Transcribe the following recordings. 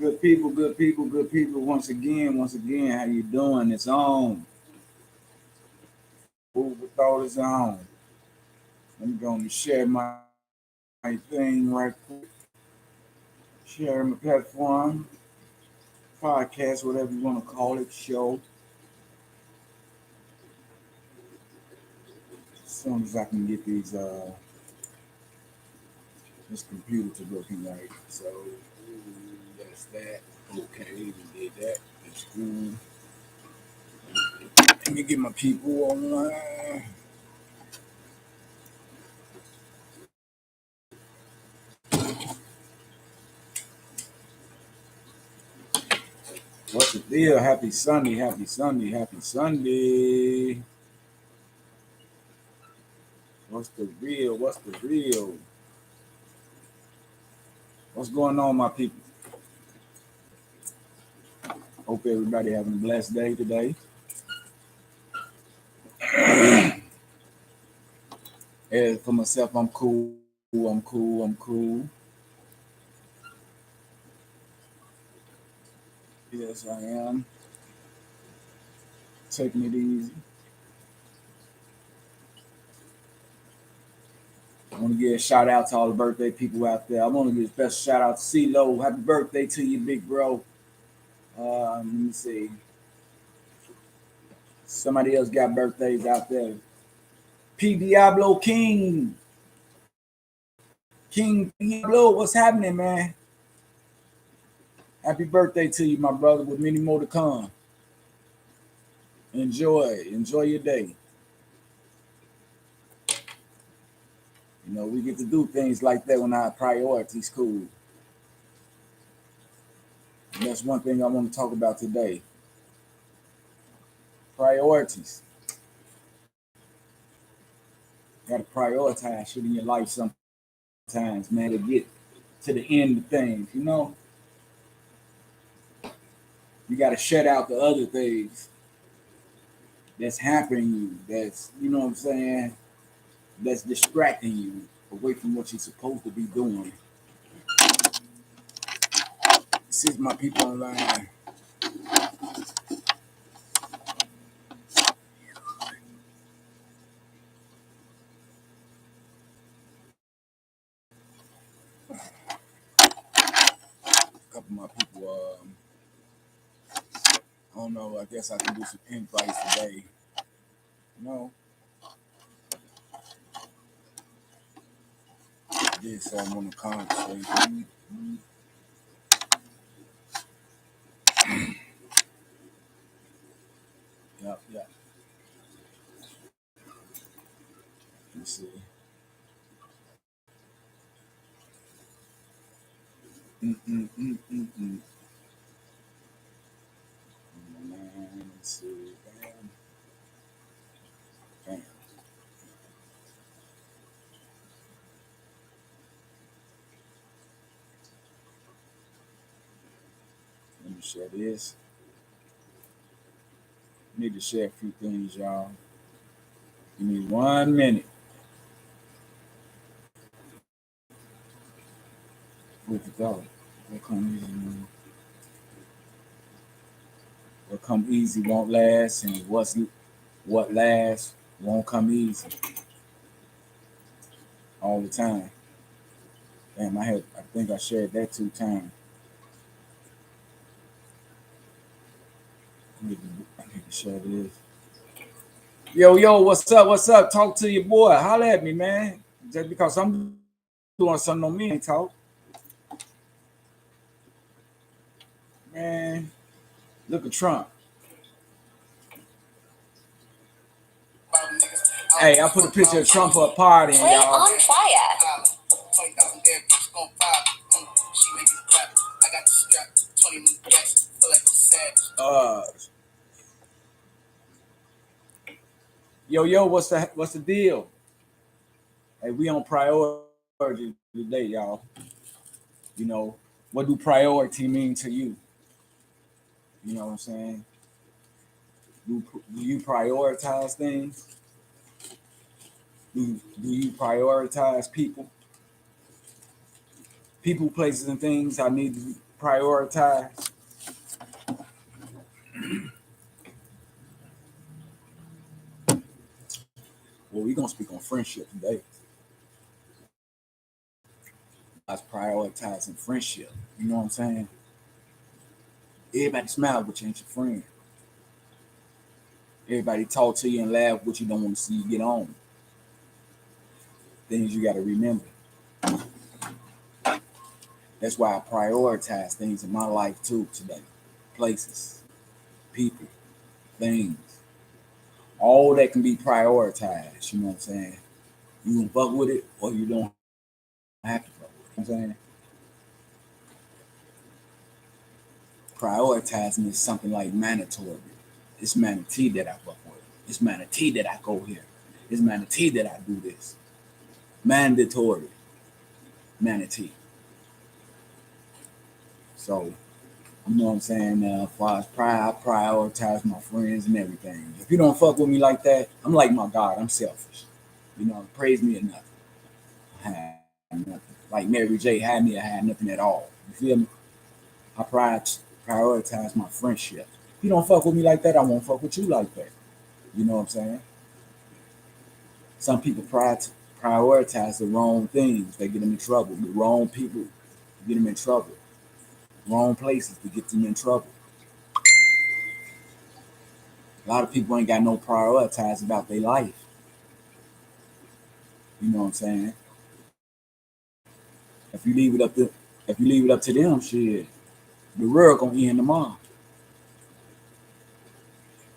Good people, good people, good people. Once again, how you doing? It's on. Food for thought is on. I'm going to share my thing right quick. Share my platform, podcast, whatever you want to call it, show. As soon as I can get this computer to working right. So that's that. Okay, we did that. That's cool. Let me get my people online. What's the deal? Happy Sunday, happy Sunday, happy Sunday. What's the real? What's the real? What's going on, my people? Hope everybody having a blessed day today. As for myself, I'm cool. I'm cool. I'm cool. Yes, I am. Taking it easy. I want to give a shout out to all the birthday people out there. I want to give a special shout out to CeeLo. Happy birthday to you, big bro. Let me see. Somebody else got birthdays out there. P. Diablo King. King Diablo, what's happening, man? Happy birthday to you, my brother, with many more to come. Enjoy your day. You know, we get to do things like that when our priorities cool. And that's one thing I want to talk about today. Priorities. You gotta prioritize shit in your life sometimes, man, to get to the end of things, you know? You gotta shut out the other things that's hampering you, that's, you know what I'm saying, that's distracting you away from what you're supposed to be doing. This is my people online. A couple of my people, I don't know, I guess I can do some invites today. No. Did something on the conversation. Yep. Let's see. Mm-mm. Let's see. Bam. Let me share this. Need to share a few things, y'all. Give me 1 minute. Food for thought. What come easy, what come easy won't last, and what lasts won't come easy all the time. Damn, I think I shared that 2 times. I need to share this. Yo, what's up? What's up? Talk to your boy. Holla at me, man. Just because I'm doing something on me ain't talk. Man, look at Trump. Hey, I put a picture of Trump at a party, y'all. On fire. Uh, yo, what's the deal? Hey, we on priority today, y'all. You know, what do priority mean to you? You know what I'm saying? Do you prioritize things? Do you prioritize people? People, places, and things. I need prioritize. Well, we're gonna speak on friendship today. That's prioritizing friendship. You know what I'm saying? Everybody smile, but you ain't your friend. Everybody talk to you and laugh, but you don't want to see you get on. Things you got to remember. That's why I prioritize things in my life too today. Places, people, things. All that can be prioritized. You know what I'm saying? You can fuck with it or you don't have to fuck with it. You know what I'm saying? Prioritizing is something like mandatory. It's manatee that I fuck with. It's manatee that I go here. It's manatee that I do this. Mandatory. Manatee. So, you know what I'm saying? As far as pride, I prioritize my friends and everything. If you don't fuck with me like that, I'm like my God. I'm selfish. You know, praise me or nothing. I had nothing. Like Mary J. had me, I had nothing at all. You feel me? I prioritize my friendship. If you don't fuck with me like that, I won't fuck with you like that. You know what I'm saying? Some people prioritize the wrong things. They get them in trouble. The wrong people get them in trouble. Wrong places to get them in trouble. A lot of people ain't got no prioritize about their life. You know what I'm saying? If you leave it up to them, shit, the world gonna end tomorrow.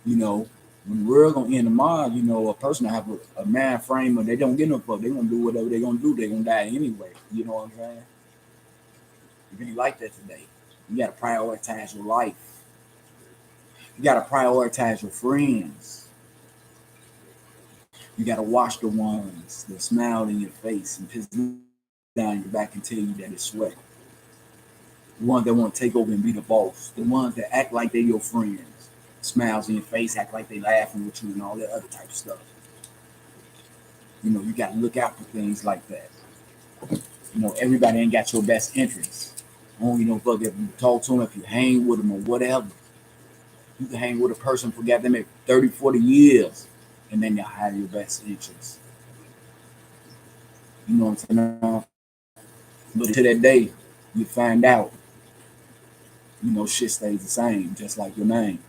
You know, when the world gonna end tomorrow, you know, a person will have a mind frame or they don't get no fuck. They gonna do whatever they gonna do. They gonna die anyway. You know what I'm saying? You really like that today. You gotta prioritize your life. You gotta prioritize your friends. You gotta watch the ones that smile in your face and piss down your back and tell you that it's sweat. The ones that want to take over and be the boss. The ones that act like they're your friends. Smiles in your face, act like they laughing with you and all that other type of stuff. You know, you gotta look out for things like that. You know, everybody ain't got your best interests. Only no fuck if you talk to them, if you hang with them or whatever. You can hang with a person for goddamn 30, 40 years, and then they'll have your best interests. You know what I'm saying? But to that day, you find out, you know, shit stays the same, just like your name.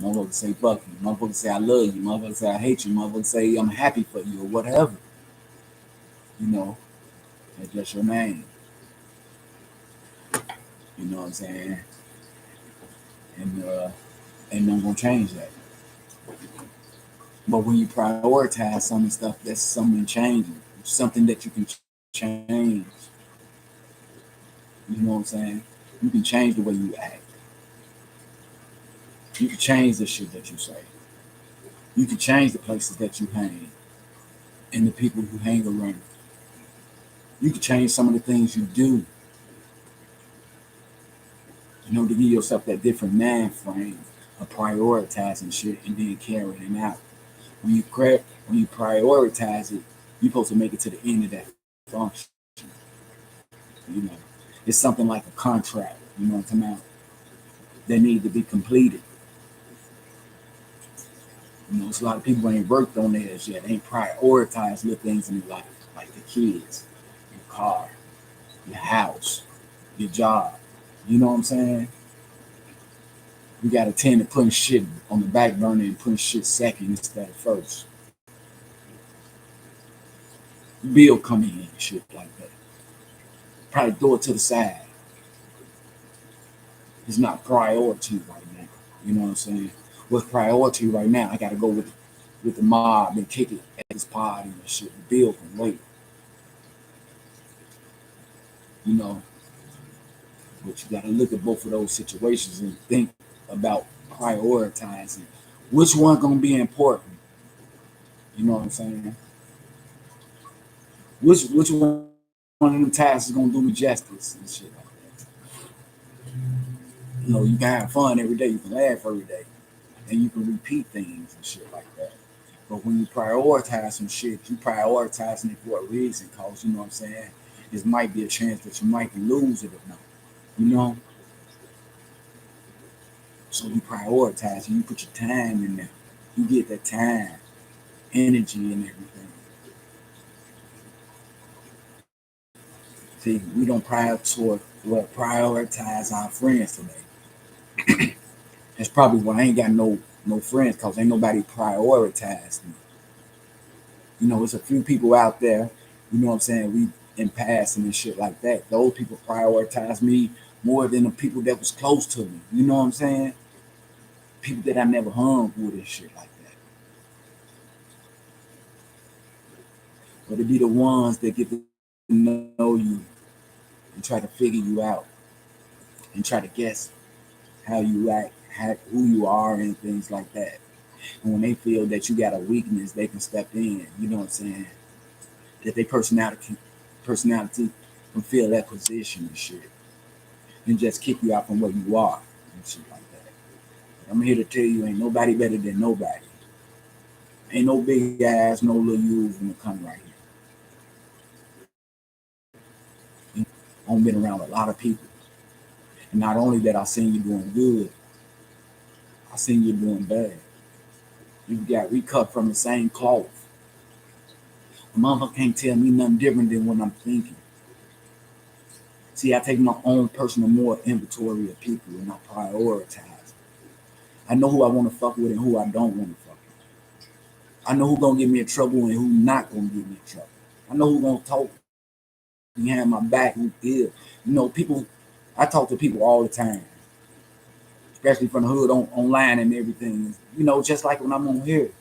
Motherfuckers say fuck you. Motherfuckers say I love you. Motherfuckers say I hate you. Motherfuckers say I'm happy for you or whatever. You know, that's just your name. You know what I'm saying? And ain't nothing gonna change that. But when you prioritize some stuff, that's something changing. Something that you can change. You know what I'm saying? You can change the way you act. You can change the shit that you say. You can change the places that you hang and the people you hang around. You can change some of the things you do. You know, to give yourself that different mind frame of prioritizing shit and then carrying it out. When you prioritize it, you're supposed to make it to the end of that function. You know, it's something like a contract. You know what I'm talking about? That need to be completed. You know, it's a lot of people ain't worked on theirs yet. Ain't prioritized little things in their life, like the kids, your car, your house, your job. You know what I'm saying? We got to tend to putting shit on the back burner and putting shit second instead of first. Bill come in and shit like that. Probably throw it to the side. It's not priority right now. You know what I'm saying? What's priority right now? I got to go with the mob and kick it at this party and shit. The bill can wait. You know, but you got to look at both of those situations and think about prioritizing which one gonna be important. You know what I'm saying? Which one of them tasks is gonna do me justice and shit like that. You know, you can have fun every day, you can laugh every day, and you can repeat things and shit like that. But when you prioritize some shit, you prioritizing it for a reason, cause you know what I'm saying. There might be a chance that you might lose it or not. you know. So you prioritize and you put your time in there. You get that time, energy, and everything. See, we don't prioritize our friends today. That's probably why I ain't got no friends, cause ain't nobody prioritize me. You know, it's a few people out there, you know what I'm saying, we in passing and shit like that. Those people prioritize me more than the people that was close to me. You know what I'm saying? People that I never hung with and shit like that. But it be the ones that get to know you and try to figure you out and try to guess how you act, who you are, and things like that. And when they feel that you got a weakness, they can step in. You know what I'm saying? That their personality can fill that position and shit, and just kick you out from where you are and shit like that. I'm here to tell you, ain't nobody better than nobody. Ain't no big ass, no little U's gonna come right here. I've been around a lot of people, and not only that, I seen you doing good, I seen you doing bad. We cut from the same cloth. A motherfucker can't tell me nothing different than what I'm thinking. See, I take my own personal more inventory of people and I prioritize. I know who I want to fuck with and who I don't want to fuck with. I know who gonna get me in trouble and who not gonna get me in trouble. I know who gonna talk behind my back who is. You know, people. I talk to people all the time, especially from the hood online and everything. You know, just like when I'm on here.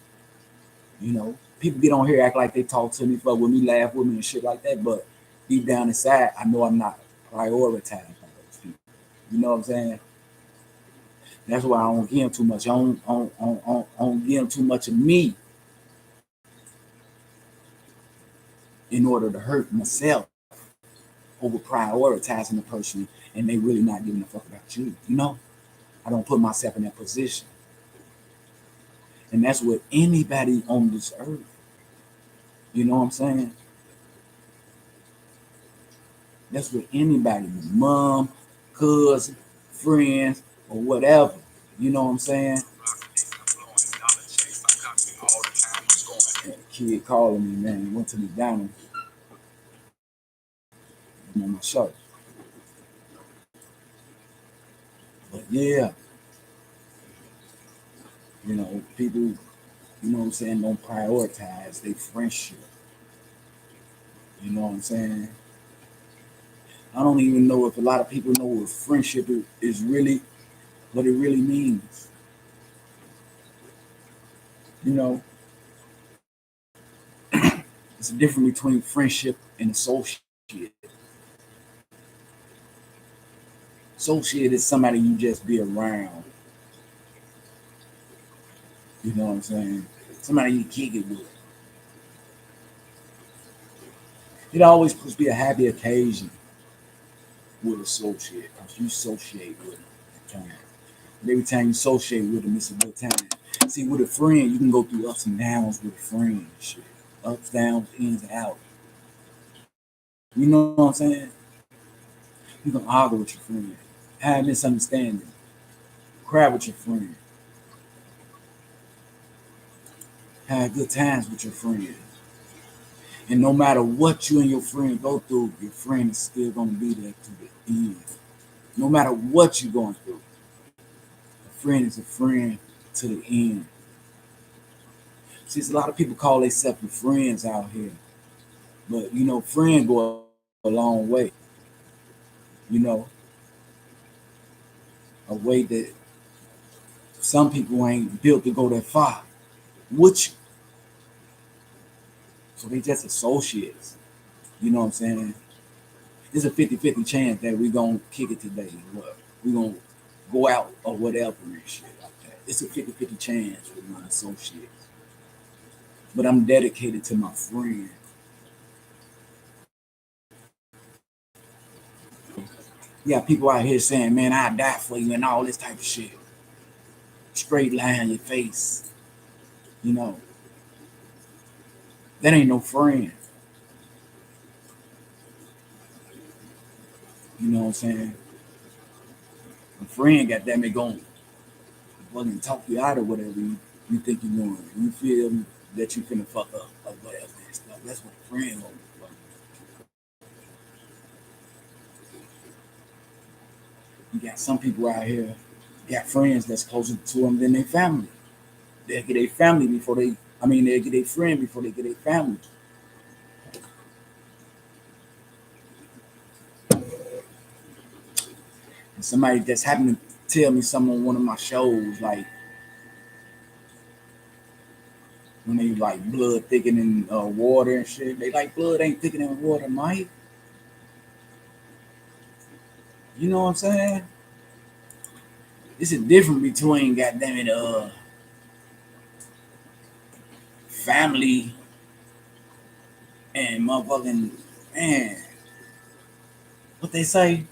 You know, people get on here act like they talk to me, fuck with me, laugh with me, and shit like that. But deep down inside, I know I'm not prioritized by those people. You know what I'm saying? That's why I don't give them too much. I don't give them too much of me in order to hurt myself over prioritizing the person and they really not giving a fuck about you. You know, I don't put myself in that position, and that's with anybody on this earth. You know what I'm saying? That's with anybody, mom, cousin, friends, or whatever. You know what I'm saying? That kid calling me, man. Went to McDonald's on my shirt. But yeah, you know, people, you know what I'm saying, don't prioritize their friendship. You know what I'm saying? I don't even know if a lot of people know what friendship is really, what it really means. You know, it's a difference between friendship and associate. Associate is somebody you just be around. You know what I'm saying? Somebody you kick it with. It always supposed to be a happy occasion with associate because you associate with them at the time. And every time you associate with them, it's a good time. See, with a friend, you can go through ups and downs with a friend and shit. Ups, downs, ins, and outs. You know what I'm saying? You can argue with your friend, have misunderstanding, cry with your friend, have good times with your friend. And no matter what you and your friend go through, your friend is still gonna be there to the end. No matter what you're going through, a friend is a friend to the end. See, it's a lot of people call themselves friends out here, but you know, friend go a long way. You know, a way that some people ain't built to go that far. Which so they just associates. You know what I'm saying? It's a 50-50 chance that we gonna kick it today. What we gonna go out or whatever and shit like that. It's a 50-50 chance with my associates. But I'm dedicated to my friend. Yeah, people out here saying, man, I die for you and all this type of shit. Straight lie in your face. You know, that ain't no friend. You know what I'm saying? A friend got that me going, fucking talk you out of whatever you think you're doing. You feel that you finna fuck up or whatever and stuff. That's what a friend will do. You got some people out here got friends that's closer to them than their family. They'll get a family before they. I mean, they'll get a friend before they get a family. And somebody that's happened to tell me something on one of my shows, like when they like blood thicker than water and shit. They like blood ain't thicker than water, Mike. You know what I'm saying? It's a difference between goddamn it, family and motherfucking man. What they say?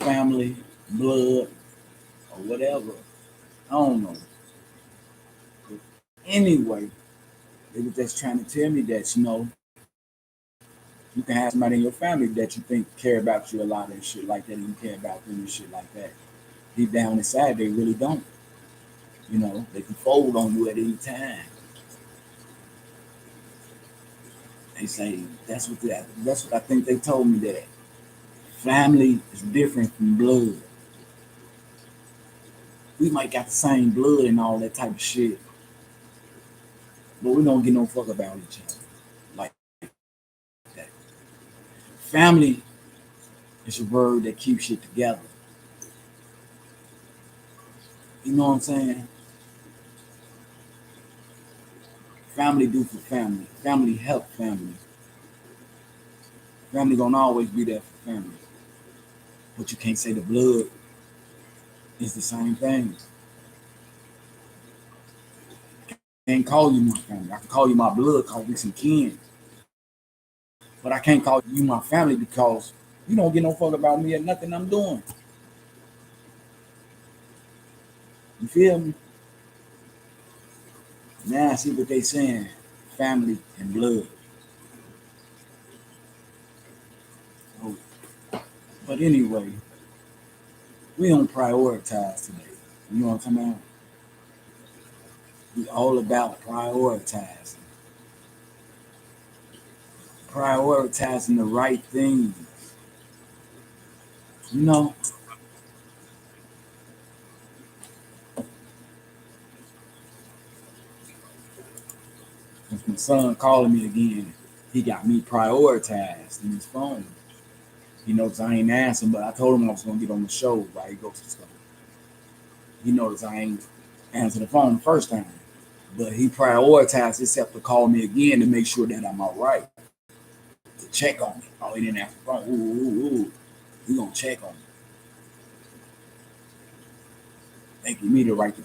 Family, blood, or whatever. I don't know. But anyway, they were just trying to tell me that, you can have somebody in your family that you think care about you a lot and shit like that, and you care about them and shit like that. Deep down inside, they really don't. They can fold on you at any time. They say that's what I think they told me that family is different from blood. We might got the same blood and all that type of shit, but we don't get no fuck about each other like that. Family is a word that keeps shit together. You know what I'm saying? Family do for family. Family help family. Family gonna always be there for family. But you can't say the blood is the same thing. I can't call you my family. I can call you my blood cause we some kin. But I can't call you my family because you don't get no fuck about me or nothing I'm doing. You feel me? Now I see what they saying. Family and blood. Oh. But anyway, we don't prioritize today. You know what I'm talking about? We all about prioritizing. Prioritizing the right things. You know, if my son calling me again, he got me prioritized in his phone. He knows I ain't answering, but I told him I was gonna get on the show while he goes to school. He noticed I ain't answer the phone the first time. But he prioritized himself to call me again to make sure that I'm all right. To check on me. Oh, he didn't answer the phone. Ooh. He gonna check on me. Making me the right to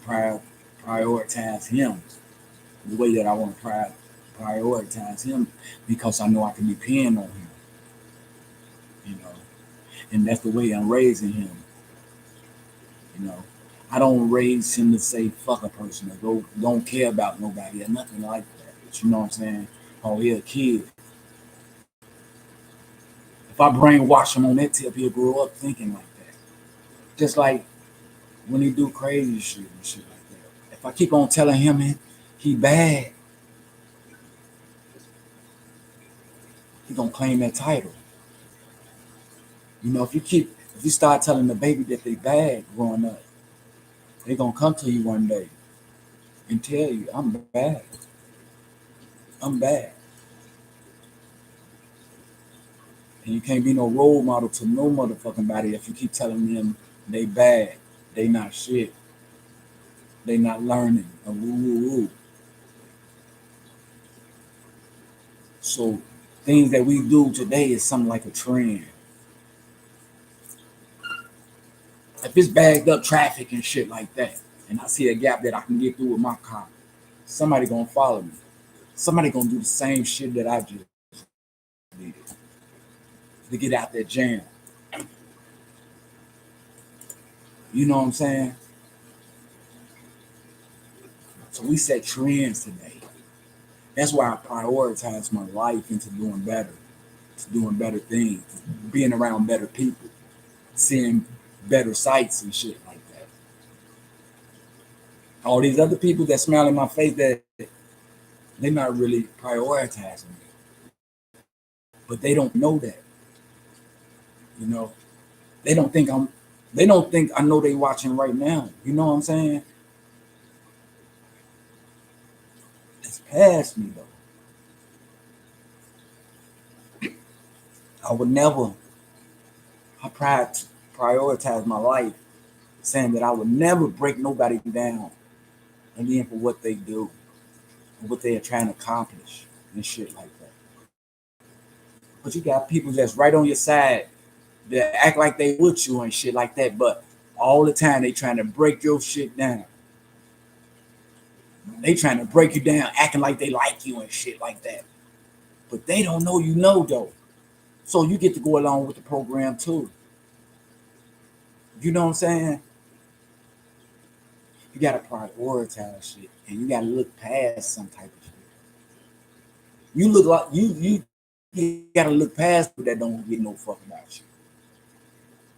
prioritize him the way that I want to prioritize him because I know I can depend on him, you know, and that's the way I'm raising him, you know. I don't raise him to say fuck a person or don't care about nobody or nothing like that. But you know what I'm saying? Oh, he a kid. If I brainwash him on that tip, he'll grow up thinking like that. Just like when he do crazy shit and shit like that. If I keep on telling him he bad, he gonna claim that title. If you start telling the baby that they bad growing up, they gonna come to you one day and tell you, I'm bad. I'm bad. And you can't be no role model to no motherfucking body if you keep telling them they bad, they not shit, they not learning. Woo. So things that we do today is something like a trend. If it's bagged up traffic and shit like that, and I see a gap that I can get through with my car, somebody gonna follow me. Somebody gonna do the same shit that I just did to get out that jam. You know what I'm saying? So we set trends today. That's why I prioritize my life into doing better, to doing better things, being around better people. seeing better sights and shit like that. All these other people that smile in my face, that they're not really prioritizing me, but they don't know that. You know, they don't think I'm. They don't think I know they watching right now. You know what I'm saying? It's past me though. I would never. I prioritize my life, saying that I would never break nobody down again for what they do, what they are trying to accomplish, and shit like that. But you got people that's right on your side that act like they with you and shit like that, but all the time they trying to break your shit down. They trying to break you down, acting like they like you and shit like that. But they don't know you know though. So you get to go along with the program too. You know what I'm saying? You gotta prioritize shit and you gotta look past some type of shit. You look like you gotta look past people that don't get no fuck about you.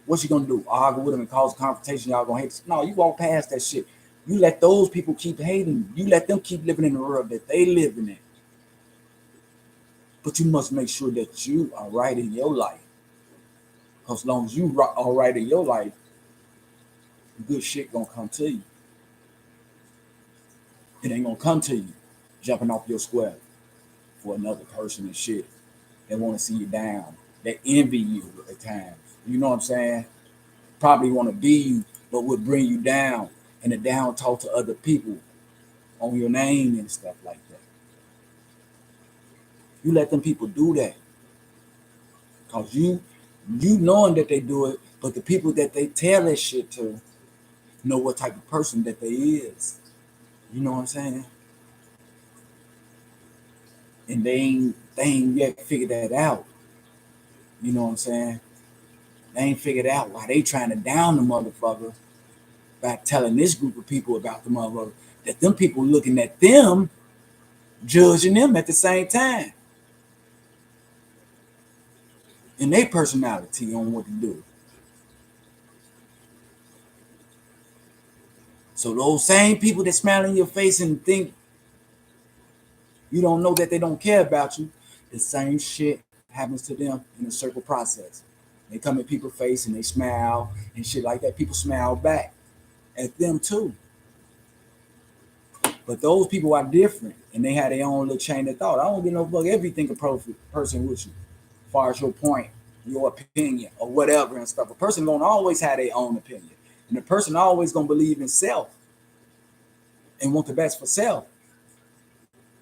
What you gonna do? Argue with them and cause a confrontation? Y'all gonna hate? No, you walk past that shit. You let those people keep hating. You let them keep living in the world that they living in. But you must make sure that you are right in your life. Because as long as you are right in your life, good shit gonna come to you. It ain't gonna come to you jumping off your square for another person and shit. They want to see you down. They envy you at times. You know what I'm saying? Probably want to be you, but would bring you down and a down talk to other people on your name and stuff like that. You let them people do that. Cause you knowing that they do it, but the people that they tell that shit to know what type of person that they is. You know what I'm saying? And they ain't yet figured that out. You know what I'm saying? They ain't figured out why they trying to down the motherfucker by telling this group of people about the motherfucker, that them people looking at them, judging them at the same time. And their personality on what to do. So those same people that smile in your face and think you don't know that they don't care about you, the same shit happens to them in a circle process. They come in people's face and they smile and shit like that. People smile back at them too. But those people are different and they have their own little chain of thought. I don't give no fuck if you think a person with you, as far as your point, your opinion, or whatever and stuff. A person gonna always have their own opinion. And the person always gonna believe in self and want the best for self.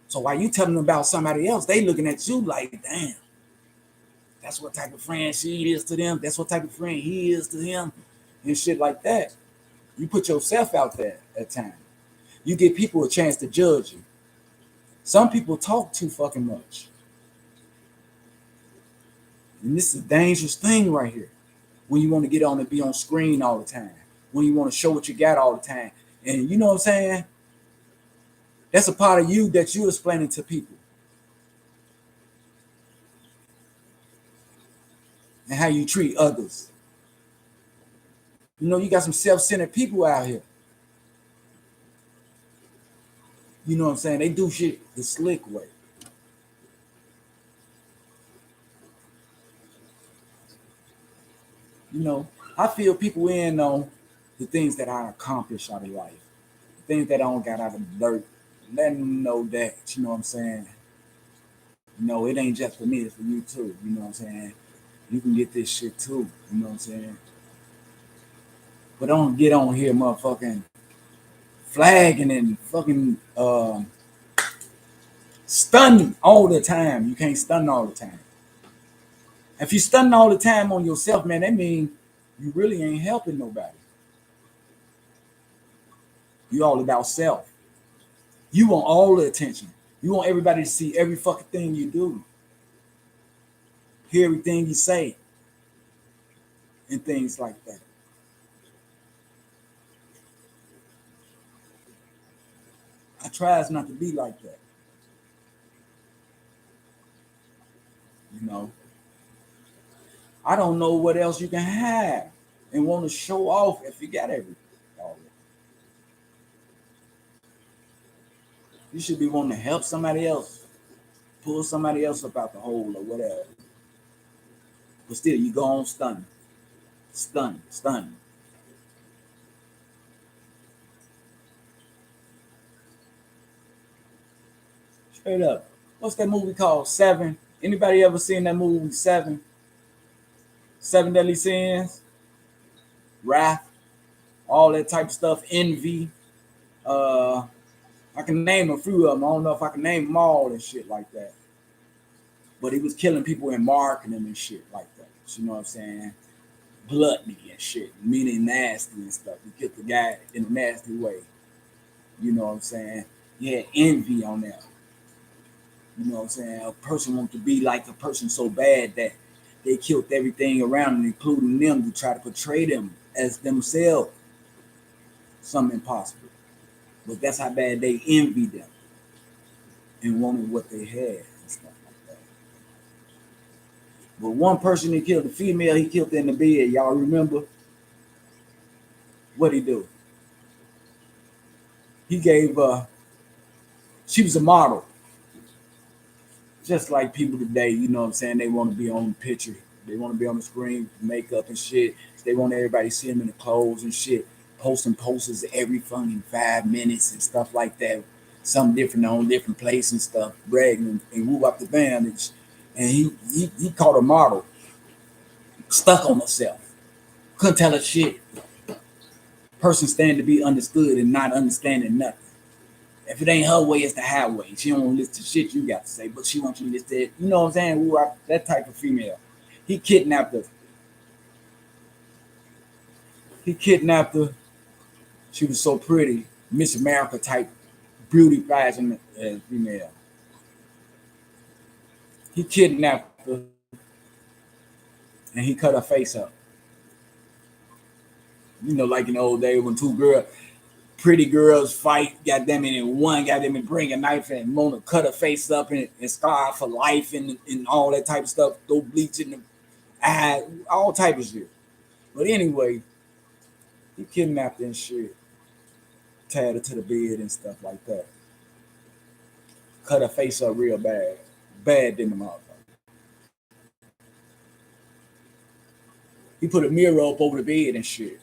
So while you telling them about somebody else, they looking at you like, damn, that's what type of friend she is to them. That's what type of friend he is to him, and shit like that. You put yourself out there at times. You give people a chance to judge you. Some people talk too fucking much. And this is a dangerous thing right here. When you want to get on and be on screen all the time. When you want to show what you got all the time. And you know what I'm saying? That's a part of you that you're explaining to people. And how you treat others. You know, you got some self-centered people out here. You know what I'm saying? They do shit the slick way. You know, I feel people in on the things that I accomplish out of life, the things that I don't got out of the dirt. Letting them know that, you know what I'm saying? You know, it ain't just for me, it's for you too. You know what I'm saying? You can get this shit too. You know what I'm saying? But don't get on here motherfucking flagging and fucking stunning all the time. You can't stun all the time. If you stunning all the time on yourself, man, that means you really ain't helping nobody. You all about self. You want all the attention. You want everybody to see every fucking thing you do, hear everything you say, and things like that. I tries not to be like that. You know, I don't know what else you can have. and want to show off if you got everything already. You should be wanting to help somebody else, pull somebody else up out the hole or whatever. But still, you go on stunning. Straight up. What's that movie called? Seven. Anybody ever seen that movie Seven? Seven Deadly Sins, wrath, all that type of stuff, envy. Uh, I can name a few of them. I don't know if I can name them all and shit like that. But he was killing people and marking them and shit like that. You know what I'm saying? Gluttony and shit, meaning nasty and stuff. He killed the guy in a nasty way. You know what I'm saying? He had envy on that. You know what I'm saying? A person wants to be like a person so bad that they killed everything around them, including them, to try to portray them as themselves. Something impossible. But that's how bad they envied them and wanted what they had and stuff like that. But one person he killed, the female, he killed in the bed. Y'all remember? What he do? He gave she was a model. Just like people today, you know what I'm saying? They want to be on the picture. They want to be on the screen, makeup and shit. They want everybody to see them in the clothes and shit. Posting posters every fucking 5 minutes and stuff like that. Something different on different place and stuff. Bragging and woo up the band. And he caught a model. Stuck on herself. Couldn't tell her shit. Person stand to be understood and not understanding nothing. If it ain't her way, it's the highway. She don't listen to shit you got to say, but she wants you to listen to it. You know what I'm saying? Woo, that type of female. He kidnapped her. He kidnapped her. She was so pretty. Miss America type beauty pageant female. He kidnapped her and he cut her face up. You know, like in the old days when pretty girls fight, goddamn it, and one goddamn it bring a knife and want to cut her face up and scar for life and all that type of stuff, throw bleach in the eye, all type of shit. But anyway, he kidnapped her and shit, tied her to the bed and stuff like that. Cut her face up real bad. Bad than the motherfucker. He put a mirror up over the bed and shit.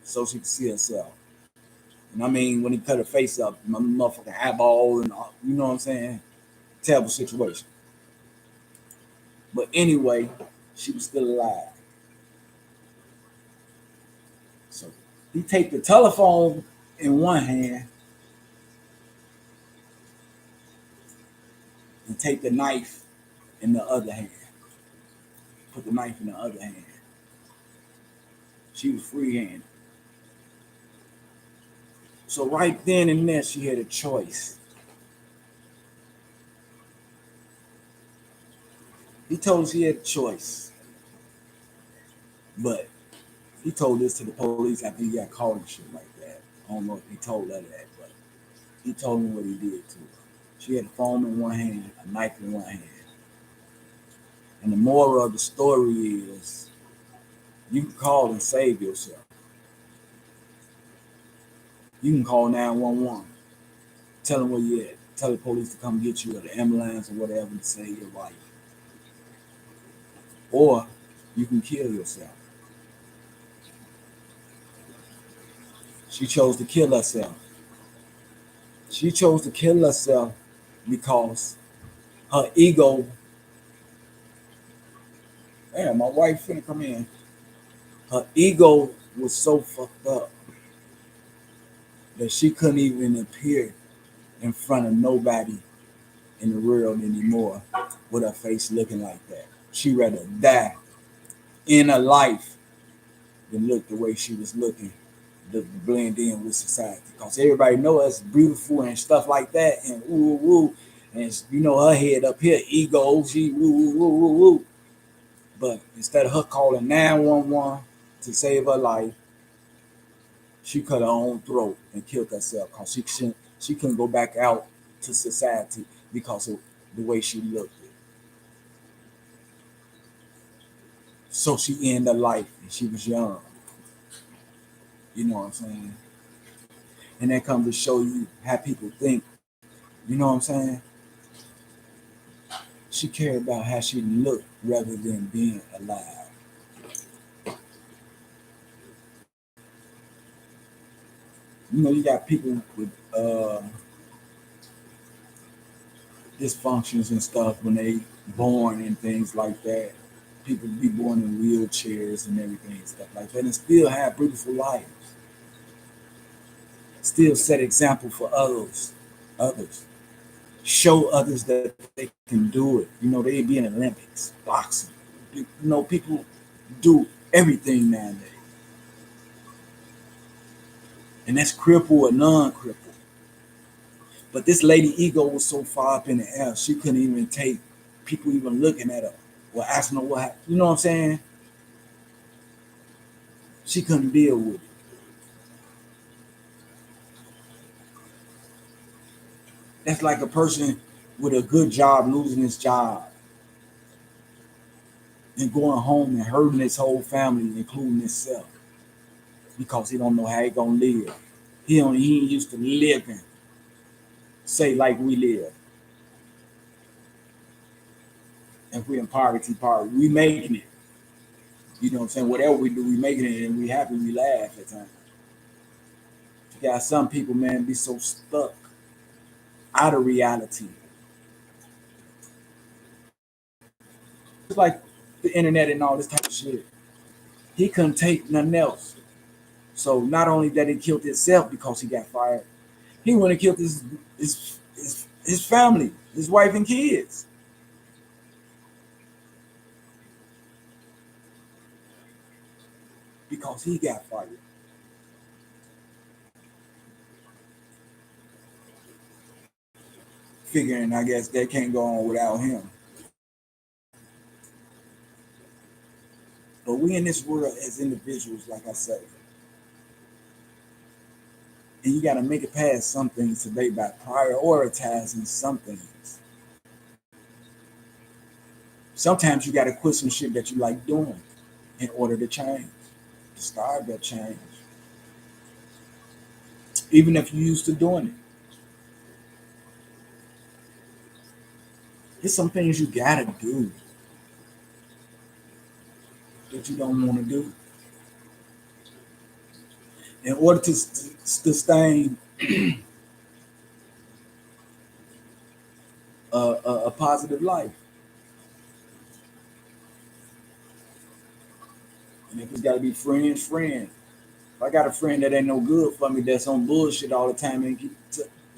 So she could see herself. And I mean, when he cut her face up, my motherfucking eyeball and all, you know what I'm saying? Terrible situation. But anyway, she was still alive. So he take the telephone in one hand and take the knife in the other hand. Put the knife in the other hand. She was free-handed. So right then and there, she had a choice. He told her she had a choice. But he told this to the police after he got caught and shit like that. I don't know if he told her that, but he told them what he did to her. She had a phone in one hand, a knife in one hand. And the moral of the story is you can call and save yourself. You can call 911. Tell them where you at. Tell the police to come get you or the ambulance or whatever to save your life. Or you can kill yourself. She chose to kill herself. She chose to kill herself because her ego. Damn, my wife finna come in. Her ego was so fucked up that she couldn't even appear in front of nobody in the world anymore with her face looking like that. She'd rather die in her life than look the way she was looking to blend in with society. Because everybody know us beautiful and stuff like that and woo woo. And you know her head up here, ego, she woo woo woo woo woo. But instead of her calling 911 to save her life, she cut her own throat and killed herself because she couldn't go back out to society because of the way she looked. So she ended her life and she was young. You know what I'm saying? And that comes to show you how people think. You know what I'm saying? She cared about how she looked rather than being alive. You know, you got people with dysfunctions and stuff when they born and things like that. People be born in wheelchairs and everything and stuff like that, and still have beautiful lives. Still set example for others. Others show others that they can do it. You know, they be in Olympics, boxing. You know, people do everything nowadays, and that's crippled or non-crippled. But this lady ego was so far up in the air, she couldn't even take people even looking at her or asking her what happened. You know what I'm saying? She couldn't deal with it. That's like a person with a good job losing his job and going home and hurting his whole family, including himself, because he don't know how he gonna live. He ain't used to living, say like we live. If we in poverty, we making it. You know what I'm saying? Whatever we do, we making it, and we happy, we laugh at times. You got some people, man, be so stuck out of reality. It's like the internet and all this type of shit. He couldn't take nothing else. So not only that he killed himself because he got fired, he went and killed his family, his wife and kids. Because he got fired. Figuring, I guess, they can't go on without him. But we in this world as individuals, like I said, and you got to make it past some things today by prioritizing some things. Sometimes you got to quit some shit that you like doing in order to change, to start that change. Even if you're used to doing it. There's some things you got to do that you don't want to do in order to sustain a positive life. And if it's got to be friends, friends. If I got a friend that ain't no good for me, that's on bullshit all the time, and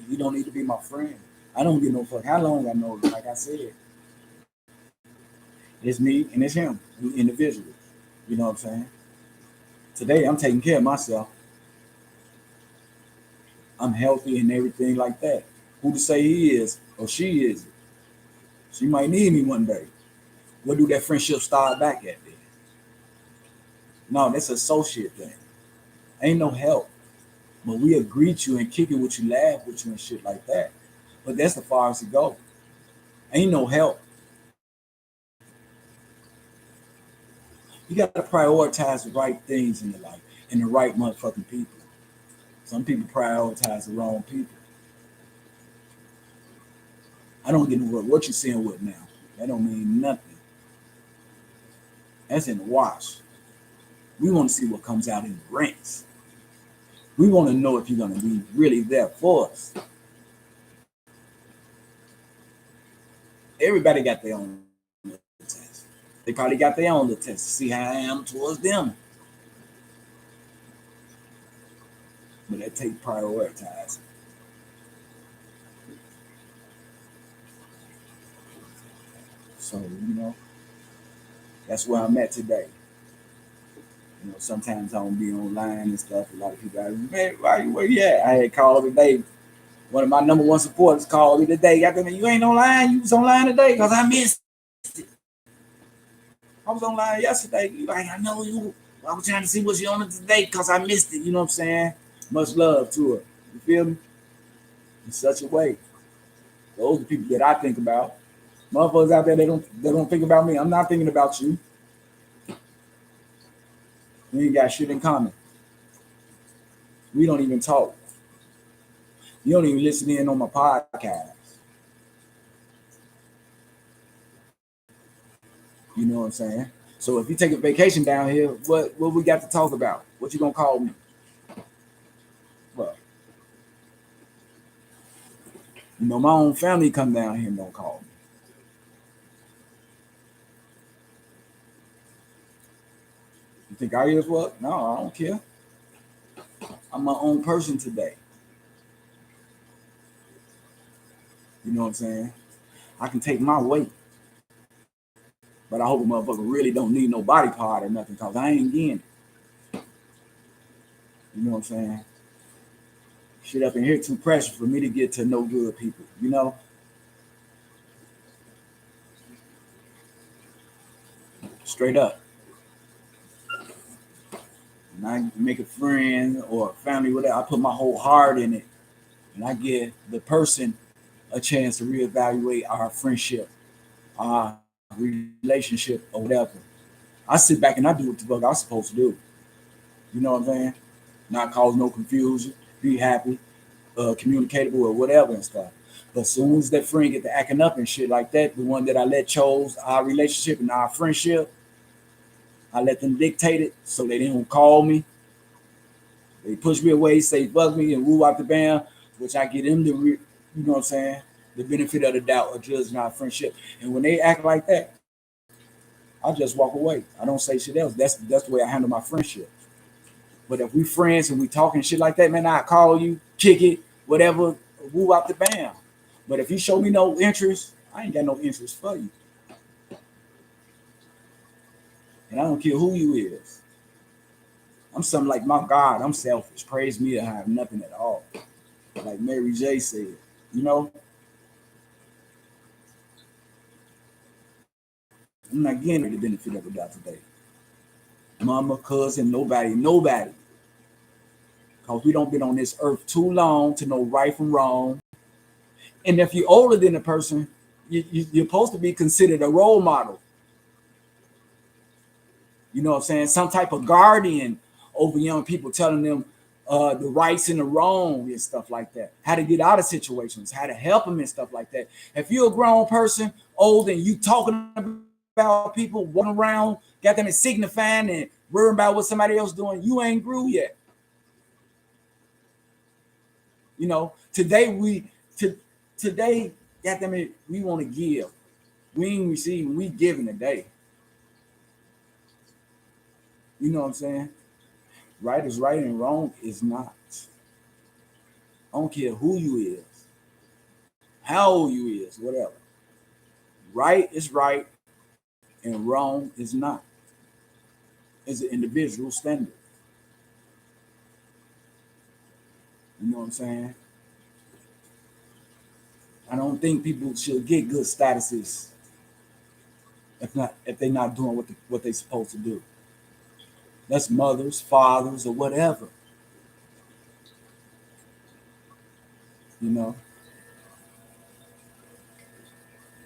you don't need to be my friend. I don't give no fuck how long I know you. Like I said, it's me and it's him, we individuals. You know what I'm saying? Today, I'm taking care of myself. I'm healthy and everything like that. Who to say he is or she is? She might need me one day. Where do that friendship start back at then? No, that's an associate thing. Ain't no help. But we'll greet you and kick it with you, laugh with you and shit like that. But that's the farthest it go. Ain't no help. You got to prioritize the right things in your life and the right motherfucking people. Some people prioritize the wrong people. I don't get no what you seeing with now. That don't mean nothing. That's in the wash. We want to see what comes out in the ranks. We want to know if you're going to be really there for us. Everybody got their own test. They probably got their own little test to see how I am towards them. But that take prioritizing. So, that's where I'm at today. Sometimes I don't be online and stuff. A lot of people ask, man, where you at? I had called today. One of my number one supporters called me today. Got them, you ain't online. You was online today because I missed it. I was online yesterday. You like, I know you. I was trying to see what you on today because I missed it. You know what I'm saying? Much love to her. You feel me? In such a way. Those are the people that I think about. Motherfuckers out there, they don't think about me. I'm not thinking about you. We ain't got shit in common. We don't even talk. You don't even listen in on my podcast. You know what I'm saying? So if you take a vacation down here, what we got to talk about? What you gonna call me? Well, you know, my own family come down here and don't call me. You think I give what? No, I don't care. I'm my own person today. You know what I'm saying? I can take my weight. But I hope a motherfucker really don't need no body part or nothing, cause I ain't getting it. You know what I'm saying? Shit up in here too precious for me to get to no good people, you know? Straight up. When I make a friend or a family, whatever, I put my whole heart in it. And I give the person a chance to reevaluate our friendship, our relationship, or whatever. I sit back and I do what the fuck I'm supposed to do. You know what I'm saying? Not cause no confusion, be happy, communicatable or whatever and stuff. But as soon as that friend get to acting up and shit like that, the one that I let chose our relationship and our friendship, I let them dictate it so they didn't call me. They push me away, say fuck me, and woo out the band, which I get them the, you know what I'm saying, the benefit of the doubt of judging our friendship. And when they act like that, I just walk away. I don't say shit else. That's the way I handle my friendship. But if we friends and we talking shit like that, man, I call you, kick it, whatever, woo out the band. But if you show me no interest, I ain't got no interest for you. And I don't care who you is. I'm something like my God. I'm selfish. Praise me, I have nothing at all. Like Mary J said, you know, I'm not getting the benefit of the doubt today. Mama, cousin, nobody. Because we don't been on this earth too long to know right from wrong. And if you're older than a person, you're supposed to be considered a role model. You know what I'm saying? Some type of guardian over young people, telling them the rights and the wrong and stuff like that. How to get out of situations, how to help them and stuff like that. If you're a grown person, old, and you talking about people walking around, got them signifying and worrying about what somebody else doing, you ain't grew yet. You know, today, got them. We want to give. We ain't receiving. We giving today. You know what I'm saying? Right is right and wrong is not. I don't care who you is, how old you is, whatever. Right is right and wrong is not. It's an individual standard. You know what I'm saying? I don't think people should get good statuses if they're not doing what they're supposed to do. That's mothers, fathers, or whatever. You know,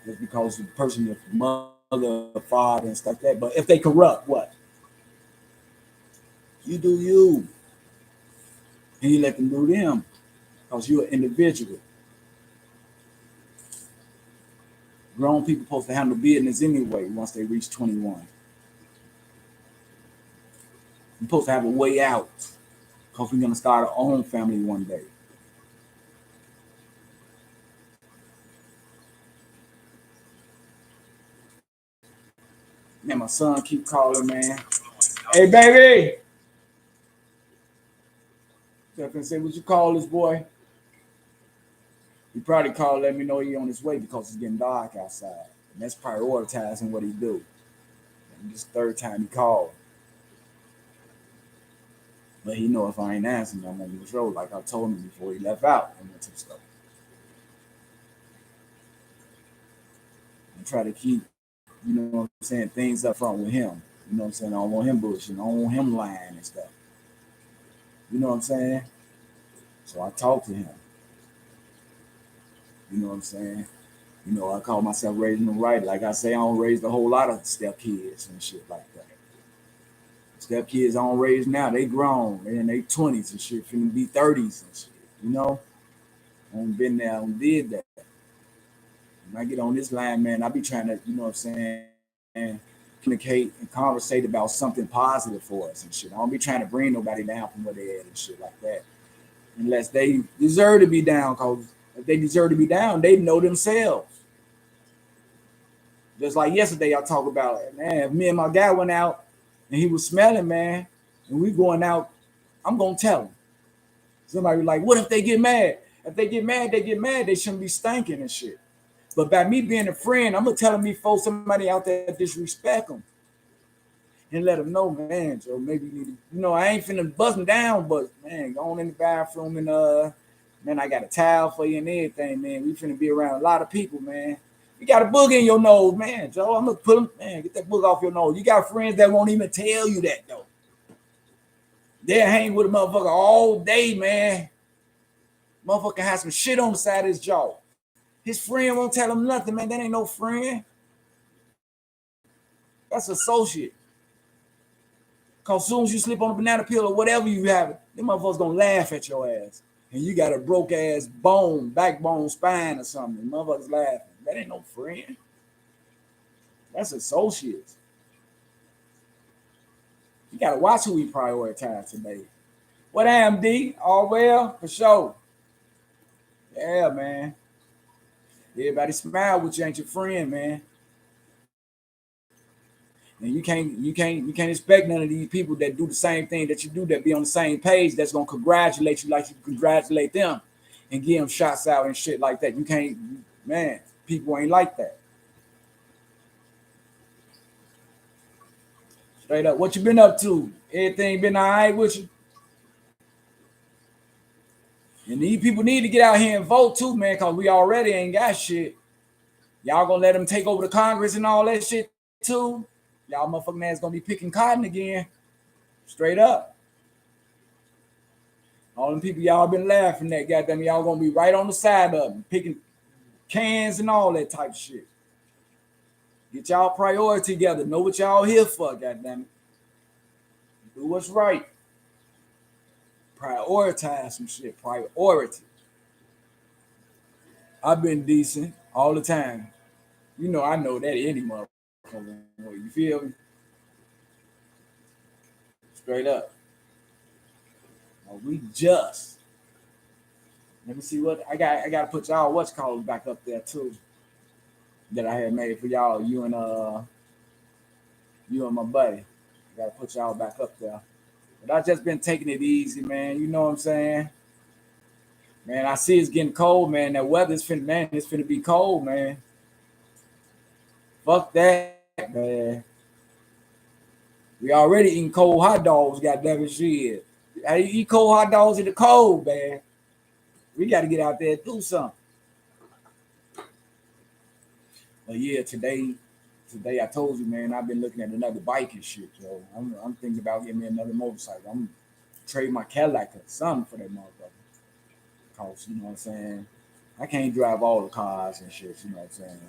just because the person is mother, father, and stuff like that. But if they corrupt, what? You do you, and you let them do them, because you're an individual. Grown people supposed to handle business anyway once they reach 21. You're supposed to have a way out, because we're gonna start our own family one day. Man, my son keep calling, man. Hey, baby. Stephen say, would you call this boy? He probably called, let me know he on his way because it's getting dark outside. And that's prioritizing what he do. And this third time he called. But he know if I ain't answering, I'm on this road like I told him before he left out and went to the store. And try to keep, you know what I'm saying, things up front with him. You know what I'm saying? I don't want him bullshitting. I don't want him lying and stuff. You know what I'm saying? So I talked to him. You know what I'm saying? You know, I call myself raising them right. Like I say, I don't raise a whole lot of step kids and shit like that. Stepkids on raised now, they grown. They in their 20s and shit, finna be 30s and shit, you know? I ain't been there, I did that. When I get on this line, man, I be trying to, you know what I'm saying, communicate and conversate about something positive for us and shit. I don't be trying to bring nobody down from where they at and shit like that. Unless they deserve to be down, because if they deserve to be down, they know themselves. Just like yesterday, I talked about it, man. If me and my guy went out and he was smelling, man, and we going out, I'm gonna tell him. Somebody be like, what if they get mad? If they get mad, they get mad. They shouldn't be stinking and shit. But by me being a friend, I'm gonna tell them before somebody out there disrespect them and let them know, man. So maybe you need to, you know, I ain't finna bust them down, but man, go on in the bathroom and man, I got a towel for you and everything, man. We finna be around a lot of people, man. You got a boog in your nose, man. Joe, I'm gonna put them, man, get that boog off your nose. You got friends that won't even tell you that though. They'll hang with a motherfucker all day, man. Motherfucker has some shit on the side of his jaw. His friend won't tell him nothing, man. That ain't no friend. That's associate. Cause as soon as you slip on a banana peel or whatever you have, them motherfuckers gonna laugh at your ass. And you got a broke ass bone, backbone, spine or something. Motherfuckers laughing. That ain't no friend. That's associates. You gotta watch who we prioritize today. What am D? All well? For sure. Yeah, man. Everybody smile with you, ain't your friend, man. And you can't expect none of these people that do the same thing that you do, that be on the same page, that's gonna congratulate you like you congratulate them and give them shots out and shit like that. You can't, man, people ain't like that. Straight up. What you been up to? Everything been all right with you? And these people need to get out here and vote too, man, because we already ain't got shit. Y'all gonna let them take over the Congress and all that shit too? Y'all motherfucking ass gonna be picking cotton again. Straight up. All them people y'all been laughing at, goddamn, y'all gonna be right on the side of them, picking cans and all that type of shit. Get y'all priority together. Know what y'all here for, goddamn it. Do what's right. Prioritize some shit. Priority. I've been decent all the time. You know, I know that any motherfucker. You feel me? Straight up. We just. Let me see what I got. I got to put y'all what's called back up there too. That I had made for y'all. You and my buddy. I got to put y'all back up there. But I just been taking it easy, man. You know what I'm saying? Man, I see it's getting cold, man. That weather's it's finna be cold, man. Fuck that, man. We already eating cold hot dogs, goddamn it, shit. I eat cold hot dogs in the cold, man. We got to get out there and do something. But yeah, today I told you, man, I've been looking at another bike and shit, yo. I'm thinking about getting me another motorcycle. I'm trade my Cadillac or something for that motherfucker. Cause you know what I'm saying, I can't drive all the cars and shit. You know what I'm saying.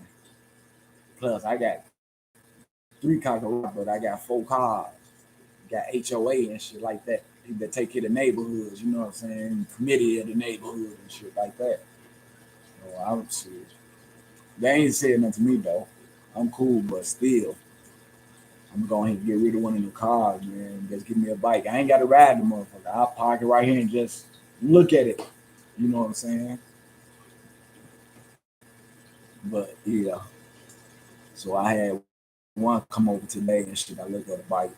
Plus, I got 3 cars, but I got 4 cars. Got HOA and shit like that. People that take care of the neighborhoods. You know what I'm saying. Committee of the neighborhood and shit like that. So I'm serious. They ain't saying nothing to me though. I'm cool, but still, I'm going to get rid of one of the cars, man. Just give me a bike. I ain't got to ride the motherfucker. I'll park it right here and just look at it. You know what I'm saying? But yeah. So I had one come over today and shit. I looked at the bike.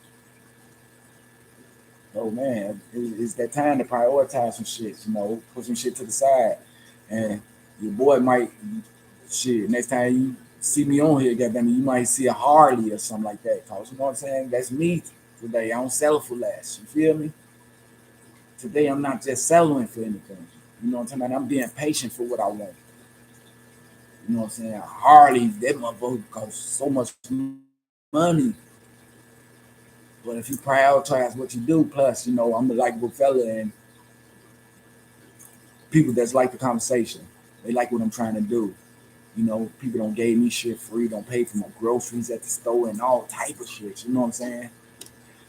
Oh man, it's that time to prioritize some shit. You know, put some shit to the side, and your boy might shit. Next time you see me on here, goddamn, you might see a Harley or something like that. Cause you know what I'm saying? That's me today. I don't sell for less. You feel me? Today I'm not just selling for anything. You know what I'm saying? I'm being patient for what I want. You know what I'm saying? Harley, that motherfucker costs so much money. But if you prioritize what you do, plus, you know, I'm a likable fella and people that's like the conversation. They like what I'm trying to do. You know, people don't gave me shit free, don't pay for my groceries at the store and all type of shit. You know what I'm saying?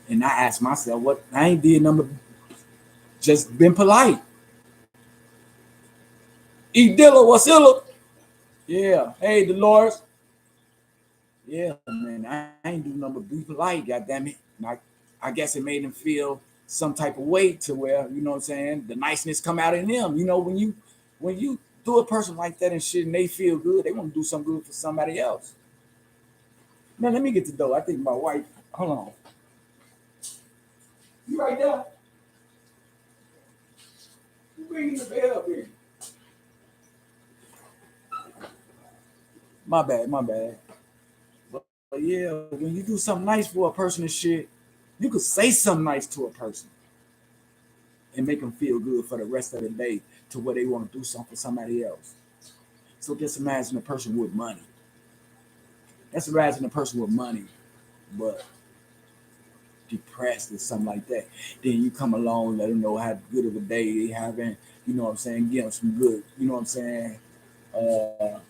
And I asked myself, what I ain't did number just been polite. E Dilla, what's illa? Yeah. Hey, Dolores. Yeah, man. I ain't do nothing but be polite, goddamn it. And I guess it made them feel some type of way to where, you know what I'm saying, the niceness come out in them. You know, when you do a person like that and shit and they feel good, they want to do something good for somebody else. Man, let me get the dough. I think my wife, hold on. You right there? You bringing the bed up here. My bad, my bad. But yeah, when you do something nice for a person and shit, you could say something nice to a person and make them feel good for the rest of the day to where they want to do something for somebody else. So just imagine a person with money. Let's imagine a person with money, but depressed or something like that. Then you come along, let them know how good of a day they having, you know what I'm saying, give them some good, you know what I'm saying,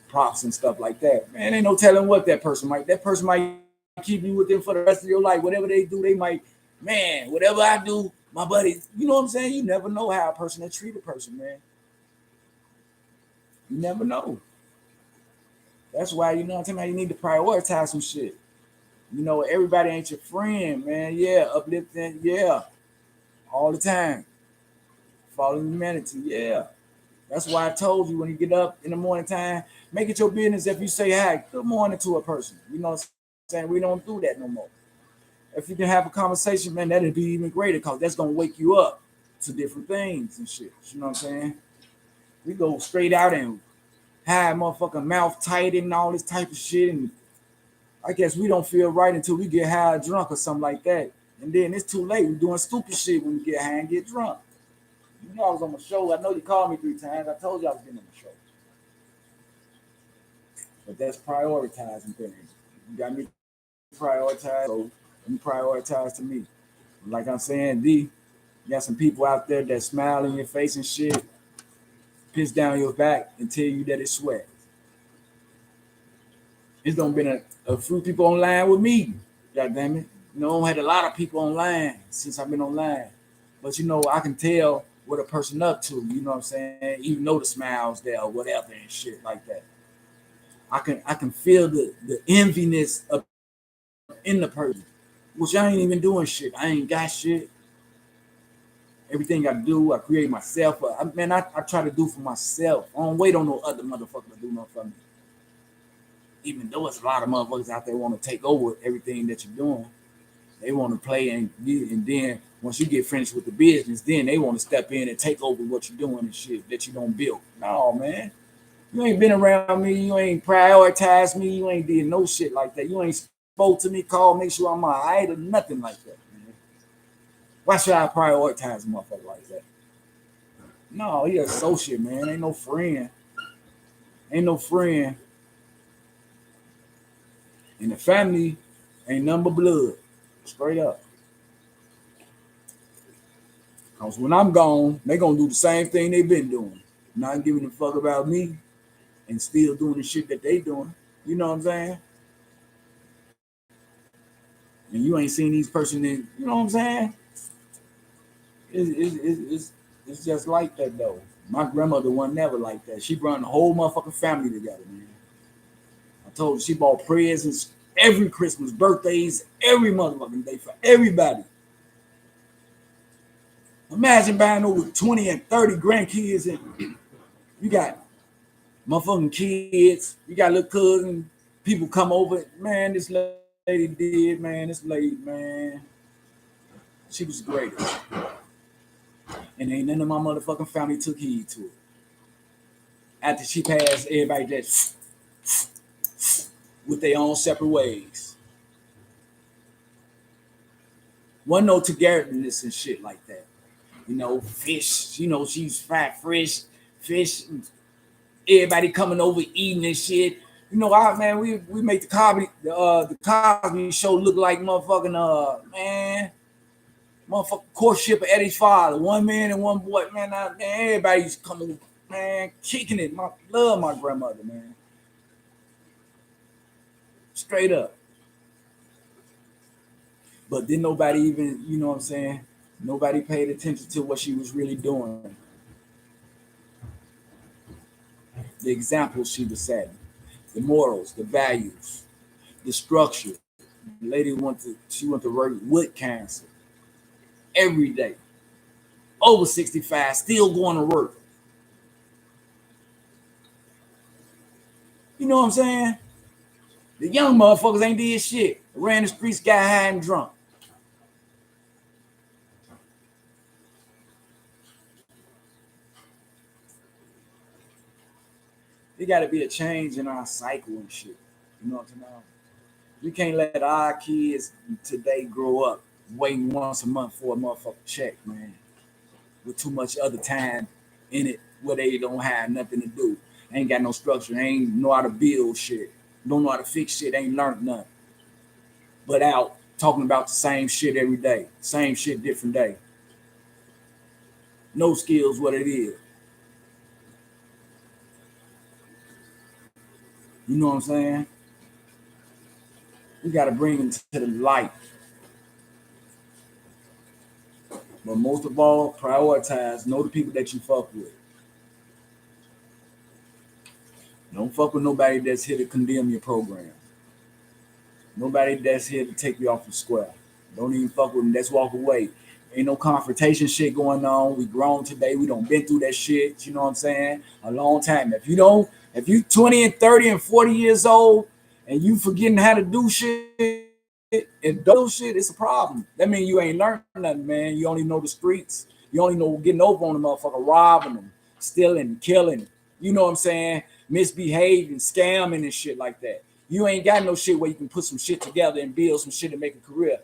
props and stuff like that. Man, ain't no telling what that person might keep you with them for the rest of your life. Whatever they do, they might, man, whatever I do, my buddy, you know what I'm saying? You never know how a person will treat a person, man. You never know. That's why, you know what I'm saying, you need to prioritize some shit. You know, everybody ain't your friend, man. Yeah, uplifting, yeah, all the time. Following humanity, yeah. That's why I told you when you get up in the morning time, make it your business if you say hi, good morning to a person. You know what I'm saying? We don't do that no more. If you can have a conversation, man, that'd be even greater because that's gonna wake you up to different things and shit. You know what I'm saying? We go straight out and have motherfucking mouth tight and all this type of shit. And I guess we don't feel right until we get high or drunk or something like that. And then it's too late. We're doing stupid shit when we get high and get drunk. You know I was on the show. I know you called me 3 times. I told you I was getting on the show. But that's prioritizing things. You got me prioritize, so you prioritize to me. Like I'm saying, D, you got some people out there that smile in your face and shit, piss down your back and tell you that it's sweat. It's done been a few people online with me. God damn it. You know, I had a lot of people online since I've been online. But you know, I can tell what a person up to, you know what I'm saying? Even though the smiles there or whatever and shit like that. I can feel the enviness up in the person. Which I ain't even doing shit. I ain't got shit. Everything I do, I create myself. I try to do for myself. I don't wait on no other motherfucker to do nothing for me. Even though it's a lot of motherfuckers out there want to take over everything that you're doing. They want to play and then once you get finished with the business, then they want to step in and take over what you're doing and shit that you don't build. No, man. You ain't been around me. You ain't prioritized me. You ain't did no shit like that. You ain't spoke to me, called, make sure I'm all right or nothing like that, man. Why should I prioritize a motherfucker like that? No, he an associate, man. Ain't no friend. Ain't no friend. And the family ain't nothing but blood. Straight up. Cause when I'm gone, they gonna do the same thing they been doing. Not giving a fuck about me and still doing the shit that they doing. You know what I'm saying? And you ain't seen these person in, you know what I'm saying? It's just like that though. My grandmother wasn't never like that. She brought the whole motherfucking family together, man. I told her she bought presents every Christmas, birthdays, every motherfucking day for everybody. Imagine buying over 20 and 30 grandkids and you got motherfucking kids, you got little cousins, people come over. Man, this lady did, man. This lady, man, she was the greatest. And ain't none of my motherfucking family took heed to it. After she passed, everybody just with their own separate ways. Wasn't no togetherness and shit like that. You know, fish, you know, she's fried fish, everybody coming over eating and shit. You know, man, we make the Cosby show look like motherfucking man, motherfucking courtship of Eddie's father, one man and one boy, man. Man, everybody's coming, man, kicking it. Love my grandmother, man, straight up. But then nobody even, you know what I'm saying? Nobody paid attention to what she was really doing. The examples she was setting, the morals, the values, the structure. The lady she went to work with cancer every day, over 65, still going to work. You know what I'm saying? The young motherfuckers ain't did shit. Ran the streets, got high and drunk. There got to be a change in our cycle and shit. You know what I'm saying? We can't let our kids today grow up waiting once a month for a motherfucking check, man. With too much other time in it where they don't have nothing to do. Ain't got no structure. Ain't know how to build shit. Don't know how to fix shit. Ain't learned nothing. But out talking about the same shit every day. Same shit, different day. No skills, what it is. You know what I'm saying? We got to bring them to the light. But most of all, prioritize. Know the people that you fuck with. Don't fuck with nobody that's here to condemn your program. Nobody that's here to take you off the square. Don't even fuck with them. Let's walk away. Ain't no confrontation shit going on. We grown today. We don't been through that shit. You know what I'm saying? A long time. If you 20 and 30 and 40 years old and you forgetting how to do shit and do shit, it's a problem. That means you ain't learned nothing, man. You only know the streets. You only know getting over on the motherfucker, robbing them, stealing, killing. You know what I'm saying? Misbehaving, scamming and shit like that. You ain't got no shit where you can put some shit together and build some shit and make a career.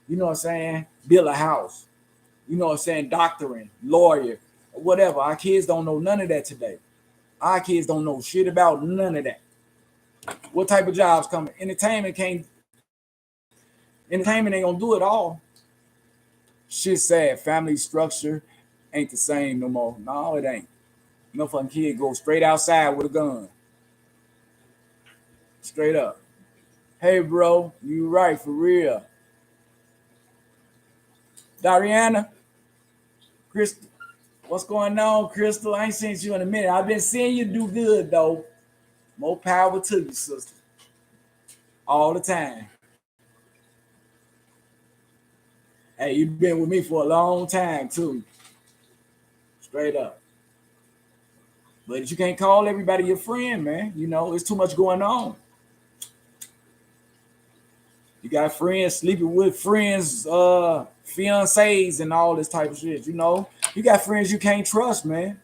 You know what I'm saying? Build a house. You know what I'm saying? Doctoring, lawyer, whatever. Our kids don't know none of that today. Our kids don't know shit about none of that. What type of jobs coming? Entertainment ain't gonna do it all. Shit sad. Family structure ain't the same no more. No, it ain't. No fucking kid go straight outside with a gun. Straight up. Hey, bro, you right, for real. Dariana, Crystal, what's going on, Crystal? I ain't seen you in a minute. I've been seeing you do good, though. More power to you, sister. All the time. Hey, you've been with me for a long time, too. Straight up. But you can't call everybody your friend, man. You know, there's too much going on. You got friends sleeping with friends, fiancés, and all this type of shit. You know, you got friends you can't trust, man.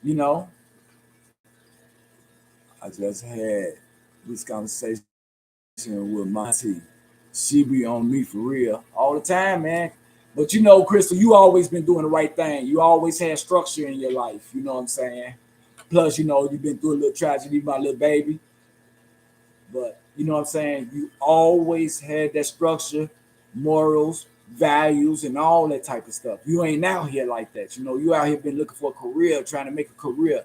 You know, I just had this conversation with my T. She be on me for real all the time, man. But you know, Crystal, you always been doing the right thing. You always had structure in your life. You know what I'm saying? Plus, you know, you've been through a little tragedy, my little baby. But you know what I'm saying? You always had that structure, morals, values, and all that type of stuff. You ain't out here like that. You know, you out here been looking for a career, trying to make a career.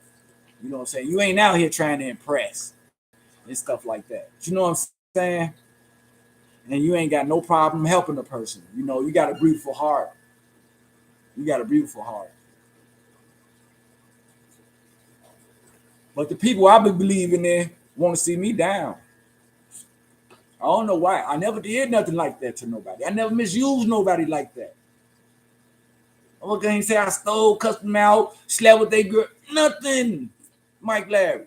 You know what I'm saying? You ain't out here trying to impress and stuff like that. You know what I'm saying? And you ain't got no problem helping a person. You know, you got a beautiful heart. You got a beautiful heart. But the people I be believing in want to see me down. I don't know why. I never did nothing like that to nobody. I never misused nobody like that. I can't say I stole, cussed them out, slept with their girl. Nothing. Mike Larry.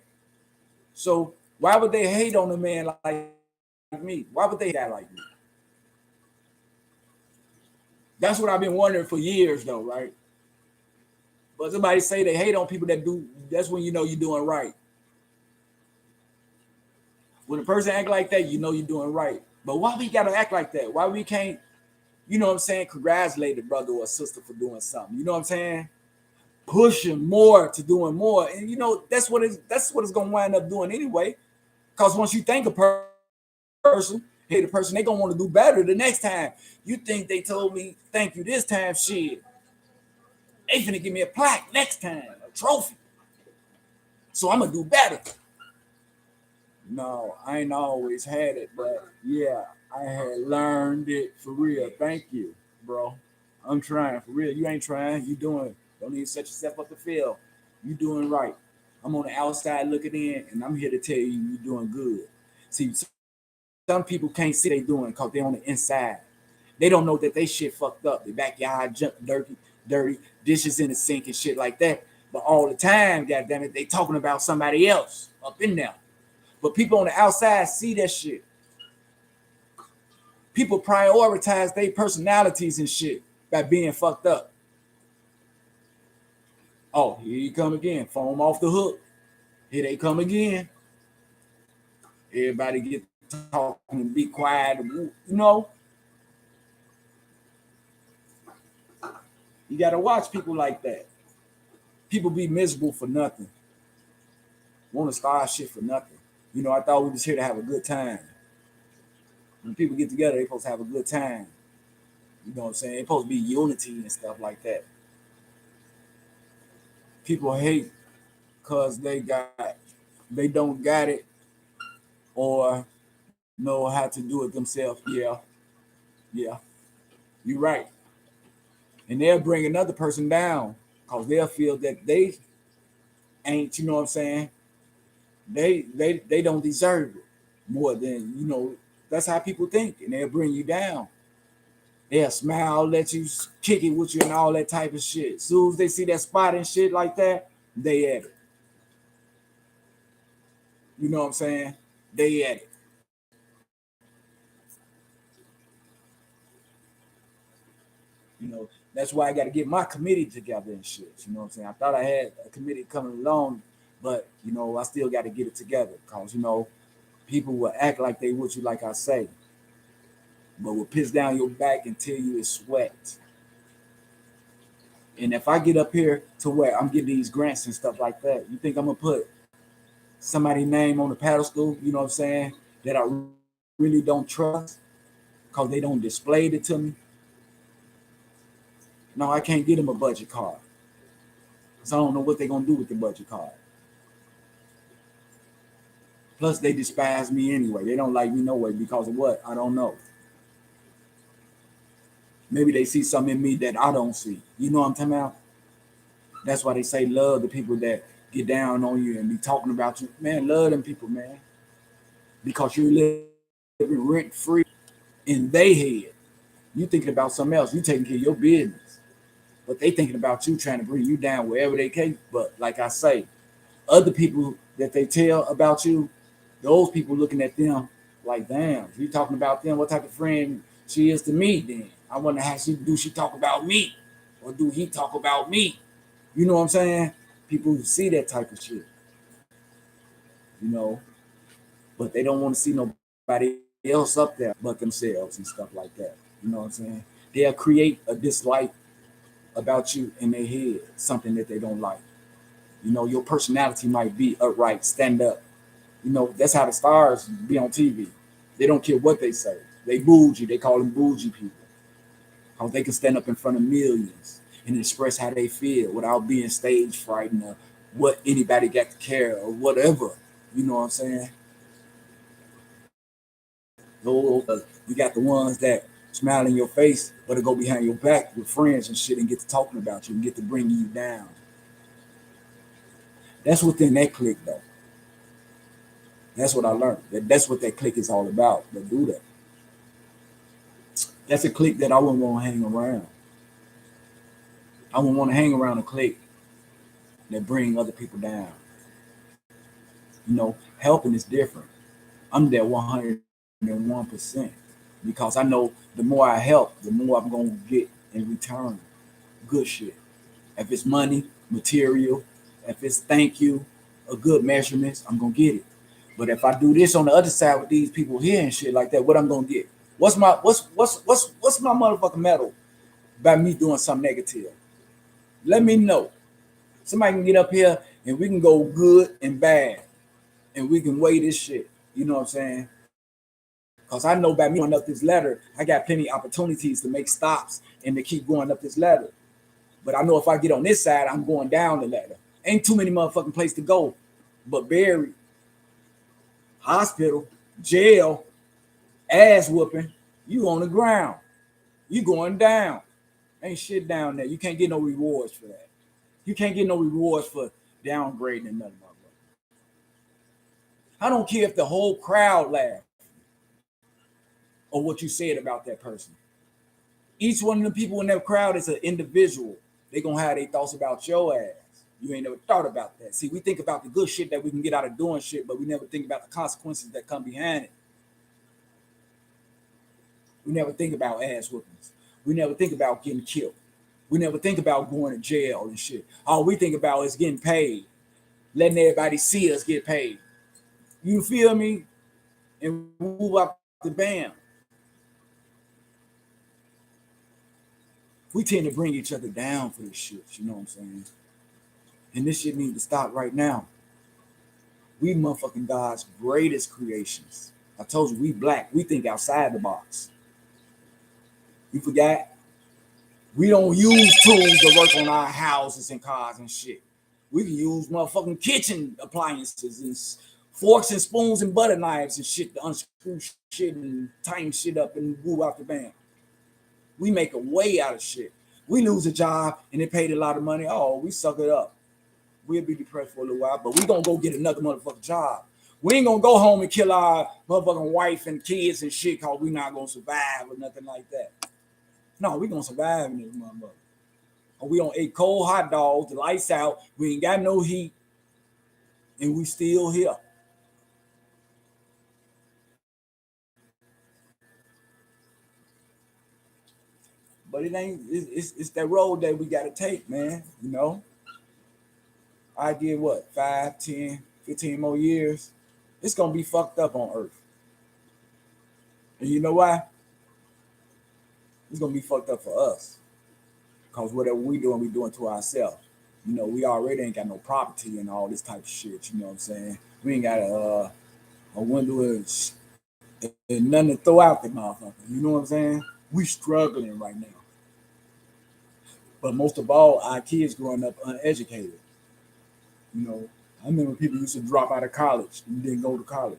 So why would they hate on a man like me? Why would they hate like me? That's what I've been wondering for years, though, right? But somebody say they hate on people that do. That's when you know you're doing right. When a person act like that, you know you're doing right. But why we gotta act like that? Why we can't, you know what I'm saying, congratulate a brother or a sister for doing something? You know what I'm saying? Pushing more to doing more. And you know, that's what it's gonna wind up doing anyway. Because once you thank a person, hey, the person they gonna want to do better the next time. You think they told me thank you this time, shit. They finna give me a plaque next time, a trophy. So I'm gonna do better. No, I ain't always had it, but yeah, I had learned it for real. Thank you, bro. I'm trying for real. You ain't trying. You doing. Don't even set yourself up to fail. You doing right. I'm on the outside looking in, and I'm here to tell you you're doing good. See, some people can't see they doing because they on the inside. They don't know that they shit fucked up. The backyard junk dirty, dishes in the sink and shit like that. But all the time, goddamn it, they talking about somebody else up in there. But people on the outside see that shit. People prioritize their personalities and shit by being fucked up. Oh, here you come again. Foam off the hook. Here they come again. Everybody get talking and be quiet. You know, you got to watch people like that. People be miserable for nothing. Want to start shit for nothing. You know, I thought we was here to have a good time. When people get together, they supposed to have a good time. You know what I'm saying? It's supposed to be unity and stuff like that. People hate because they don't got it or know how to do it themselves. Yeah, you're right. And they'll bring another person down because they'll feel that they ain't, you know what I'm saying? They don't deserve it more than, you know, that's how people think, and they'll bring you down. They'll smile, let you kick it with you and all that type of shit. As soon as they see that spot and shit like that, they at it. You know what I'm saying? They at it. You know, that's why I got to get my committee together and shit. You know what I'm saying? I thought I had a committee coming along, but, you know, I still got to get it together because, you know, people will act like they with you, like I say, but will piss down your back and tell you it's sweat. And if I get up here to where I'm getting these grants and stuff like that, you think I'm gonna put somebody's name on the pedestal, you know what I'm saying, that I really don't trust because they don't display it to me? No, I can't get them a budget card because I don't know what they're gonna do with the budget card. Plus, they despise me anyway. They don't like me no way because of what? I don't know. Maybe they see something in me that I don't see. You know what I'm talking about? That's why they say love the people that get down on you and be talking about you. Man, love them people, man. Because you're living rent free in their head. You thinking about something else. You taking care of your business. But they thinking about you, trying to bring you down wherever they can. But like I say, other people that they tell about you, those people looking at them like, damn, you talking about them, what type of friend she is to me then? I wonder how she talk about me? Or do he talk about me? You know what I'm saying? People see that type of shit, you know, but they don't want to see nobody else up there but themselves and stuff like that. You know what I'm saying? They'll create a dislike about you in their head, something that they don't like. You know, your personality might be upright, stand up. You know, that's how the stars be on TV. They don't care what they say. They bougie. They call them bougie people. How they can stand up in front of millions and express how they feel without being stage frightened or what anybody got to care or whatever. You know what I'm saying? You got the ones that smile in your face, but to go behind your back with friends and shit and get to talking about you and get to bring you down. That's within that clique, though. That's what I learned. That's what that clique is all about. But do that. That's a clique that I wouldn't want to hang around. I wouldn't want to hang around a clique that bring other people down. You know, helping is different. I'm there 101% because I know the more I help, the more I'm gonna get in return. Good shit. If it's money, material, if it's thank you, a good measurements, I'm gonna get it. But if I do this on the other side with these people here and shit like that, what I'm gonna get? What's my motherfucking medal by me doing something negative? Let me know. Somebody can get up here and we can go good and bad and we can weigh this shit. You know what I'm saying? Because I know by me going up this ladder, I got plenty of opportunities to make stops and to keep going up this ladder. But I know if I get on this side, I'm going down the ladder. Ain't too many motherfucking places to go but buried, hospital, jail, ass whooping, you on the ground. You going down. Ain't shit down there. You can't get no rewards for that. You can't get no rewards for downgrading another motherfucker. I don't care if the whole crowd laughed or what you said about that person. Each one of the people in that crowd is an individual. They gonna have their thoughts about your ass. You ain't never thought about that. See, we think about the good shit that we can get out of doing shit, but we never think about the consequences that come behind it. We never think about ass whoopings. We never think about getting killed. We never think about going to jail and shit. All we think about is getting paid, letting everybody see us get paid. You feel me? And move up the bam. We tend to bring each other down for this shit. You know what I'm saying? And this shit need to stop right now. We motherfucking God's greatest creations. I told you, we black. We think outside the box. You forgot? We don't use tools to work on our houses and cars and shit. We can use motherfucking kitchen appliances and forks and spoons and butter knives and shit to unscrew shit and tighten shit up and move out the band. We make a way out of shit. We lose a job and they paid a lot of money. Oh, we suck it up. We'll be depressed for a little while, but we gonna go get another motherfucking job. We ain't gonna go home and kill our motherfucking wife and kids and shit because we not gonna survive or nothing like that. No, we gonna survive in this motherfucker. Or we don't eat cold hot dogs, the lights out, we ain't got no heat, and we still here. But it ain't, it's that road that we gotta take, man. You know? I get what, 5, 10, 15 more years, it's gonna be fucked up on Earth. And you know why? It's gonna be fucked up for us. Because whatever we doing, we doing to ourselves. You know, we already ain't got no property and all this type of shit. You know what I'm saying? We ain't got a window and nothing to throw out the motherfucker. You know what I'm saying? We struggling right now. But most of all, our kids growing up uneducated. You know, I remember people used to drop out of college and didn't go to college.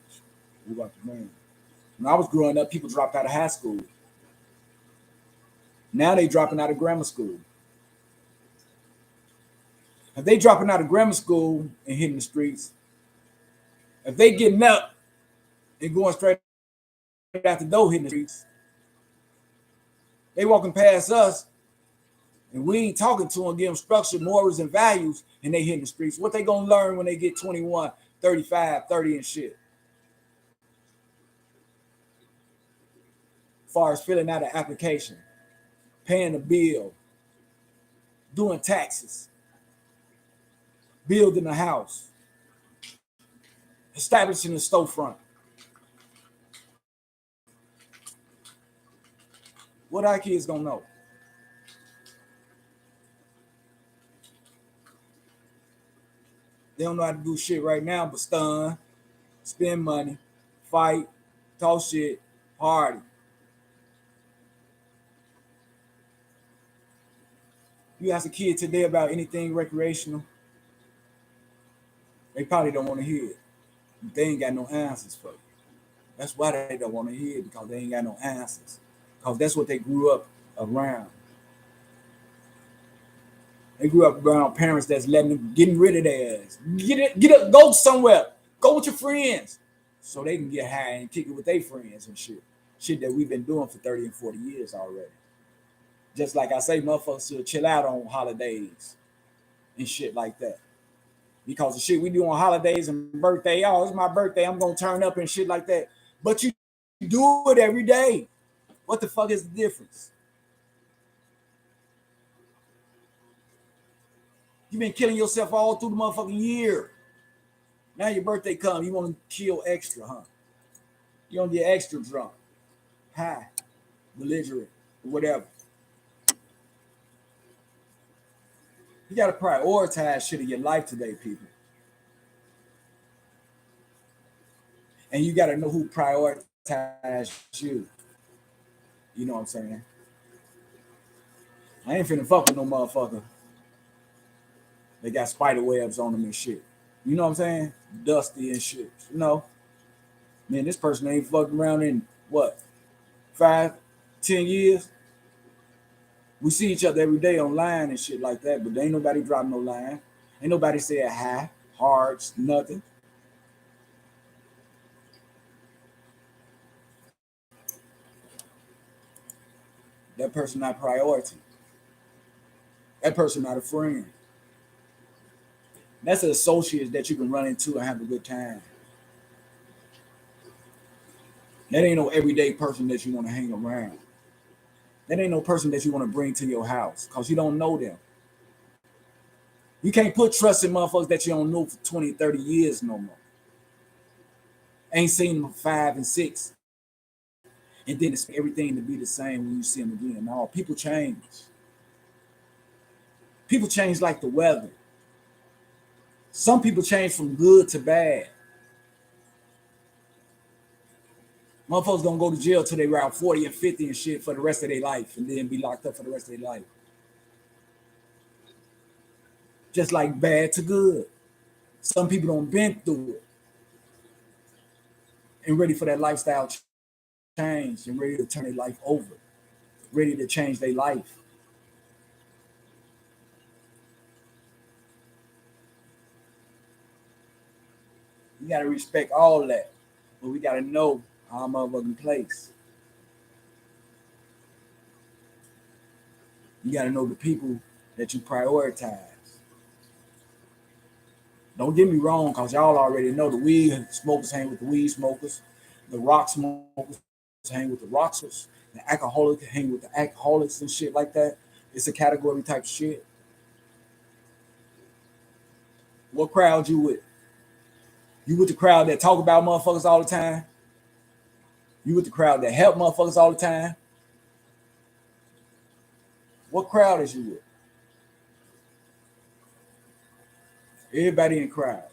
What about the man? When I was growing up, people dropped out of high school. Now they dropping out of grammar school. If they dropping out of grammar school and hitting the streets, if they getting up and going straight out the door hitting the streets, they walking past us and we ain't talking to them, give them structure, morals, and values, and they hitting the streets. What they gonna learn when they get 21, 35, 30 and shit? As far as filling out an application, paying a bill, doing taxes, building a house, establishing a storefront. What our kids gonna know? They don't know how to do shit right now but stun, spend money, fight, talk shit, party. You ask a kid today about anything recreational, they probably don't want to hear it. They ain't got no answers for you. That's why they don't want to hear it, because they ain't got no answers. Because that's what they grew up around. They grew up around parents that's letting them, getting rid of their ass. Get up, go somewhere. Go with your friends. So they can get high and kick it with their friends and shit. Shit that we've been doing for 30 and 40 years already. Just like I say, motherfuckers should chill out on holidays and shit like that. Because the shit we do on holidays and birthday, oh, it's my birthday, I'm gonna turn up and shit like that. But you do it every day. What the fuck is the difference? You've been killing yourself all through the motherfucking year. Now your birthday comes, you want to kill extra, huh? You want to get extra drunk, high, belligerent, whatever. You got to prioritize shit in your life today, people. And you got to know who prioritizes you. You know what I'm saying? I ain't finna fuck with no motherfucker. They got spider webs on them and shit. You know what I'm saying? Dusty and shit. You know? Man, this person ain't fucking around in what? 5, 10 years. We see each other every day online and shit like that, but there ain't nobody dropping no line. Ain't nobody saying hi, hearts, nothing. That person not priority. That person not a friend. That's an associate that you can run into and have a good time. That ain't no everyday person that you want to hang around. That ain't no person that you want to bring to your house because you don't know them. You can't put trust in motherfuckers that you don't know for 20, 30 years no more. Ain't seen them 5 and 6. And then expect everything to be the same when you see them again. No, people change. People change like the weather. Some people change from good to bad. Motherfuckers don't go to jail till they around 40 and 50 and shit for the rest of their life and then be locked up for the rest of their life. Just like bad to good. Some people don't been through it and ready for that lifestyle change and ready to turn their life over, ready to change their life. You got to respect all that, but we got to know our motherfucking place. You got to know the people that you prioritize. Don't get me wrong, because y'all already know the weed smokers hang with the weed smokers, the rock smokers hang with the rockers, the alcoholics hang with the alcoholics and shit like that. It's a category type of shit. What crowd you with? You with the crowd that talk about motherfuckers all the time? You with the crowd that help motherfuckers all the time? What crowd is you with? Everybody in the crowd.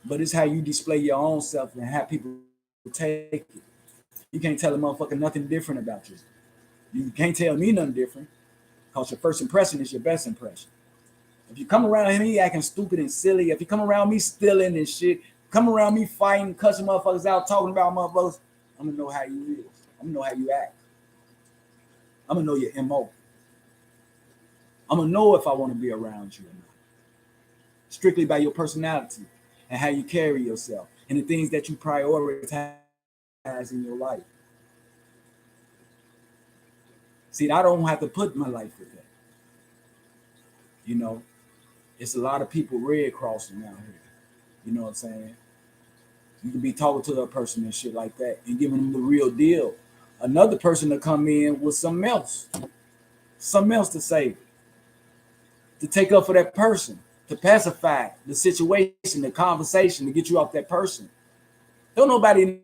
But it's how you display your own self and how people take it. You can't tell a motherfucker nothing different about you. You can't tell me nothing different because your first impression is your best impression. If you come around me acting stupid and silly, if you come around me stealing and shit, come around me fighting, cussing motherfuckers out, talking about motherfuckers, I'm gonna know how you is. I'm gonna know how you act. I'm gonna know your MO. I'm gonna know if I want to be around you or not. Strictly by your personality and how you carry yourself and the things that you prioritize in your life. See, I don't have to put my life with that. You know, it's a lot of people red crossing out here. You know what I'm saying? You can be talking to a person and shit like that and giving them the real deal. Another person to come in with something else to say, to take up for that person, to pacify the situation, the conversation, to get you off that person. Don't nobody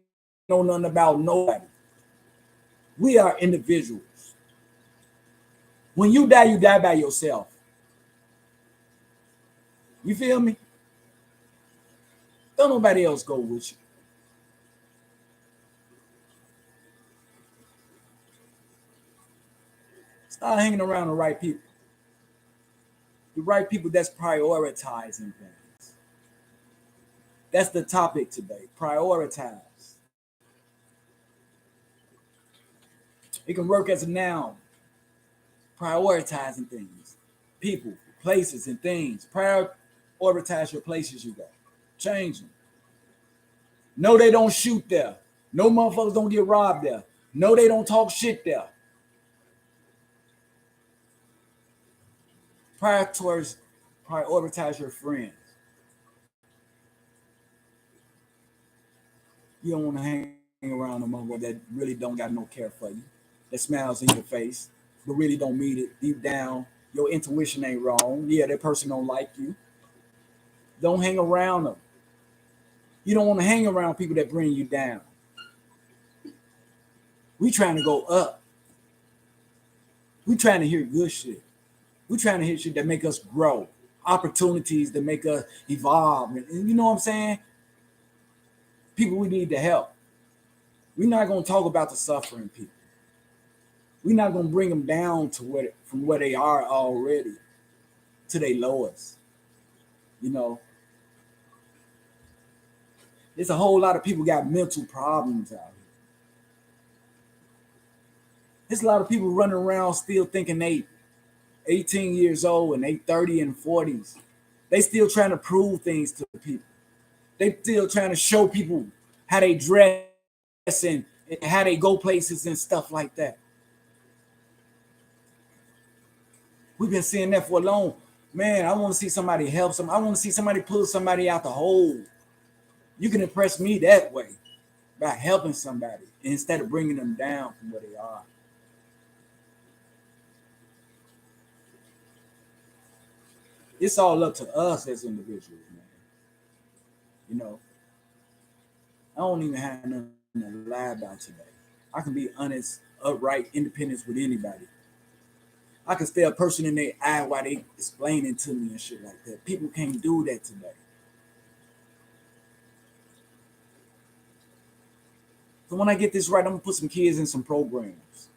know nothing about nobody. We are individuals. When you die by yourself. You feel me? Don't nobody else go with you. Start hanging around the right people. The right people that's prioritizing things. That's the topic today. Prioritize. It can work as a noun. Prioritizing things. People, places, and things. Prioritize your places you go. Change them. No, they don't shoot there. No motherfuckers don't get robbed there. No, they don't talk shit there. Prioritize your friends. You don't want to hang around a motherfucker that really don't got no care for you, that smiles in your face, but really don't mean it deep down. Your intuition ain't wrong. Yeah, that person don't like you. Don't hang around them. You don't want to hang around people that bring you down. We trying to go up. We trying to hear good shit. We trying to hear shit that make us grow. Opportunities that make us evolve. And you know what I'm saying? People we need to help. We're not going to talk about the suffering people. We're not going to bring them down to from where they are already to their lowest. You know, there's a whole lot of people got mental problems out here. There's a lot of people running around still thinking they 18 years old and they 30 and 40s. They still trying to prove things to people. They still trying to show people how they dress and how they go places and stuff like that. We've been seeing that for a long. Man, I want to see somebody help some. I want to see somebody pull somebody out the hole. You can impress me that way by helping somebody instead of bringing them down from where they are. It's all up to us as individuals, man. You know, I don't even have nothing to lie about today. I can be honest, upright, independent with anybody. I can stare a person in their eye while they explaining to me and shit like that. People can't do that today. So when I get this right, I'm gonna put some kids in some programs.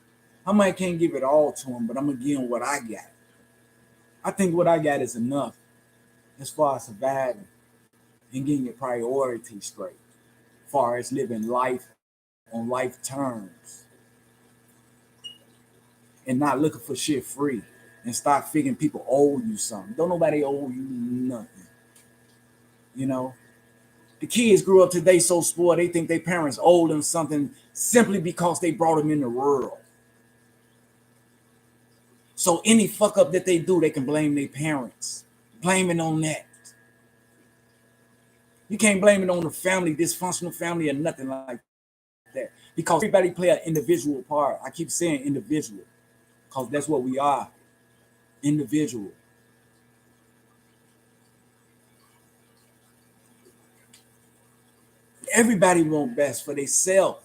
I might can't give it all to them, but I'm gonna give them what I got. I think what I got is enough as far as surviving and getting your priorities straight, as far as living life on life terms and not looking for shit free and start figuring people owe you something. Don't nobody owe you nothing. You know, the kids grew up today so spoiled they think their parents owe them something simply because they brought them in the world. So any fuck up that they do, they can blame their parents. Blame it on that. You can't blame it on the family, dysfunctional family, or nothing like that. Because everybody play an individual part. I keep saying individual, because that's what we are. Individual. Everybody want best for themselves.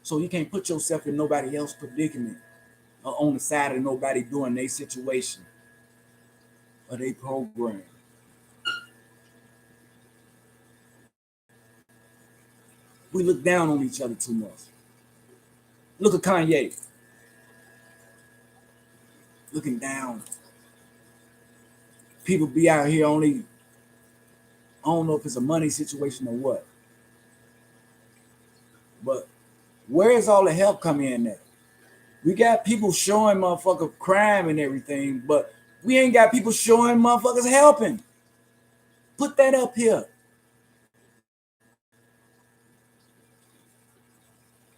So you can't put yourself in nobody else's predicament or on the side of nobody doing their situation or their program. We look down on each other too much. Look at Kanye. Looking down. People be out here only, I don't know if it's a money situation or what. But where is all the help coming in at? We got people showing motherfucker crime and everything, but we ain't got people showing motherfuckers helping. Put that up here.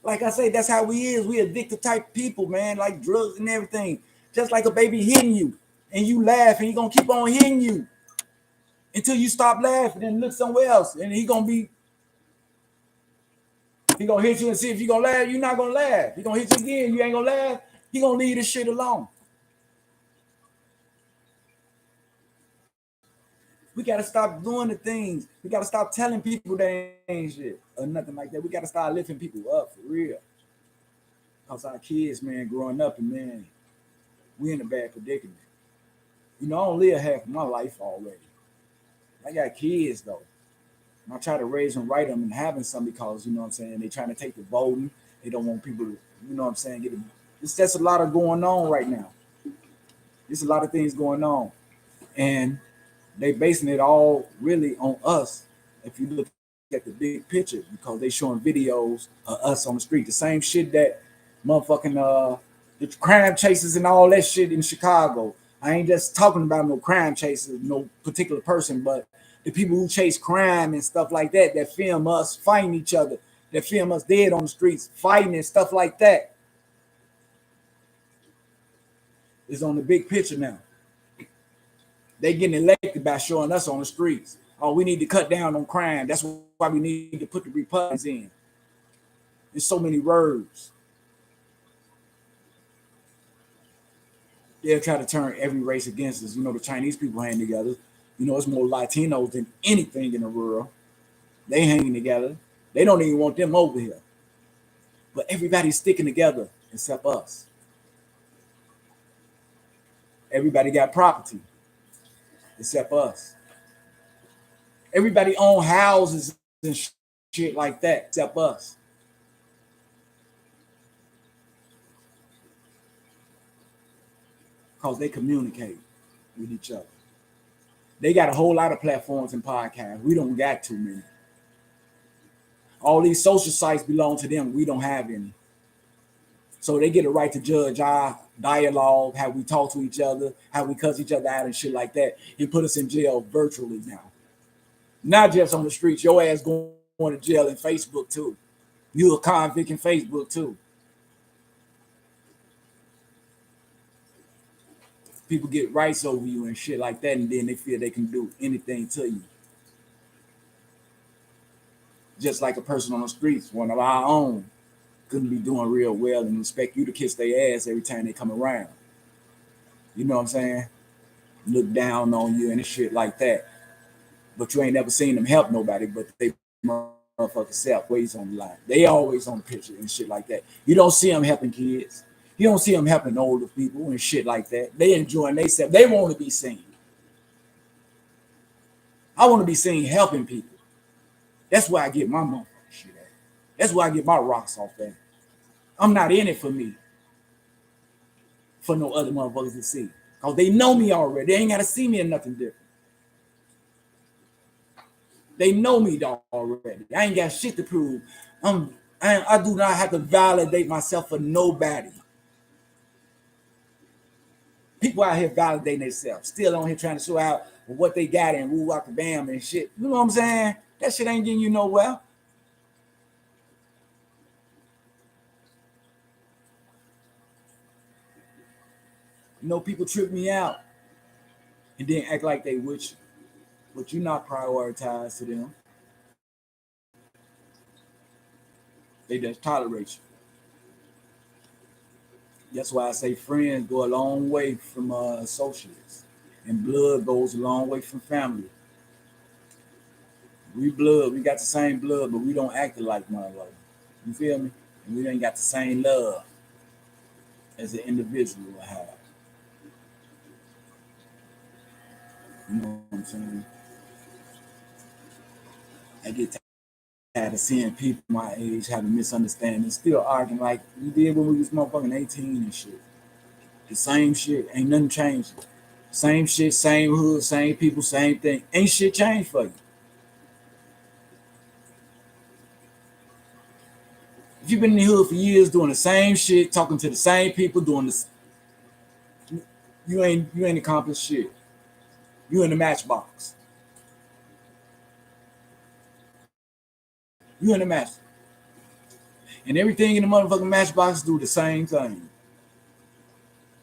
Like I say, that's how we is. We addicted type people, man, like drugs and everything. Just like a baby hitting you and you laugh and he gonna keep on hitting you until you stop laughing and look somewhere else. And he gonna hit you and see if you gonna laugh. You're not gonna laugh. He gonna hit you again. You ain't gonna laugh. He gonna leave this shit alone. We gotta stop doing the things. We gotta stop telling people they ain't shit or nothing like that. We gotta start lifting people up for real. Cause our kids, man, growing up and man, we in a bad predicament. You know, I don't live half of my life already. I got kids though. And I try to raise them, right them, and having some because you know what I'm saying. They trying to take the voting. They don't want people to, you know what I'm saying. It's just a lot of going on right now. There's a lot of things going on, and they basing it all really on us. If you look at the big picture, because they showing videos of us on the street, the same shit that motherfucking the crime chases and all that shit in Chicago. I ain't just talking about no crime chases, no particular person, but the people who chase crime and stuff like that, that film us fighting each other, that film us dead on the streets, fighting and stuff like that, is on the big picture now. They getting elected by showing us on the streets. Oh, we need to cut down on crime. That's why we need to put the Republicans in. There's so many words. They'll try to turn every race against us. You know, the Chinese people hang together. You know, it's more Latinos than anything in the world. They hanging together. They don't even want them over here. But everybody's sticking together except us. Everybody got property except us. Everybody own houses and shit like that except us. Because they communicate with each other. They got a whole lot of platforms and podcasts. We don't got too many. All these social sites belong to them. We don't have any. So they get a right to judge our dialogue, how we talk to each other, how we cuss each other out and shit like that, and put us in jail virtually now. Not just on the streets. Your ass going to jail in Facebook too. You a convict in Facebook too. People get rights over you and shit like that, and then they feel they can do anything to you. Just like a person on the streets, one of our own, couldn't be doing real well and expect you to kiss their ass every time they come around. You know what I'm saying? Look down on you and shit like that. But you ain't never seen them help nobody, but they motherfucker self ways on the line. They always on the picture and shit like that. You don't see them helping kids. You don't see them helping older people and shit like that. They enjoying themselves. They want to be seen. I want to be seen helping people. That's where I get my motherfucking shit at. That's where I get my rocks off at. I'm not in it for me. For no other motherfuckers to see. Because they know me already. They ain't got to see me in nothing different. They know me already. I ain't got shit to prove. I do not have to validate myself for nobody. People out here validating themselves. Still on here trying to show out what they got and woo out the bam and shit. You know what I'm saying? That shit ain't getting you nowhere. You know, people trip me out and then act like they with you. But you're not prioritized to them. They just tolerate you. That's why I say friends go a long way from associates, and blood goes a long way from family. We blood, we got the same blood, but we don't act like motherfuckers. You feel me? And we ain't got the same love as an individual will have. You know what I'm saying? I get tired of seeing people my age having misunderstandings, still arguing like we did when we was motherfucking 18 and shit. The same shit, ain't nothing changed. Same shit, same hood, same people, same thing. Ain't shit changed for you. If you've been in the hood for years doing the same shit, talking to the same people, doing this, you ain't accomplished shit. You in the matchbox. You in the match. And everything in the motherfucking matchbox do the same thing.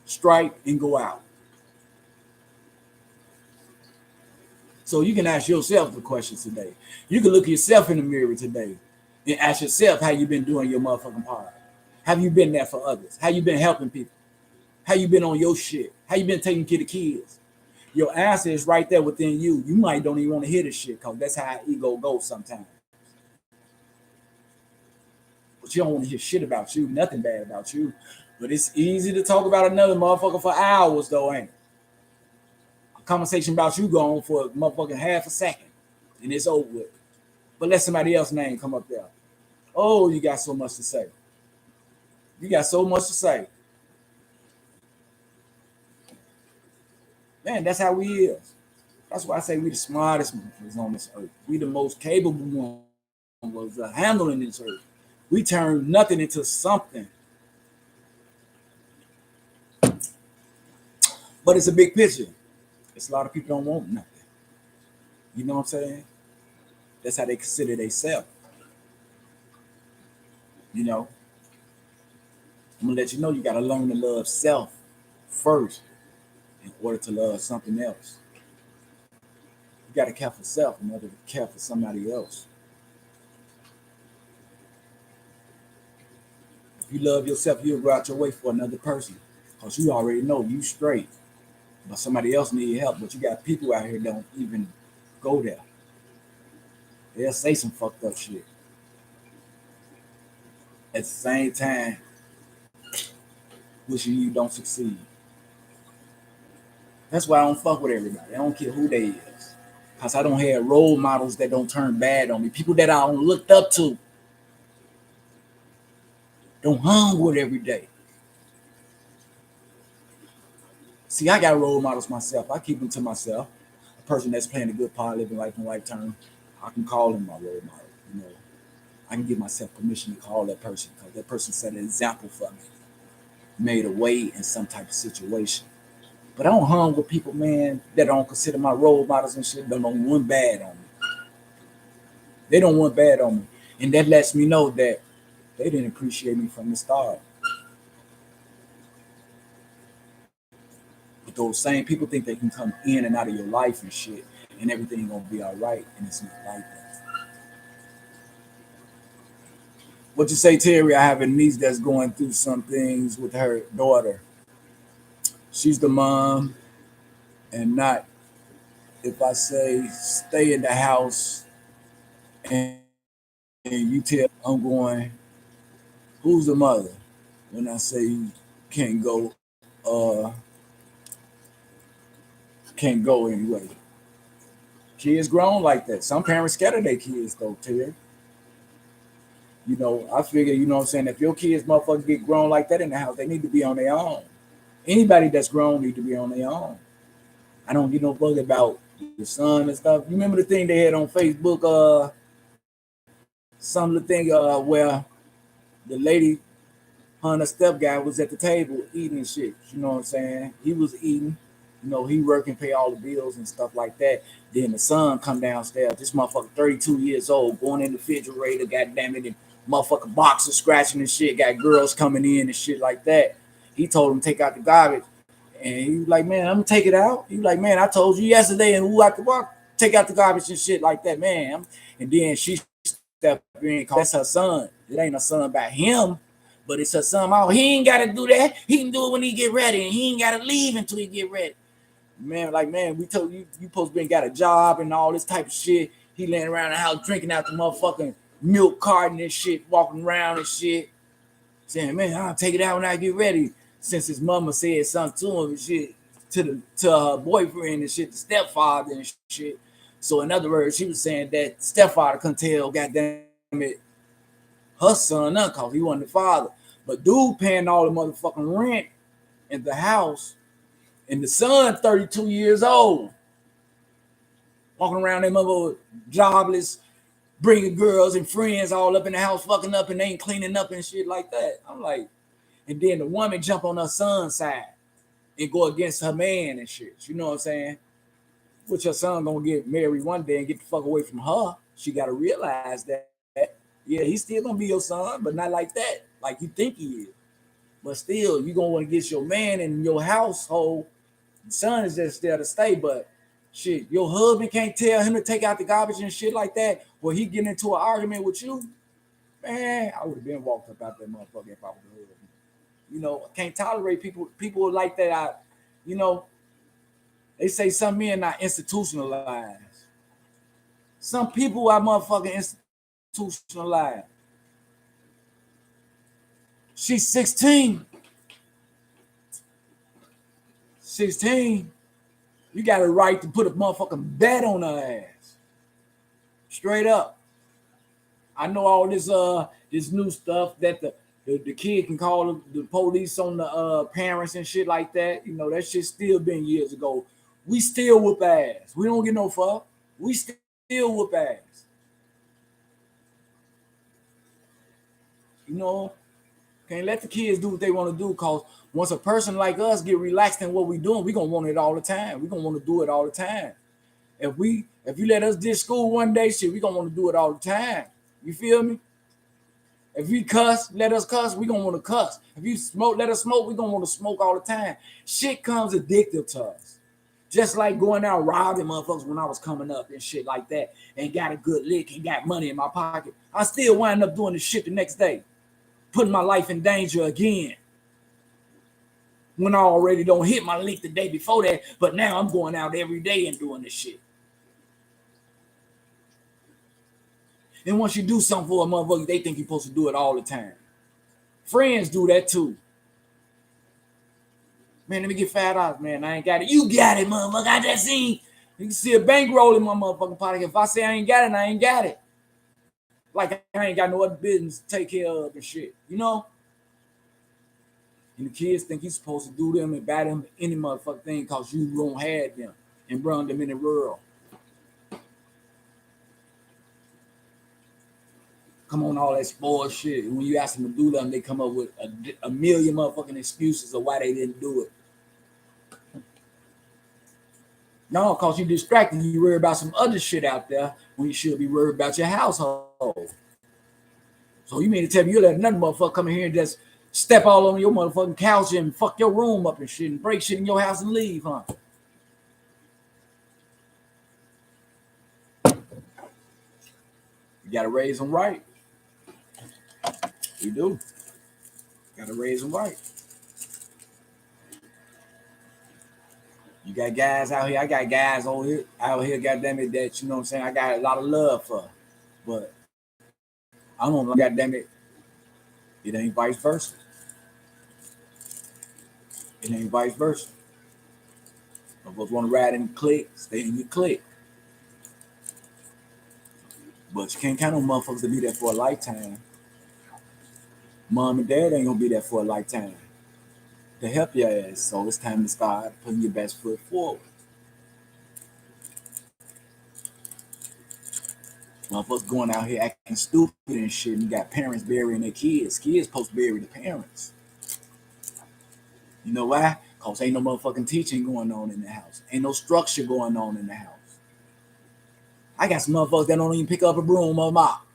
Strike and go out. So you can ask yourself the questions today. You can look yourself in the mirror today and ask yourself how you been doing your motherfucking part. Have you been there for others? How you been helping people? How you been on your shit? How you been taking care of kids? Your answer is right there within you. You might don't even want to hear this shit because that's how ego goes sometimes. But you don't want to hear shit about you, nothing bad about you. But it's easy to talk about another motherfucker for hours, though, ain't it? A conversation about you go on for a motherfucking half a second, and it's over with. But let somebody else's name come up there. Oh, you got so much to say. You got so much to say. Man, that's how we is. That's why I say we the smartest motherfuckers on this earth. We the most capable ones of handling this earth. We turn nothing into something. But it's a big picture. It's a lot of people don't want nothing. You know what I'm saying? That's how they consider themselves. You know, I'm gonna let you know you gotta learn to love self first in order to love something else. You gotta care for self in order to care for somebody else. If you love yourself, you'll go out your way for another person. Because you already know you straight. But somebody else need help. But you got people out here that don't even go there. They'll say some fucked up shit. At the same time, wishing you don't succeed. That's why I don't fuck with everybody. I don't care who they is. Because I don't have role models that don't turn bad on me. People that I don't looked up to. Don't hung with every day. See, I got role models myself. I keep them to myself. A person that's playing a good part, living life on right term, I can call him my role model. You know, I can give myself permission to call that person because that person set an example for me, made a way in some type of situation. But I don't hang with people, man, that don't consider my role models and shit. Don't want bad on me. They don't want bad on me, and that lets me know that they didn't appreciate me from the start. But those same people think they can come in and out of your life and shit, and everything gonna be all right, and it's not like that. What you say, Terry? I have a niece that's going through some things with her daughter. She's the mom, and not if I say stay in the house and you tell I'm going, who's the mother? When I say you can't go, can't go anyway. Kids grown like that. Some parents scared of their kids though, Terry. You know, I figure, you know what I'm saying, if your kids motherfuckers get grown like that in the house, they need to be on their own. Anybody that's grown need to be on their own. I don't get no fuck about the son and stuff. You remember the thing they had on Facebook, some of the thing where the lady, her and her step guy was at the table eating shit. You know what I'm saying? He was eating, you know, he working, pay all the bills and stuff like that. Then the son come downstairs. This motherfucker 32 years old, going in the refrigerator, goddamn it, and motherfucker boxes scratching and shit, got girls coming in and shit like that. He told him to take out the garbage. And he was like, man, I'm gonna take it out. He was like, man, I told you yesterday and who I could walk, take out the garbage and shit like that, man. And then she stepped in, cause that's her son. It ain't a son about him, but it's her son. Oh, he ain't gotta do that. He can do it when he get ready, and he ain't gotta leave until he get ready. Man, like, man, we told you supposed to be got a job and all this type of shit. He laying around the house drinking out the motherfucking milk carton and shit, walking around and shit, saying, man, I'll take it out when I get ready. Since his mama said something to him and shit, to her boyfriend and shit, the stepfather and shit. So in other words, she was saying that stepfather couldn't tell, goddamn it, her son up because he wasn't the father. But dude paying all the motherfucking rent in the house, and the son 32 years old, walking around that mother jobless, bringing girls and friends all up in the house, fucking up, and they ain't cleaning up and shit like that. I'm like, and then the woman jump on her son's side and go against her man and shit. You know what I'm saying? Which her son gonna get married one day and get the fuck away from her. She gotta realize that, yeah, he's still gonna be your son, but not like that, like you think he is. But still, you gonna want to get your man in your household. The son is just there to stay, but shit, your husband can't tell him to take out the garbage and shit like that. Or he get into an argument with you, man, I would have been walked up out that motherfucker if I was a husband. You know, I can't tolerate people like that. You know, they say some men not institutionalized. Some people are motherfucking institutionalized. She's 16. 16. You got a right to put a motherfucking bet on her ass. Straight up. I know all this new stuff that the kid can call the police on the parents and shit like that. You know, that shit still been years ago. We still whoop ass. We don't get no fuck. We still whoop ass. You know, can't let the kids do what they want to do, because once a person like us get relaxed in what we doing, we gonna want it all the time. We gonna want to do it all the time. If you let us ditch school one day, shit, we gonna want to do it all the time. You feel me? If we cuss, let us cuss, we gonna want to cuss. If you smoke, let us smoke, we gonna want to smoke all the time. Shit comes addictive to us. Just like going out robbing motherfuckers when I was coming up and shit like that, and got a good lick and got money in my pocket. I still wind up doing this shit the next day, putting my life in danger again. When I already don't hit my lick the day before that, but now I'm going out every day and doing this shit. And once you do something for a motherfucker, they think you're supposed to do it all the time. Friends do that too. Man, let me get $5. Man, I ain't got it. You got it, motherfucker. I just seen. You can see a bankroll in my motherfucking pocket. If I say I ain't got it, I ain't got it. Like I ain't got no other business to take care of and shit. You know? And the kids think you're supposed to do them and buy them any motherfucking thing because you don't have them and run them in the world. come on all that spoiled shit. And when you ask them to do them, they come up with a million motherfucking excuses of why they didn't do it. No, because you're distracted. You worry about some other shit out there when you should be worried about your household. So you mean to tell me you let another motherfucker come in here and just step all on your motherfucking couch and fuck your room up and shit and break shit in your house and leave, huh? You gotta raise them right. You do. Gotta raise them right. You got guys out here. I got guys out here, goddamn it, that you know what I'm saying. I got a lot of love for, but I don't know, goddamn it. It ain't vice versa. It ain't vice versa. If us want to ride in the clique, stay in your clique. But you can't count on motherfuckers to be there for a lifetime. Mom and dad ain't gonna be there for a lifetime to help your ass. So it's time to start putting your best foot forward. Motherfuckers going out here acting stupid and shit, and you got parents burying their kids. Kids supposed to bury the parents. You know why? Because ain't no motherfucking teaching going on in the house. Ain't no structure going on in the house. I got some motherfuckers that don't even pick up a broom or mop.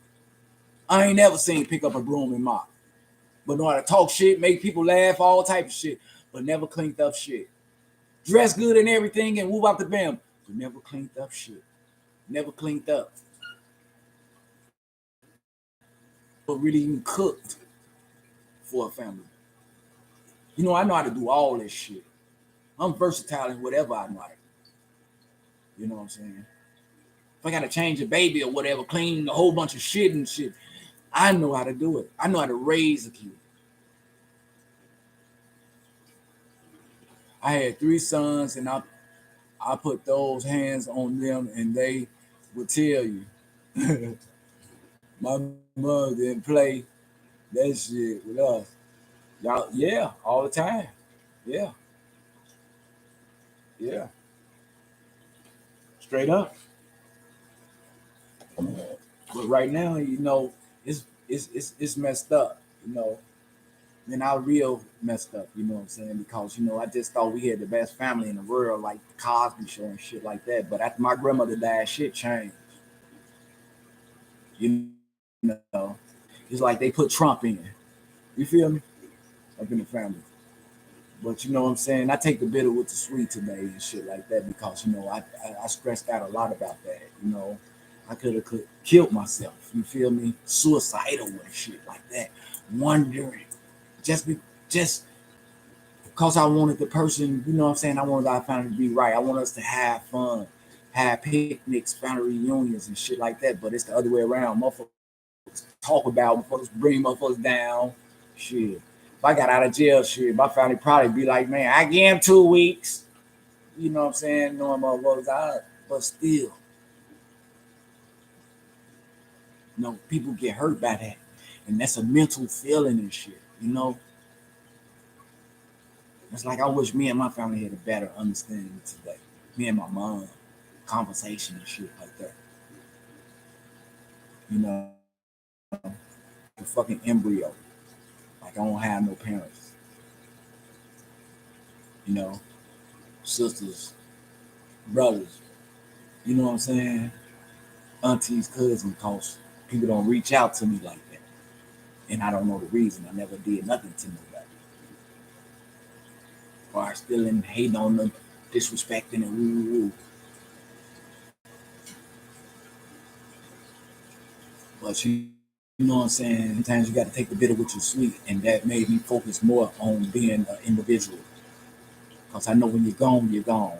I ain't never seen pick up a broom and mop. But know how to talk shit, make people laugh, all type of shit, but never cleaned up shit. Dress good and everything and move out the bam, but never cleaned up shit. Never cleaned up. But really even cooked for a family. You know, I know how to do all this shit. I'm versatile in whatever I like. You know what I'm saying? If I gotta change a baby or whatever, clean a whole bunch of shit and shit, I know how to do it. I know how to raise a kid. I had 3 sons, and I put those hands on them, and they would tell you, my mother didn't play that shit with us. Y'all, yeah, all the time. Yeah, yeah, straight up. But right now, you know, it's messed up. You know, and I real messed up. You know what I'm saying? Because you know, I just thought we had the best family in the world, like the Cosby Show and shit like that. But after my grandmother died, shit changed. You know, it's like they put Trump in. You feel me? Up in the family. But you know what I'm saying? I take the bitter with the sweet today and shit like that because you know I stressed out a lot about that. You know, I could have killed myself. You feel me? Suicidal and shit like that. Wondering, just because I wanted the person. You know what I'm saying? I wanted our family to be right. I want us to have fun, have picnics, family reunions and shit like that. But it's the other way around. Motherfuckers talk about motherfuckers, bring motherfuckers down. Shit. If I got out of jail, shit, my family probably be like, man, I give him 2 weeks. You know what I'm saying? Knowing motherfuckers out, but still, you know, people get hurt by that. And that's a mental feeling and shit, you know? It's like I wish me and my family had a better understanding today. Me and my mom, conversation and shit like that. You know, a fucking embryo. Like I don't have no parents. You know, sisters, brothers. You know what I'm saying? Aunties, cousins, cause people don't reach out to me like that. And I don't know the reason. I never did nothing to nobody. Or I still in hating on them, disrespecting and woo. But you know what I'm saying? Sometimes you got to take the bitter with your sweet. And that made me focus more on being an individual. Because I know when you're gone, you're gone.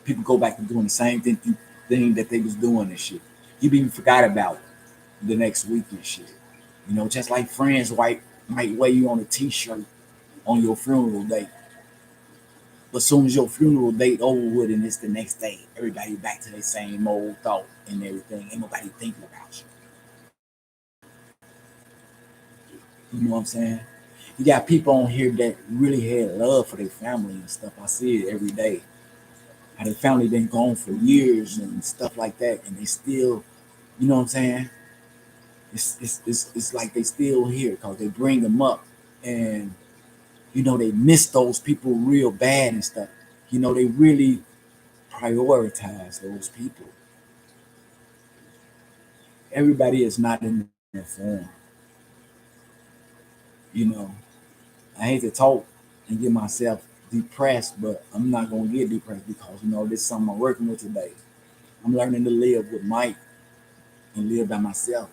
People go back to doing the same thing that they was doing and shit. You even forgot about the next week and shit. You know, just like friends might wear you on a t-shirt on your funeral date. But as soon as your funeral date over with and it's the next day, everybody back to their same old thought and everything. Ain't nobody thinking about you. You know what I'm saying? You got people on here that really had love for their family and stuff. I see it every day. How their family been gone for years and stuff like that. And they still, you know what I'm saying? It's like they still here because they bring them up, and they miss those people real bad and stuff. They really prioritize those people. Everybody is not in their form. You know, I hate to talk and get myself depressed, but I'm not gonna get depressed because this is something I'm working with today. I'm learning to live with Mike and live by myself.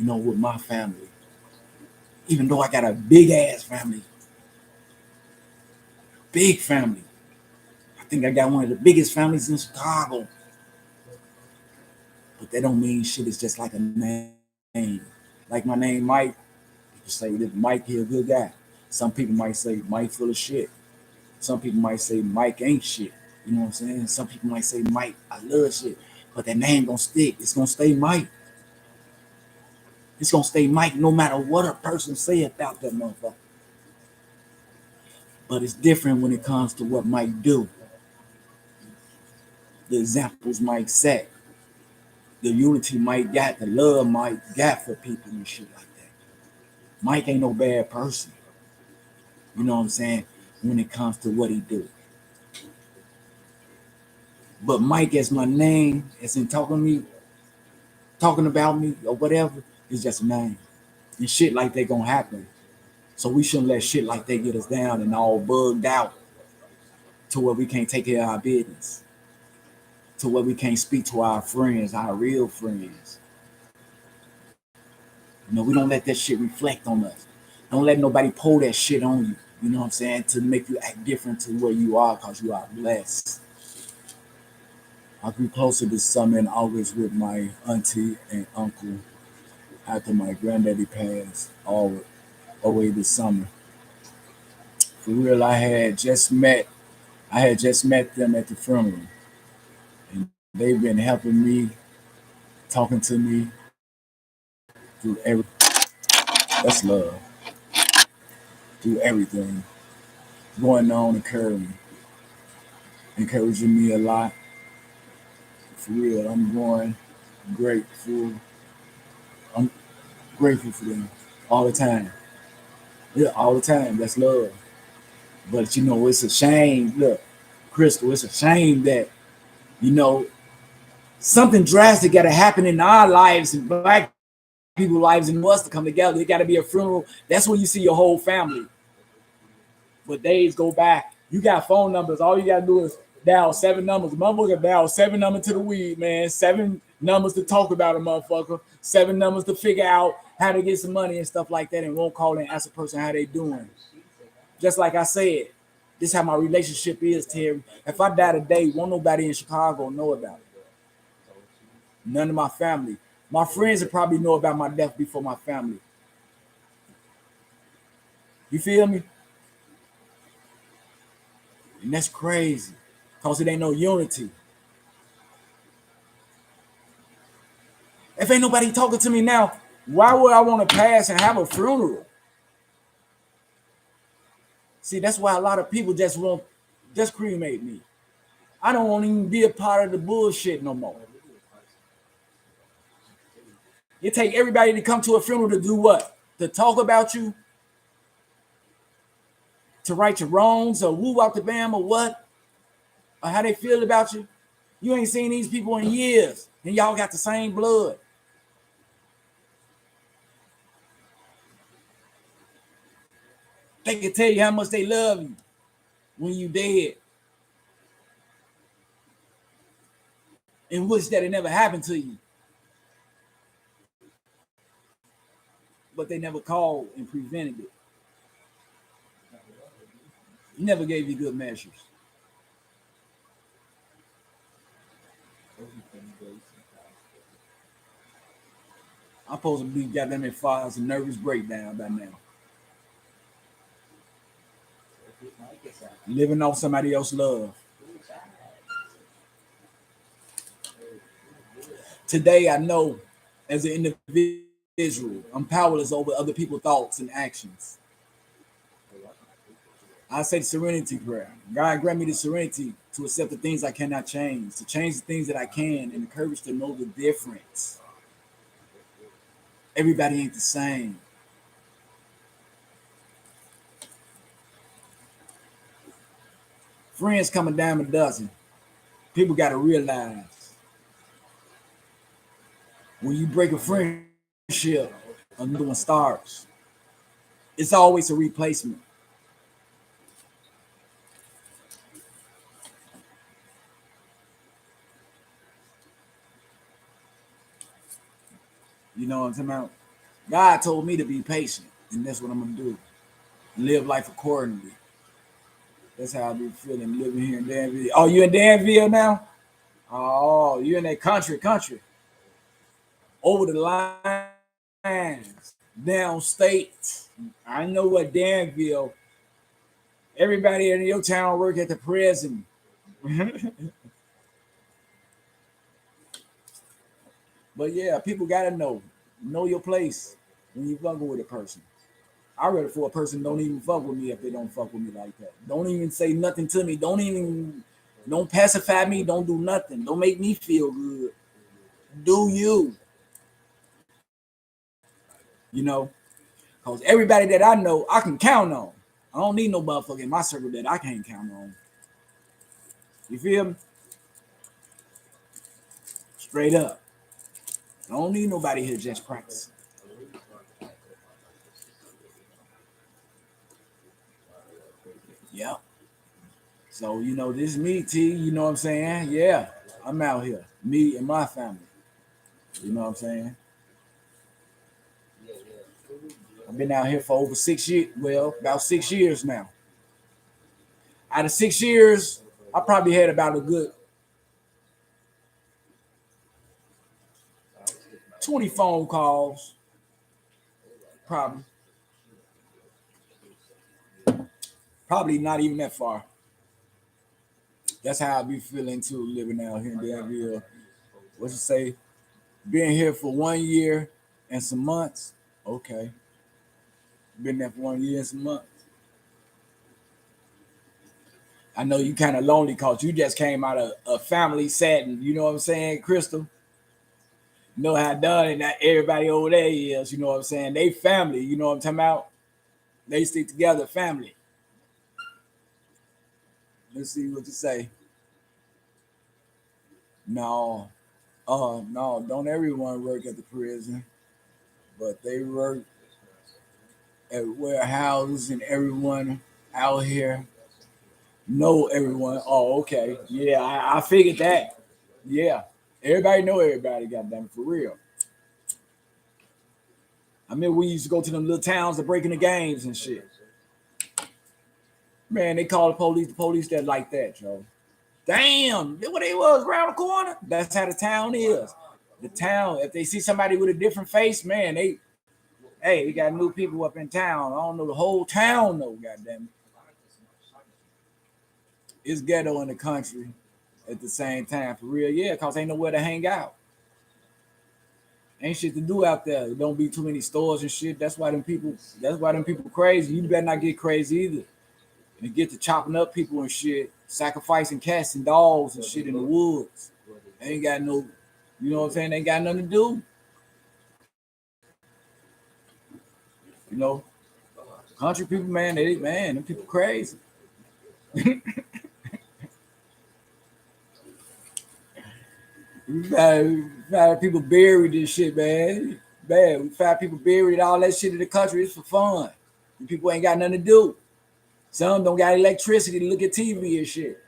With my family. Even though I got a big ass family, big family. I think I got one of the biggest families in Chicago. But that don't mean shit. It's just like a name. Like my name Mike. People say that Mike here a good guy. Some people might say Mike full of shit. Some people might say Mike ain't shit. You know what I'm saying? Some people might say Mike, I love shit. But that name gonna stick. It's gonna stay Mike. It's gonna stay Mike no matter what a person say about that motherfucker. But it's different when it comes to what Mike do. The examples Mike set. The unity Mike got, the love Mike got for people and shit like that. Mike ain't no bad person. You know what I'm saying? When it comes to what he do. But Mike as my name, as in talking about me or whatever, is just a name. And shit like that gonna happen. So we shouldn't let shit like that get us down and all bugged out to where we can't take care of our business. To where we can't speak to our friends, our real friends. We don't let that shit reflect on us. Don't let nobody pull that shit on you. You know what I'm saying? To make you act different to where you are because you are blessed. I grew closer this summer in August with my auntie and uncle after my granddaddy passed all away this summer. For real, I had just met them at the funeral. And they've been helping me, talking to me through everything. That's love. Through everything going on, encouraging me a lot. For real, I'm going grateful. I'm grateful for them all the time. Yeah, all the time. That's love. But it's a shame. Look, Crystal, it's a shame that you know something drastic got to happen in our lives and black people's lives and us to come together. It got to be a funeral. That's when you see your whole family. But days go by. You got phone numbers. All you got to do is dial 7 numbers. Motherfucker dial 7 numbers to the weed, man. 7 numbers to talk about a motherfucker. 7 numbers to figure out how to get some money and stuff like that, and won't call and ask a person how they doing. Just like I said, this is how my relationship is, Terry. If I die today, won't nobody in Chicago know about it. None of my family. My friends will probably know about my death before my family. You feel me? And that's crazy. Because it ain't no unity. If ain't nobody talking to me now, why would I want to pass and have a funeral? See, that's why a lot of people just cremate me. I don't want to even be a part of the bullshit no more. You take everybody to come to a funeral to do what? To talk about you? To right your wrongs or woo out the bam or what? Or how they feel about you? You ain't seen these people in years and y'all got the same blood. They can tell you how much they love you when you dead and wish that it never happened to you. But they never called and prevented it. Never gave you good measures. I'm supposed to be goddamn it far as a nervous breakdown by now. Living off somebody else's love. Today I know as an individual, I'm powerless over other people's thoughts and actions. I say the serenity prayer. God grant me the serenity to accept the things I cannot change, to change the things that I can, and the courage to know the difference. Everybody ain't the same. Friends come a dime a dozen. People got to realize when you break a friendship, another one starts. It's always a replacement. You know what I'm talking about? God told me to be patient, and that's what I'm gonna do. Live life accordingly. That's how I be feeling living here in Danville. Oh, you in Danville now? Oh, you in that country. Over the lines, downstate. I know what Danville. Everybody in your town work at the prison. But yeah, people gotta know your place when you fucking with a person. I rather for a person don't even fuck with me if they don't fuck with me like that. Don't even say nothing to me. Don't pacify me. Don't do nothing. Don't make me feel good. Do you? You know, because everybody that I know, I can count on. I don't need no motherfucker in my circle that I can't count on. You feel me? Straight up. I don't need nobody here just practicing. Yeah. So, this is me, T. You know what I'm saying? Yeah. I'm out here. Me and my family. You know what I'm saying? I've been out here for over 6 years. Well, about 6 years now. Out of 6 years, I probably had about a good 20 phone calls. Probably. Probably not even that far. That's how I be feeling too, living out here in Danville. What you say? Being here for 1 year and some months. Okay. Been there for 1 year and some months. I know you kind of lonely because you just came out of a family setting. You know what I'm saying, Crystal? You know how done and that everybody over there is. You know what I'm saying? They family. You know what I'm talking about? They stick together, family. Let's see what you say. No, no, don't everyone work at the prison, but they work at warehouses and everyone out here know everyone. Oh, okay. Yeah, I figured that. Yeah. Everybody know everybody, goddamn it, for real. I mean, we used to go to them little towns to break in the games and shit. Man, they call the police that like that, Joe. Damn, what they was around the corner. That's how the town is. The town, if they see somebody with a different face, man, hey, we got new people up in town. I don't know the whole town though, goddamn it. It's ghetto in the country at the same time, for real, yeah, cause ain't nowhere to hang out. Ain't shit to do out there. Don't be too many stores and shit. That's why them people crazy. You better not get crazy either. And get to chopping up people and shit, sacrificing cats and dogs and shit in the woods. They ain't got no, you know what I'm saying? They ain't got nothing to do. You know, country people, man, them people crazy. We find people buried and shit, man. Man, we find people buried, all that shit in the country. It's for fun. And people ain't got nothing to do. Some don't got electricity to look at TV and shit.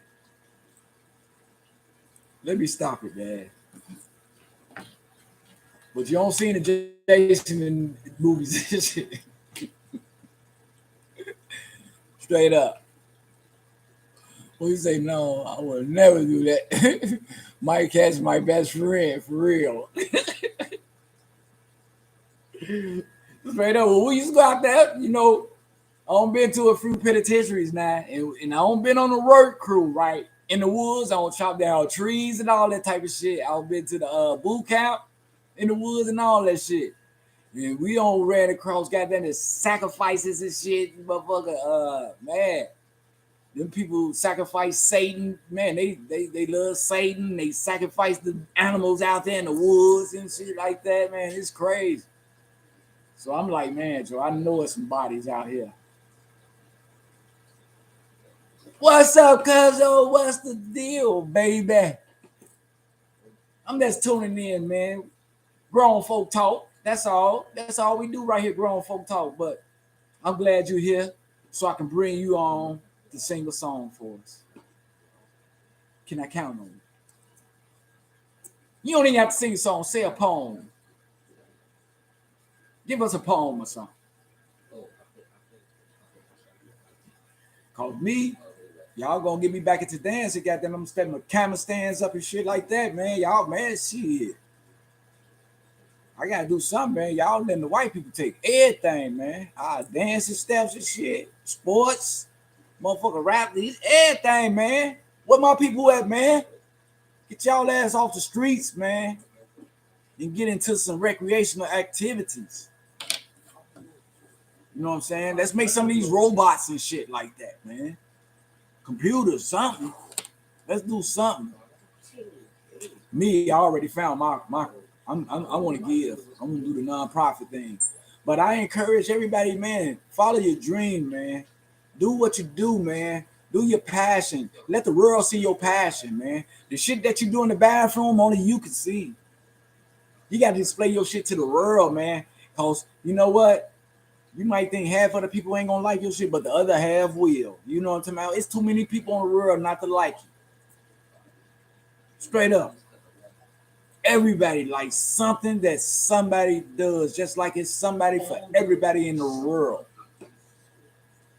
Let me stop it, man. But you don't see the Jason in movies and shit. Straight up. Well, you say, no, I would never do that. Mike Cat's my best friend, for real. Straight up. Well, we used to go out there, I don't been to a few penitentiaries now, and I don't been on the work crew, right? In the woods, I don't chop down trees and all that type of shit. I've been to the boot camp in the woods and all that shit. And we don't ran across goddamn the sacrifices and shit, motherfucker. Man, them people sacrifice Satan. Man, they love Satan. They sacrifice the animals out there in the woods and shit like that. Man, it's crazy. So I'm like, man, Joe, I know it's some bodies out here. What's up, cuzzo? What's the deal, baby? I'm just tuning in, man. Grown folk talk. That's all. That's all we do right here, grown folk talk. But I'm glad you're here so I can bring you on to sing a song for us. Can I count on you? You don't even have to sing a song. Say a poem. Give us a poem or something. Cause me, y'all gonna get me back into dancing. Goddamn, I'm stepping my camera stands up and shit like that, man. Y'all, man, shit. I gotta do something, man. Y'all letting the white people take everything, man. Dancing steps and shit, sports, motherfucker rap, these everything, man. Where my people at, man? Get y'all ass off the streets, man, and get into some recreational activities. You know what I'm saying? Let's make some of these robots and shit like that, man. Computers, something. Let's do something. Me, I already found my I want to give. I'm gonna do the nonprofit thing. But I encourage everybody, man, follow your dream, man. Do what you do, man. Do your passion. Let the world see your passion, man. The shit that you do in the bathroom, only you can see. You got to display your shit to the world, man. Because you know what? You might think half of the people ain't gonna like your shit, but the other half will. You know what I'm talking about? It's too many people in the world not to like you. Straight up. Everybody likes something that somebody does, just like it's somebody for everybody in the world.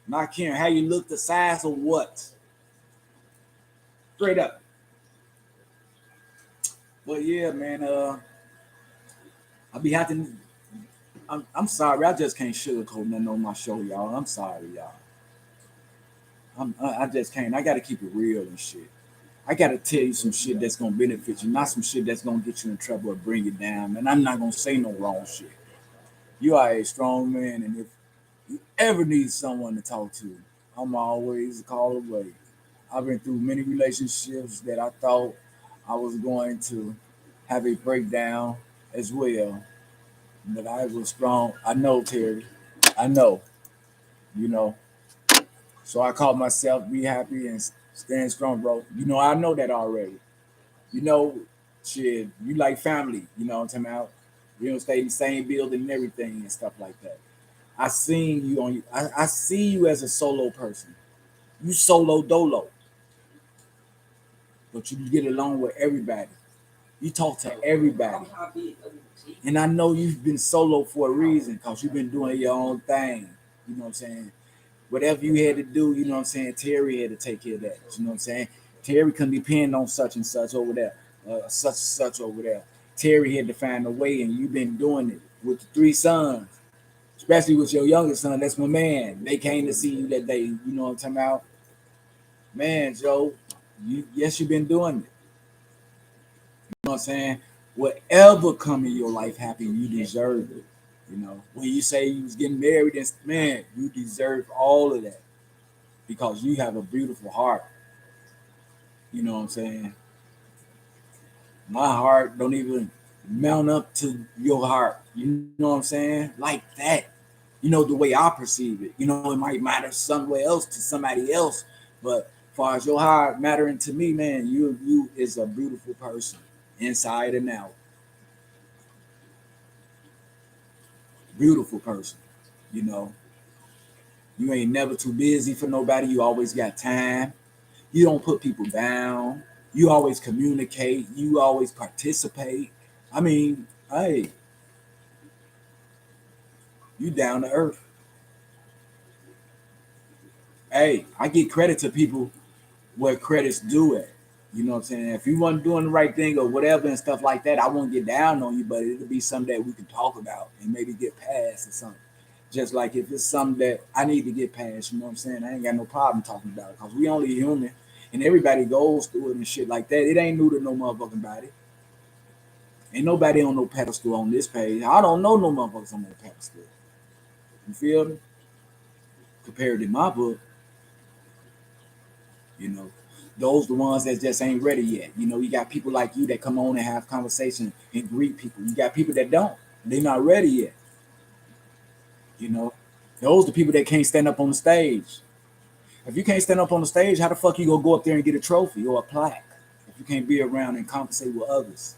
Not caring how you look, the size of what. Straight up. But yeah, man, I'll be having. I'm sorry, I just can't sugarcoat nothing on my show, y'all. I'm sorry, y'all. I just can't. I gotta keep it real and shit. I gotta tell you some shit that's gonna benefit you, not some shit that's gonna get you in trouble or bring you down. And I'm not gonna say no wrong shit. You are a strong man, and if you ever need someone to talk to, I'm always a call away. I've been through many relationships that I thought I was going to have a breakdown as well, but I was strong. I know, Terry. I know, you know. So I called myself be happy and stand strong, bro. You know, I know that already. You know, shit, you like family, you know what I'm talking about? You don't stay in the same building and everything and stuff like that. I seen you on I see you as a solo person. You solo dolo, but you get along with everybody. You talk to everybody. And I know you've been solo for a reason, because you've been doing your own thing. You know what I'm saying? Whatever you had to do, you know what I'm saying? Terry had to take care of that. You know what I'm saying? Terry couldn't depend on such and such over there, such and such over there. Terry had to find a way, and you've been doing it with the three sons, especially with your youngest son. That's my man. They came to see you that day. You know what I'm talking about? Man, Joe, yes, you've been doing it. You know what I'm saying? Whatever come in your life happen, you deserve it. You know, when you say you was getting married, and man, you deserve all of that because you have a beautiful heart. You know what I'm saying? My heart don't even mount up to your heart. You know what I'm saying? Like that. You know, the way I perceive it. You know, it might matter somewhere else to somebody else, but as far as your heart mattering to me, man, you is a beautiful person, inside and out. Beautiful person. You know, you ain't never too busy for nobody. You always got time. You don't put people down. You always communicate. You always participate. I mean, hey, you down to earth. Hey, I give credit to people where credit's due at. You know what I'm saying? If you wasn't doing the right thing or whatever and stuff like that, I won't get down on you, but it'll be something that we can talk about and maybe get past or something. Just like if it's something that I need to get past, you know what I'm saying? I ain't got no problem talking about it because we only human and everybody goes through it and shit like that. It ain't new to no motherfucking body. Ain't nobody on no pedestal on this page. I don't know no motherfuckers on no pedestal. You feel me? Compared to my book, you know, those the ones that just ain't ready yet. You know, you got people like you that come on and have conversation and greet people. You got people that don't. They're not ready yet. You know, those are the people that can't stand up on the stage. If you can't stand up on the stage, how the fuck you gonna go up there and get a trophy or a plaque? If you can't be around and compensate with others,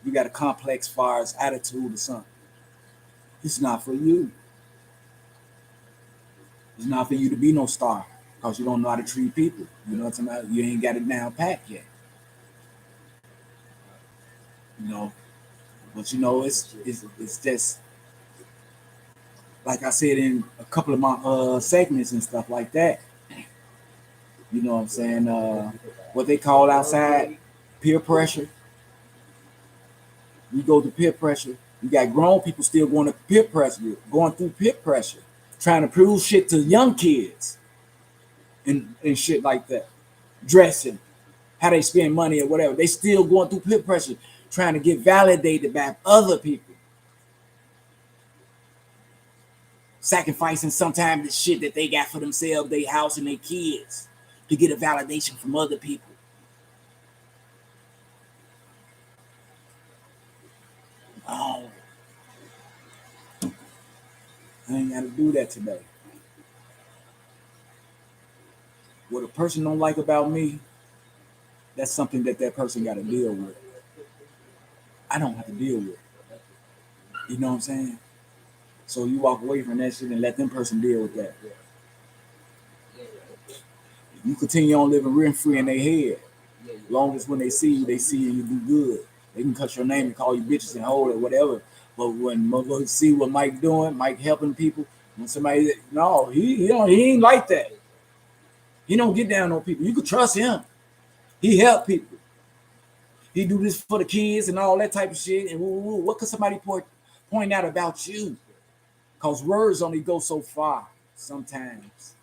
you got a complex far as attitude or something. It's not for you. It's not for you to be no star because you don't know how to treat people. You know what I'm saying? You ain't got it down pat yet. You know, but you know it's just like I said in a couple of my segments and stuff like that. You know what I'm saying? What they call outside peer pressure. We go to peer pressure. You got grown people still going to peer pressure, going through peer pressure, trying to prove shit to young kids and shit like that. Dressing, how they spend money or whatever. They still going through peer pressure, trying to get validated by other people. Sacrificing sometimes the shit that they got for themselves, their house and their kids to get a validation from other people. Oh, I ain't got to do that today. What a person don't like about me, that's something that that person got to deal with. I don't have to deal with. You know what I'm saying? So you walk away from that shit and let them person deal with that. You continue on living rent free in their head. Long as when they see you do good. They can cut your name and call you bitches and hold it, whatever. But when motherfuckers see what Mike doing, Mike helping people, when somebody no, he ain't like that. He don't get down on people. You can trust him. He help people. He do this for the kids and all that type of shit. And what could somebody point out about you? Because words only go so far sometimes.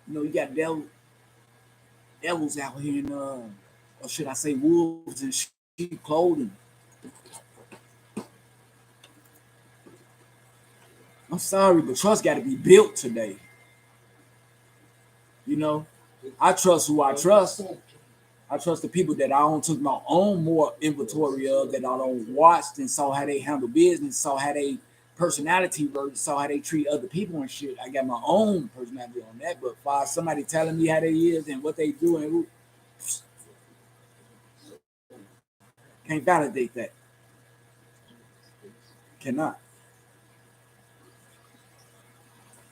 You know, you got devils out here in or should I say wolves in sheep clothing. I'm sorry, but trust got to be built today. You know, I trust who I trust. I trust the people that I don't took my own more inventory of, that I don't watched and saw how they handle business, saw how they personality work, saw how they treat other people and shit. I got my own personality on that, but for somebody telling me how they is and what they do and who, can't validate that. Cannot.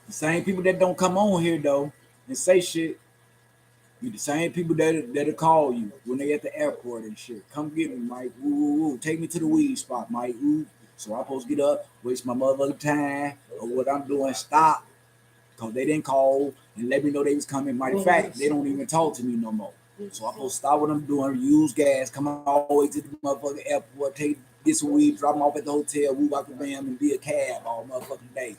The same people that don't come on here though and say shit, you the same people that'll call you when they at the airport and shit. Come get me, Mike. Ooh, ooh, ooh. Take me to the weed spot, Mike. Ooh. So I'm supposed to get up, waste my motherfucking time or what I'm doing, stop. Because they didn't call and let me know they was coming. Matter of fact, they don't even talk to me no more. So I'm supposed to stop what I'm doing, use gas, come all the way to the motherfucking airport, get some weed, drop them off at the hotel, move out the van, and be a cab all motherfucking day.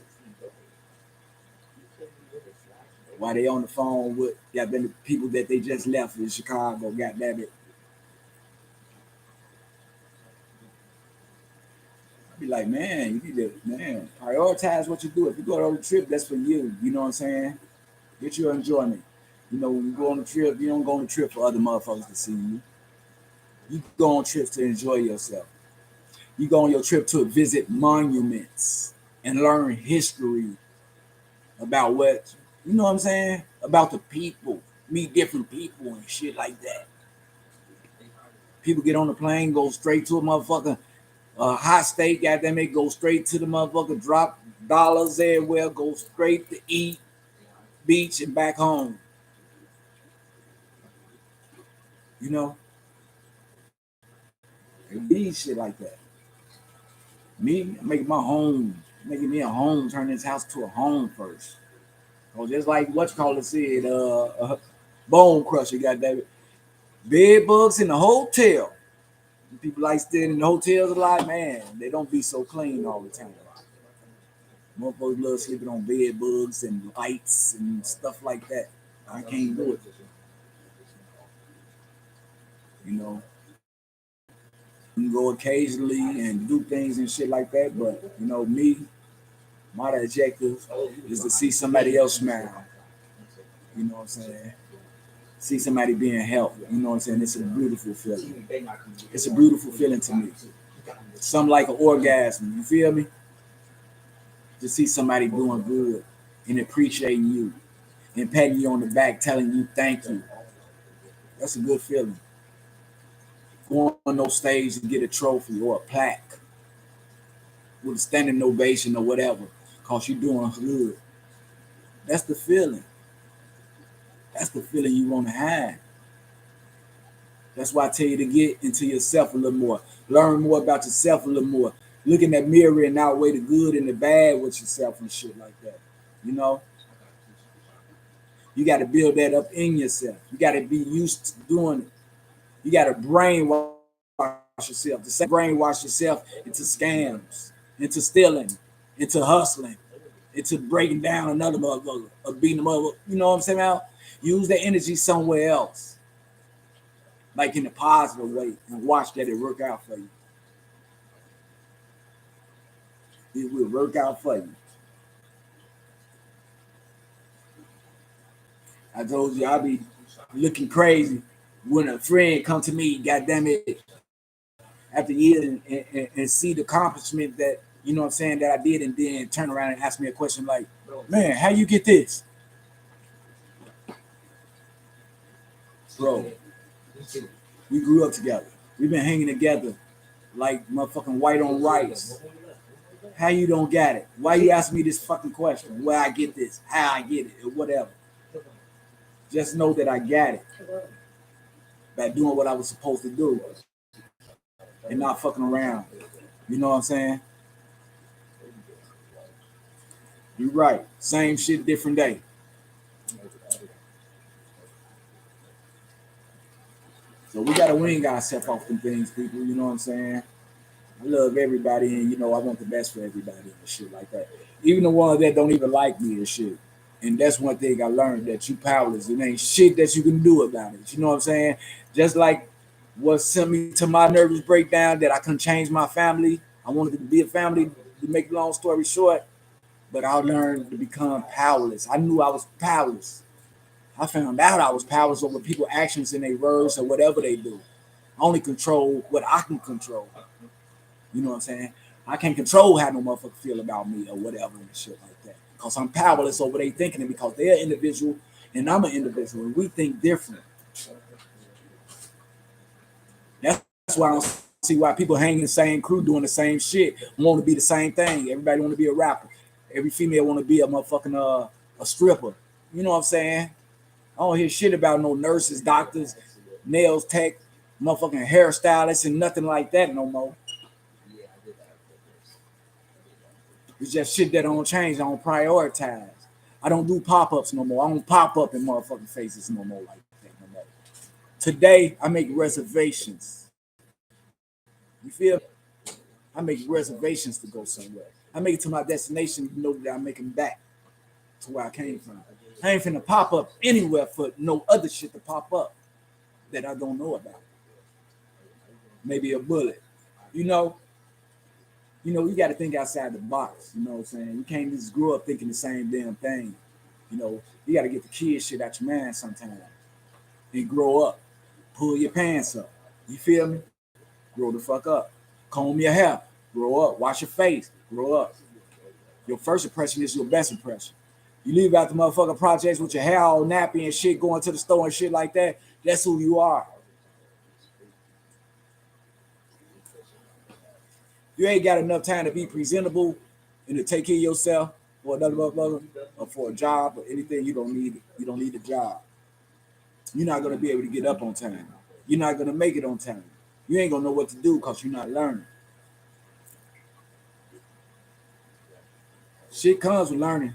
While they on the phone with the people that they just left in Chicago, goddamn it. I'd be like, man, you need to prioritize what you do. If you go on a trip, that's for you. You know what I'm saying? Get your enjoyment. You know, when you go on a trip, you don't go on a trip for other motherfuckers to see you. You go on trips to enjoy yourself. You go on your trip to visit monuments and learn history about what, you know what I'm saying? About the people. Meet different people and shit like that. People get on the plane, go straight to a motherfucker hot steak, goddamn it, go straight to the motherfucker, drop dollars everywhere, go straight to eat, beach, and back home. You know, it be shit like that. Me, making my home, making me a home, turn this house to a home first. Oh, just like what you call it said, Bone Crusher, goddamn it. Bed bugs in the hotel. People like staying in the hotels a lot, man. They don't be so clean all the time. Motherfuckers love sleeping on bed bugs and lights and stuff like that. I can't do it. You know, you can go occasionally and do things and shit like that, but you know, me, my objective is to see somebody else smile. You know what I'm saying? See somebody being helped. You know what I'm saying? It's a beautiful feeling. It's a beautiful feeling to me. Some like an orgasm. You feel me? To see somebody doing good and appreciating you and patting you on the back, telling you thank you. That's a good feeling. Go on those stage and get a trophy or a plaque with a standing ovation or whatever, cause you're doing good. That's the feeling. That's the feeling you want to have. That's why I tell you to get into yourself a little more. Learn more about yourself a little more. Look in that mirror and outweigh the good and the bad with yourself and shit like that. You know? You got to build that up in yourself. You got to be used to doing it. You got to brainwash yourself. The same brainwash yourself into scams, into stealing, into hustling, into breaking down another motherfucker or beating them up. You know what I'm saying? Now, use that energy somewhere else, like in a positive way, and watch that it work out for you. It will work out for you. I told you I'll be looking crazy when a friend come to me, goddamn it, after years and see the accomplishment that, you know what I'm saying, that I did, and then turn around and ask me a question like, man, how you get this? Bro, we grew up together. We've been hanging together like motherfucking white on rice. How you don't get it? Why you ask me this fucking question? Where I get this? How I get it? Or whatever. Just know that I got it by doing what I was supposed to do and not fucking around. You know what I'm saying? You're right. Same shit, different day. So we gotta wing ourselves off them things, people. You know what I'm saying? I love everybody, and you know I want the best for everybody and shit like that. Even the ones that don't even like me and shit. And that's one thing I learned, that you powerless. It ain't shit that you can do about it. You know what I'm saying? Just like what sent me to my nervous breakdown, that I couldn't change my family. I wanted to be a family, to make a long story short, but I learned to become powerless. I knew I was powerless. I found out I was powerless over people's actions and their words or whatever they do. I only control what I can control. You know what I'm saying? I can't control how no motherfucker feel about me or whatever and shit like that. Because I'm powerless over they thinking it, because they're individual and I'm an individual and we think different. That's why I don't see why people hang in the same crew doing the same shit, want to be the same thing. Everybody want to be a rapper. Every female want to be a motherfucking a stripper. You know what I'm saying? I don't hear shit about no nurses, doctors, nails tech, motherfucking hairstylists, and nothing like that no more. It's just shit that don't change. I don't prioritize. I don't do pop-ups no more. I don't pop up in motherfucking faces no more like that no more. Today, I make reservations. You feel me? I make reservations to go somewhere. I make it to my destination, you know that I'm making back to where I came from. I ain't finna pop up anywhere for no other shit to pop up that I don't know about. Maybe a bullet. You know, you got to think outside the box. You know what I'm saying? You can't just grow up thinking the same damn thing. You know, you got to get the kid shit out your mind sometime and grow up. Pull your pants up. You feel me? Grow the fuck up. Comb your hair. Grow up. Wash your face. Grow up. Your first impression is your best impression. You leave out the motherfucking projects with your hair all nappy and shit, going to the store and shit like that. That's who you are. You ain't got enough time to be presentable and to take care of yourself for another motherfucker or for a job or anything. You don't need it. You don't need a job. You're not gonna be able to get up on time. You're not gonna make it on time. You ain't gonna know what to do because you're not learning. Shit comes with learning.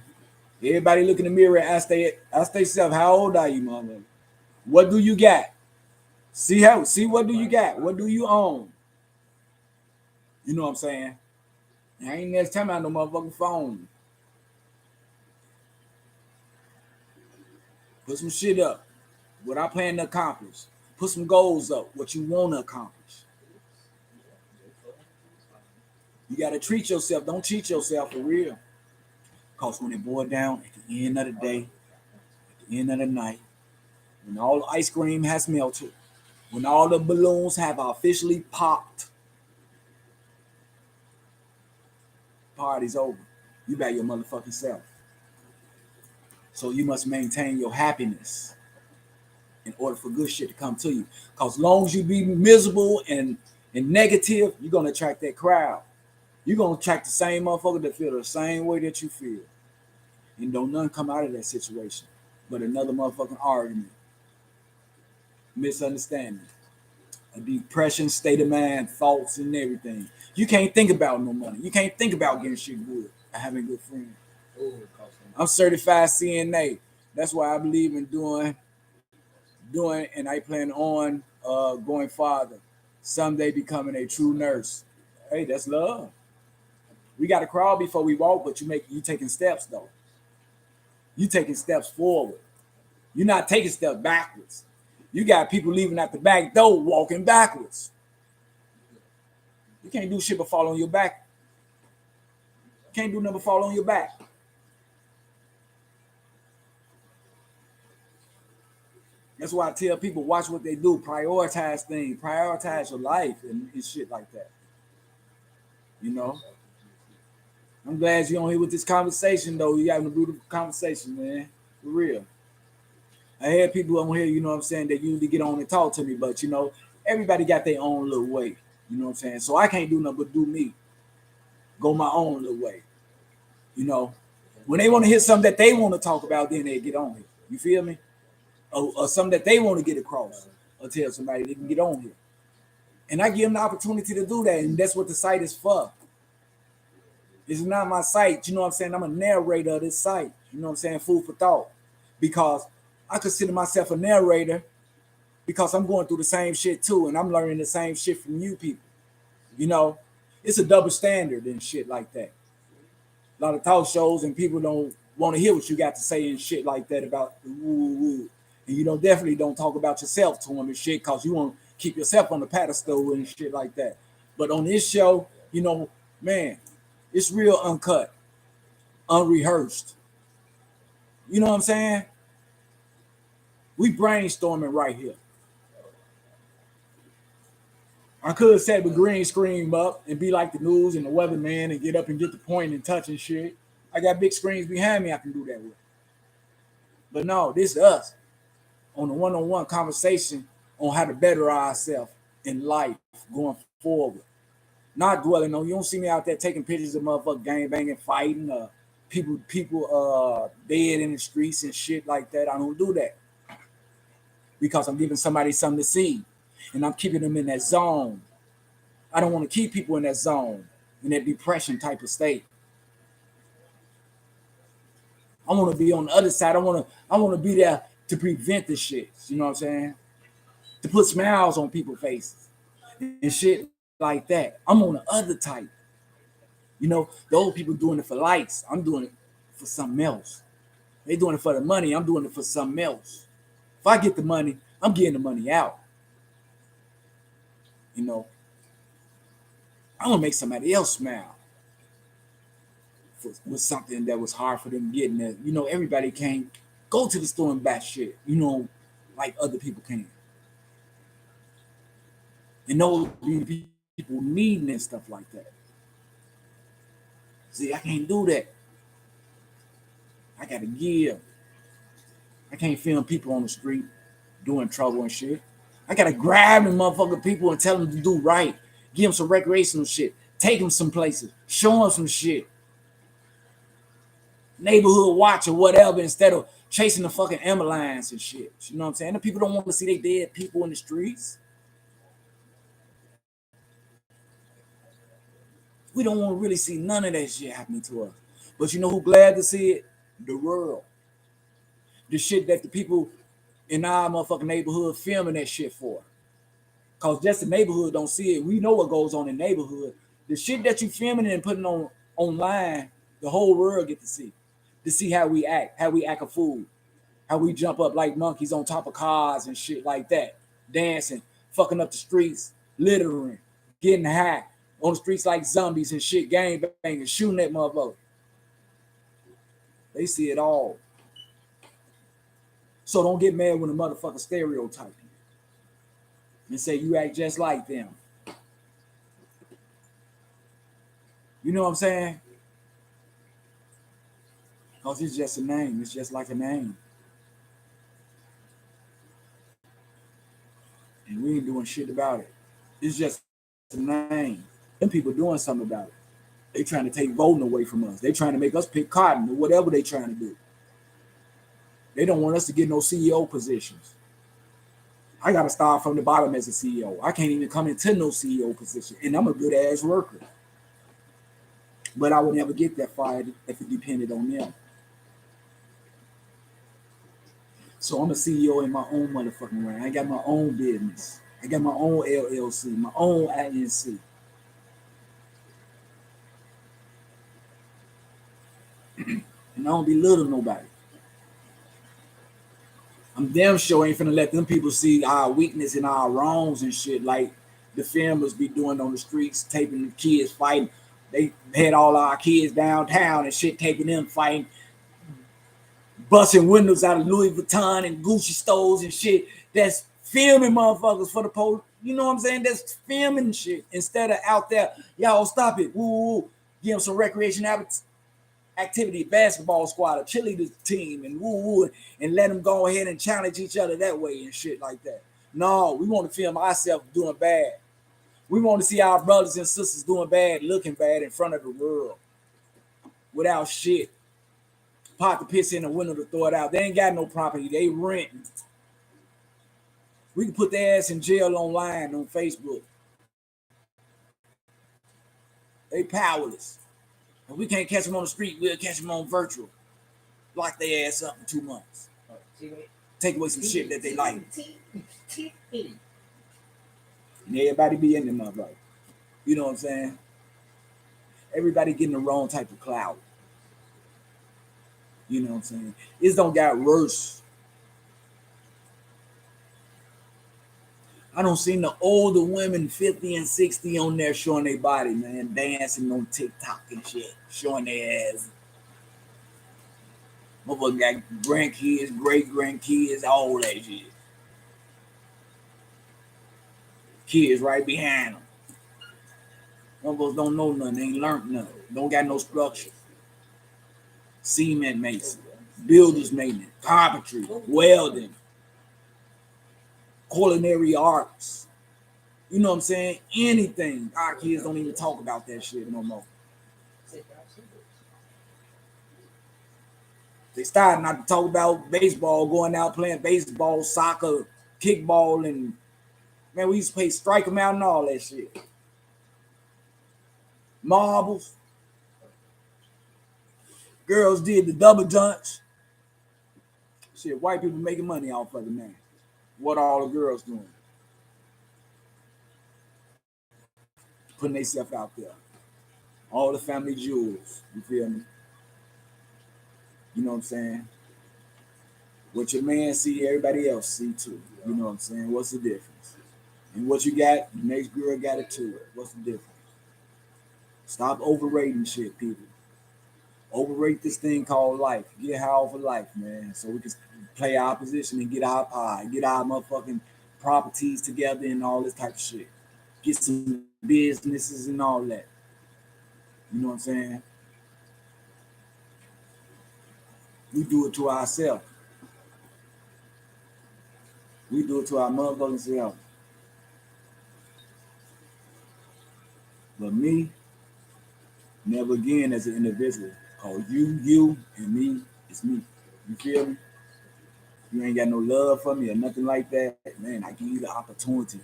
Everybody look in the mirror and ask themselves, how old are you, mama? What do you got? See what do you got? What do you own? You know what I'm saying? I ain't next time out no motherfucking phone. Put some shit up. What I plan to accomplish. Put some goals up. What you want to accomplish. You got to treat yourself. Don't cheat yourself for real. Because when it boils down at the end of the day, at the end of the night, when all the ice cream has melted, when all the balloons have officially popped, Party's over. You by your motherfucking self. So you must maintain your happiness in order for good shit to come to you. Cause long as you be miserable and negative, you're gonna attract that crowd. You're gonna attract the same motherfucker that feel the same way that you feel. And don't none come out of that situation. But another motherfucking argument, misunderstanding, a depression, state of mind, thoughts, and everything. You can't think about no money. You can't think about getting shit good or having good friends. I'm certified CNA. That's why I believe in doing, and I plan on going farther. Someday becoming a true nurse. Hey, that's love. We got to crawl before we walk, but you taking steps though. You taking steps forward. You're not taking steps backwards. You got people leaving out the back door walking backwards. You can't do shit but fall on your back. You can't do nothing but fall on your back. That's why I tell people, watch what they do, prioritize things, prioritize your life and shit like that. You know? I'm glad you're on here with this conversation, though. You having a beautiful conversation, man. For real. I had people on here, you know what I'm saying, that usually get on and talk to me, but, you know, everybody got their own little way. You know what I'm saying? So I can't do nothing but do me. Go my own little way. You know? When they want to hear something that they want to talk about, then they get on here. You feel me? Or something that they want to get across, or tell somebody they can get on here. And I give them the opportunity to do that, and that's what the site is for. It's not my site, you know what I'm saying? I'm a narrator of this site, you know what I'm saying? Food for thought. Because I consider myself a narrator because I'm going through the same shit too, and I'm learning the same shit from you people. You know, it's a double standard and shit like that. A lot of talk shows and people don't want to hear what you got to say and shit like that about the woo. And you definitely don't talk about yourself to them and shit because you want to keep yourself on the pedestal and shit like that. But on this show, you know, man, it's real uncut, unrehearsed. You know what I'm saying? We brainstorming right here. I could set the green screen up and be like the news and the weatherman and get up and get the point and touch and shit. I got big screens behind me I can do that with. But no, this is us on a one-on-one conversation on how to better ourselves in life going forward. Not dwelling on, you don't see me out there taking pictures of motherfuckers gang banging, fighting, people dead in the streets and shit like that. I don't do that because I'm giving somebody something to see and I'm keeping them in that zone. I don't want to keep people in that zone, in that depression type of state. I want to be on the other side. I want to be there to prevent the shit. You know what I'm saying? To put smiles on people's faces and shit like that. I'm on the other type. You know, the old people doing it for likes. I'm doing it for something else. They doing it for the money. I'm doing it for something else. If I get the money, I'm getting the money out. You know, I want to make somebody else smile with something that was hard for them getting there. You know, everybody can't go to the store and buy shit, you know, like other people can. And those people needing and stuff like that. See, I can't do that. I gotta give. I can't film people on the street doing trouble and shit. I gotta grab them motherfucking people and tell them to do right. Give them some recreational shit. Take them some places. Show them some shit. Neighborhood watch or whatever instead of chasing the fucking ambulance and shit. You know what I'm saying? The people don't want to see they dead people in the streets. We don't want to really see none of that shit happening to us. But you know who glad to see it? The world. The shit that the people in our motherfucking neighborhood filming that shit for. Cause just the neighborhood don't see it. We know what goes on in the neighborhood. The shit that you filming and putting on online, the whole world get to see. To see how we act a fool, how we jump up like monkeys on top of cars and shit like that, dancing, fucking up the streets, littering, getting high on the streets like zombies and shit, gang banging, shooting that motherfucker. They see it all. So don't get mad when the motherfucker stereotype you and say you act just like them. You know what I'm saying? Because it's just a name. It's just like a name. And we ain't doing shit about it. It's just a name. Them people doing something about it. They trying to take voting away from us. They trying to make us pick cotton or whatever they trying to do. They don't want us to get no CEO positions. I got to start from the bottom as a CEO. I can't even come into no CEO position. And I'm a good ass worker. But I would never get that far if it depended on them. So I'm a CEO in my own motherfucking way. I got my own business. I got my own LLC, my own INC. And I don't belittle nobody. I'm damn sure ain't finna let them people see our weakness and our wrongs and shit like the filmers be doing on the streets, taping the kids fighting. They had all our kids downtown and shit, taping them fighting, busting windows out of Louis Vuitton and Gucci stores and shit. That's filming motherfuckers for the police. You know what I'm saying? That's filming shit instead of out there, y'all stop it. Woo, woo, woo. Give them some recreation activity, basketball squad, a cheerleader team, and woo woo, and let them go ahead and challenge each other that way and shit like that. No, we want to film ourselves doing bad. We want to see our brothers and sisters doing bad, looking bad in front of the world without shit. Pop the piss in the window to throw it out. They ain't got no property. They renting. We can put their ass in jail online on Facebook. They powerless. If we can't catch them on the street, we'll catch them on virtual. Lock their ass up in 2 months. Take away some shit that they like. And everybody be in them motherfucker. You know what I'm saying? Everybody getting the wrong type of clout. You know what I'm saying? It don't got worse. I don't see the older women 50 and 60 on there showing their body, man, dancing on TikTok and shit, showing their ass. Motherfucker got grandkids, great grandkids, all that shit. Kids right behind them. Motherfuckers don't know nothing, ain't learned nothing, don't got no structure. Cement mason, builder's maintenance, carpentry, welding, culinary arts. You know what I'm saying? Anything. Our kids don't even talk about that shit no more. They started not to talk about baseball, going out playing baseball, soccer, kickball, and man, we used to play strike 'em out and all that shit. Marbles. Girls did the double dutch. Shit, white people making money off of it, man. What all the girls doing? Putting themselves out there. All the family jewels. You feel me? You know what I'm saying? What your man see, everybody else see too. You know what I'm saying? What's the difference? And what you got, the next girl got it too. What's the difference? Stop overrating shit, people. Overrate this thing called life. Get high off of life, man. So we can play our position and get our pie, get our motherfucking properties together and all this type of shit. Get some businesses and all that. You know what I'm saying? We do it to ourselves. We do it to our motherfucking self. But me, never again as an individual. Cause you, and me, it's me. You feel me? You ain't got no love for me or nothing like that, man, I give you the opportunity.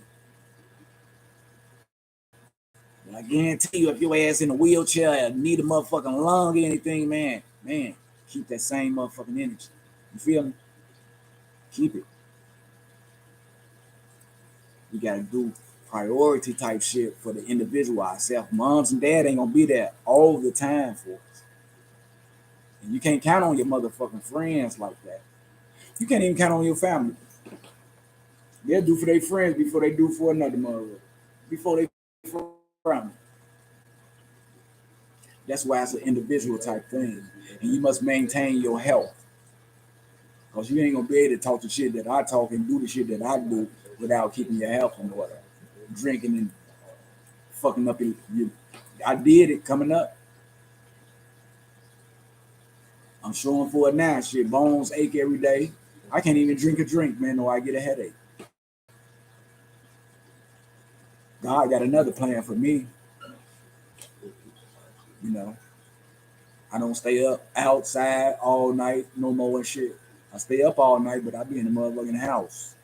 But I guarantee you, if your ass in a wheelchair or need a motherfucking lung or anything, man, keep that same motherfucking energy. You feel me? Keep it. We gotta do priority type shit for the individual ourselves. Moms and dad ain't gonna be there all the time for us. And you can't count on your motherfucking friends like that. You can't even count on your family. They'll do for their friends before they do for another mother. Before they family. That's why it's an individual type thing. And you must maintain your health. Because you ain't gonna be able to talk the shit that I talk and do the shit that I do without keeping your health in order. Drinking and fucking up your I did it coming up. I'm showing for it now. Shit, bones ache every day. I can't even drink a drink, man, or I get a headache. God got another plan for me. You know, I don't stay up outside all night no more and shit. I stay up all night, but I be in the motherfucking house.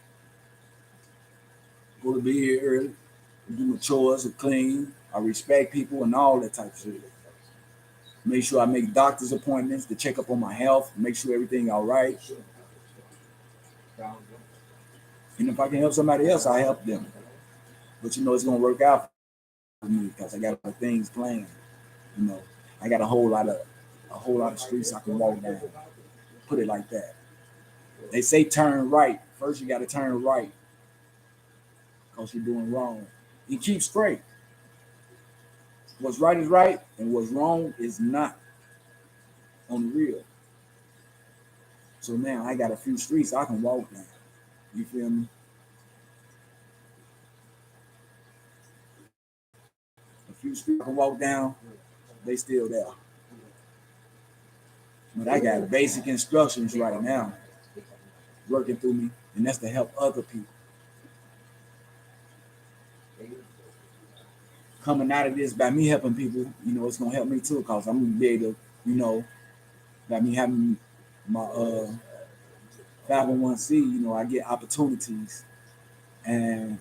Go to bed early, do my chores, clean. I respect people and all that type of shit. Make sure I make doctor's appointments to check up on my health, make sure everything all right. And if I can help somebody else, I help them. But you know it's gonna work out for me because I got things planned. You know, I got a whole lot of streets I can walk down. Put it like that. They say turn right. First you gotta turn right because you're doing wrong. You keep straight. What's right is right, and what's wrong is not on the real. So now I got a few streets I can walk down. You feel me? A few streets I can walk down, they still there. But I got basic instructions right now working through me, and that's to help other people. Coming out of this by me helping people, it's gonna help me too, cause I'm gonna be able to, by me having my 501c, I get opportunities and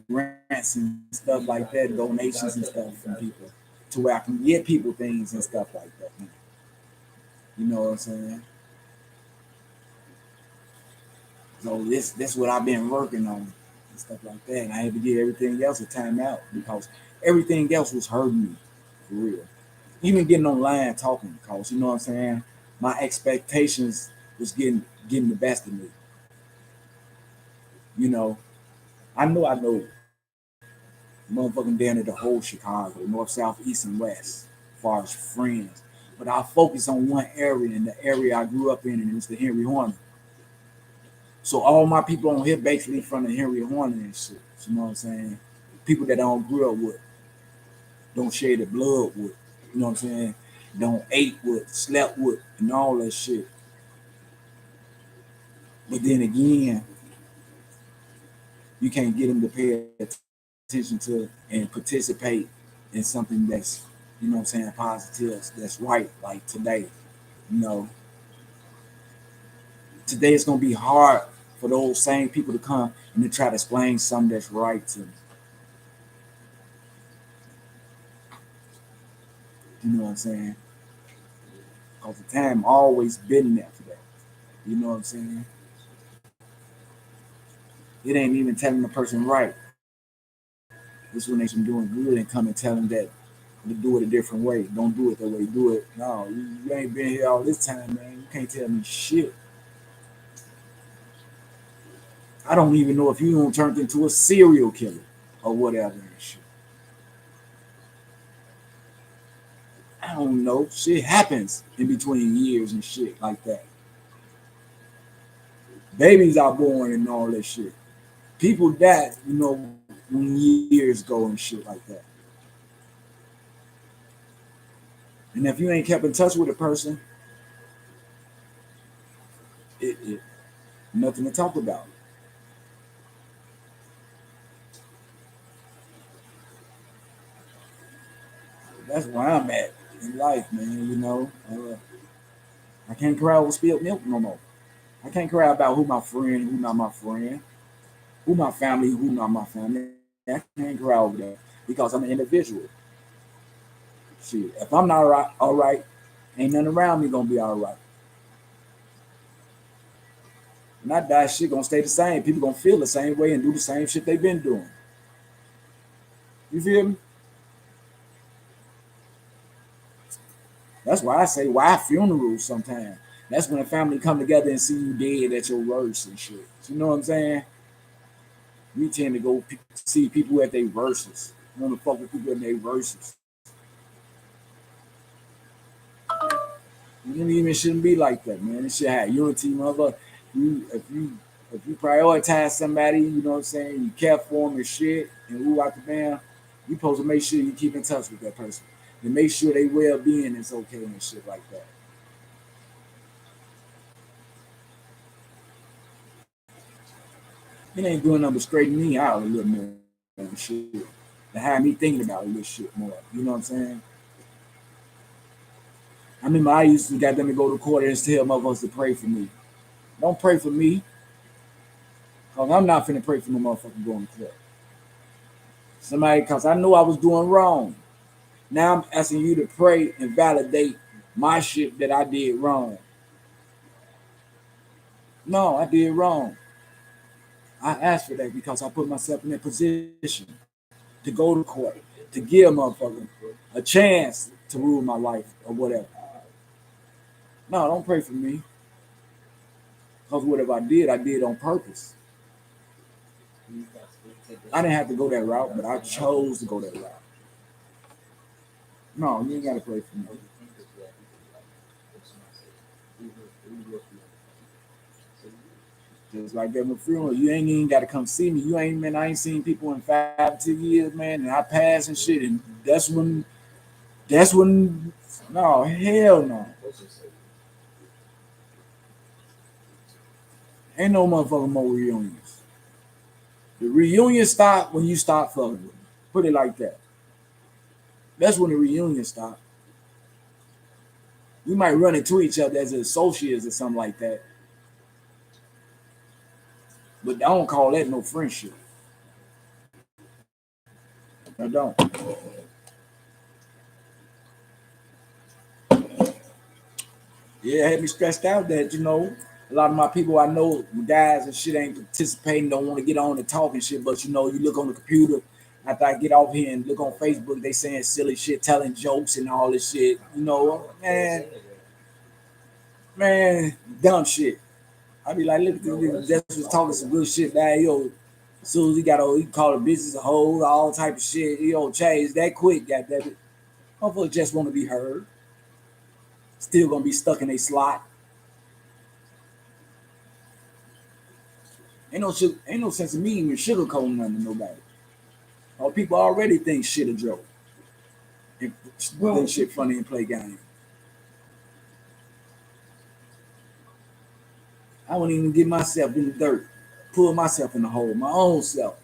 grants and stuff like that, donations and stuff from people, to where I can get people things and stuff like that. You know what I'm saying? So this what I've been working on and stuff like that. And I had to give everything else a time out because everything else was hurting me for real. Even getting online talking, because you know what I'm saying, my expectations was getting the best of me. You know, I know motherfucking down at the whole Chicago, north, south, east, and west, as far as friends. But I focus on one area, and the area I grew up in, and it was the Henry Horner. So all my people on here basically from the Henry Horner and shit. You know what I'm saying? People that I don't grew up with, don't share the blood with. You know what I'm saying? Don't ate with, slept with, and all that shit. But then again, you can't get them to pay attention to and participate in something that's, what I'm saying, positive, that's right, like today. You know, today it's gonna be hard for those same people to come and to try to explain something that's right to me. You know what I'm saying? Because the time always been there for that. You know what I'm saying? It ain't even telling the person right. This when they some doing good and come and tell them that to do it a different way. Don't do it the way you do it. No, you ain't been here all this time, man. You can't tell me shit. I don't even know if you don't turn into a serial killer or whatever and shit. I don't know. Shit happens in between years and shit like that. Babies are born and all that shit. People die, when years go and shit like that. And if you ain't kept in touch with a person, it nothing to talk about. That's where I'm at in life, man. I can't cry over spilled milk no more. I can't cry about who my friend, who not my friend, who my family, who not my family. I can't cry over that because I'm an individual. Shit, if I'm not all right, ain't nothing around me gonna be all right. When I die, shit gonna stay the same. People gonna feel the same way and do the same shit they've been doing. You feel me? That's why I say why funerals sometimes. That's when a family come together and see you dead at your worst and shit. You know what I'm saying? We tend to go see people at their verses. You want to fuck with people at their verses. You even shouldn't be like that, man. It should have unity, mother. If you prioritize somebody, you know what I'm saying, you care for them and shit, and who out the band, you supposed to make sure you keep in touch with that person. to make sure their well-being is okay and shit like that. It ain't doing nothing but straighten me out a little more and shit. To have me thinking about this shit more. You know what I'm saying? I remember I used to get them to go to court and tell motherfuckers to pray for me. Don't pray for me, cause I'm not finna pray for no motherfucker going to court. Somebody, cause I knew I was doing wrong. Now I'm asking you to pray and validate my shit that I did wrong. No, I did wrong. I asked for that because I put myself in that position to go to court, to give a motherfucker a chance to rule my life or whatever. No, don't pray for me. Because whatever I did on purpose. I didn't have to go that route, but I chose to go that route. No, you ain't got to pray for me. Just like at my funeral, you ain't even got to come see me. You ain't, man, I ain't seen people in 5 2 years, man, and I pass and shit, and that's when, no, hell no. Ain't no motherfucking more reunions. The reunion stop when you stop fucking with me. Put it like that. That's when the reunion stop. We might run into each other as associates or something like that. But I don't call that no friendship. I don't. Yeah, it had me stressed out that, a lot of my people I know, guys and shit, ain't participating, don't want to get on and talk and shit. But, you look on the computer after I get off here and look on Facebook, they saying silly shit, telling jokes and all this shit. Man, dumb shit. I be like, look at this nigga, just was talking some good shit. Now, as soon as he call a business a whole, all type of shit. Change that quick, goddammit. Motherfuckers just want to be heard. Still gonna be stuck in a slot. Ain't no sense of me even sugarcoating nothing to nobody. Or people already think shit a joke. And think shit funny and play games. I wouldn't even get myself in the dirt, pull myself in the hole, my own self.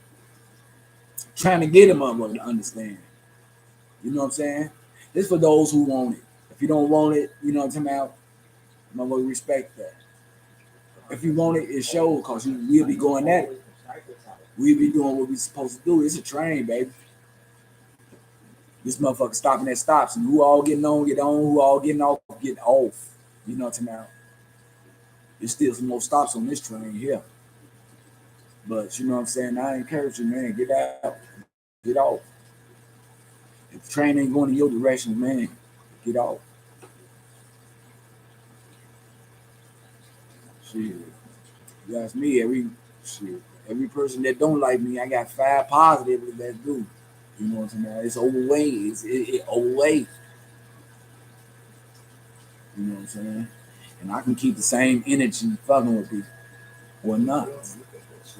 Trying to get a motherfucker to understand. You know what I'm saying? This for those who want it. If you don't want it, you know what I'm talking about? Motherfucker respect that. If you want it, it shows because we'll be going at it. We'll be doing what we're supposed to do. It's a train, baby. This motherfucker stopping at stops, and who all getting on, get on, who all getting off, get off. You know what I'm talking about? There's still some more stops on this train here. But you know what I'm saying? I encourage you, man, get out. Get off. If the train ain't going in your direction, man, get off. Shit. You ask me, every person that don't like me, I got 5 positive that do. You know what I'm saying? It's overweight. It's overweight. You know what I'm saying? And I can keep the same energy fucking with people or not.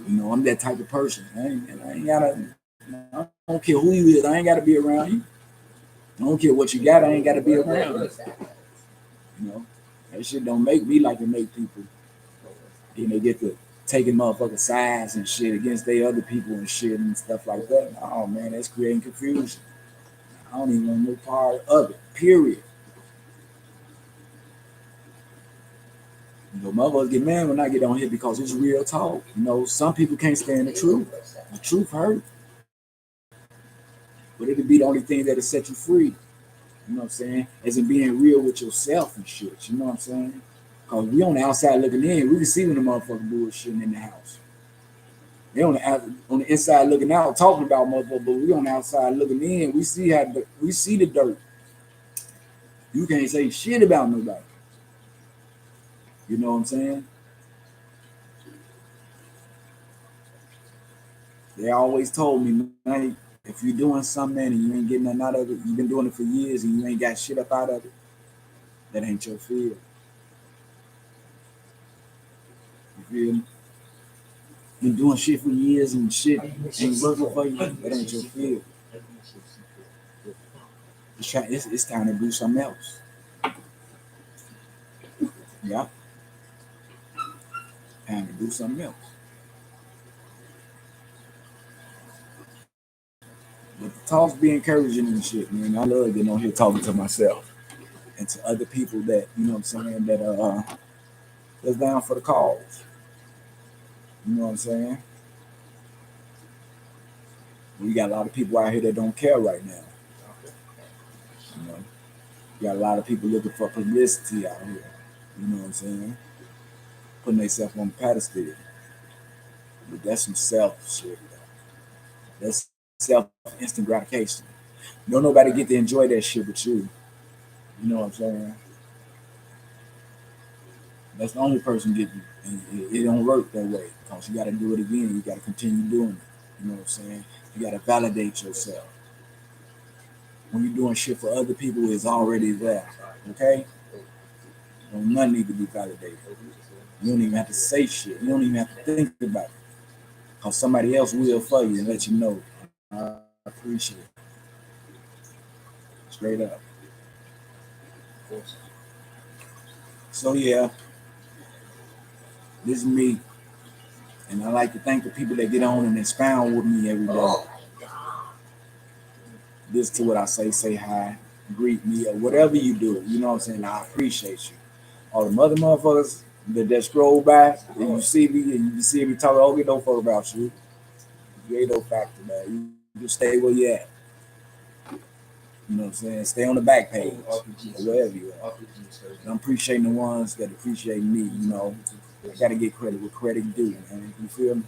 I'm that type of person. I ain't gotta. I don't care who you is. I ain't gotta be around you. I don't care what you got. I ain't gotta be around you. That shit don't make me like to make people. They get to taking motherfucking sides and shit against they other people and shit and stuff like that. Oh man, that's creating confusion. I don't even want no part of it. Period. Motherfuckers get mad when I get on here because it's real talk. Some people can't stand the truth. The truth hurt. But it'll be the only thing that'll set you free. You know what I'm saying? As in being real with yourself and shit. You know what I'm saying? Because we on the outside looking in, we can see when the motherfucker bullshitting in the house. They on the inside looking out, talking about motherfucker, but we on the outside looking in. We see the dirt. You can't say shit about nobody. You know what I'm saying? They always told me, man, if you're doing something and you ain't getting nothing out of it, you've been doing it for years and you ain't got shit up out of it, that ain't your field. You feel me? Been doing shit for years and shit ain't working for you, that ain't your field. It's time to do something else. Yeah, time to do something else. But the talks be encouraging and shit, man. I love getting on here talking to myself and to other people that, you know what I'm saying, that that's down for the cause. You know what I'm saying? We got a lot of people out here that don't care right now. You know, we got a lot of people looking for publicity out here. You know what I'm saying? Putting themselves on the pedestal. But that's some self shit. That's self instant gratification. Don't nobody get to enjoy that shit but you. You know what I'm saying? That's the only person getting it. And it don't work that way because you got to do it again. You got to continue doing it. You know what I'm saying? You got to validate yourself. When you're doing shit for other people, it's already there. Okay? Don't nothing need to be validated. You don't even have to say shit. You don't even have to think about it. Because somebody else will for you and let you know. I appreciate it. Straight up. So yeah, this is me. And I like to thank the people that get on and expound with me every day. Listen to what I say hi, greet me, or whatever you do. You know what I'm saying? I appreciate you. All the mother motherfuckers that scroll by and you see me and you see me talking, oh, get no fuck about you. You ain't no factor, man. You just stay where you at. You know what I'm saying? Stay on the back page or wherever you are. And I'm appreciating the ones that appreciate me. You know, I gotta get credit where credit due, man. You feel me?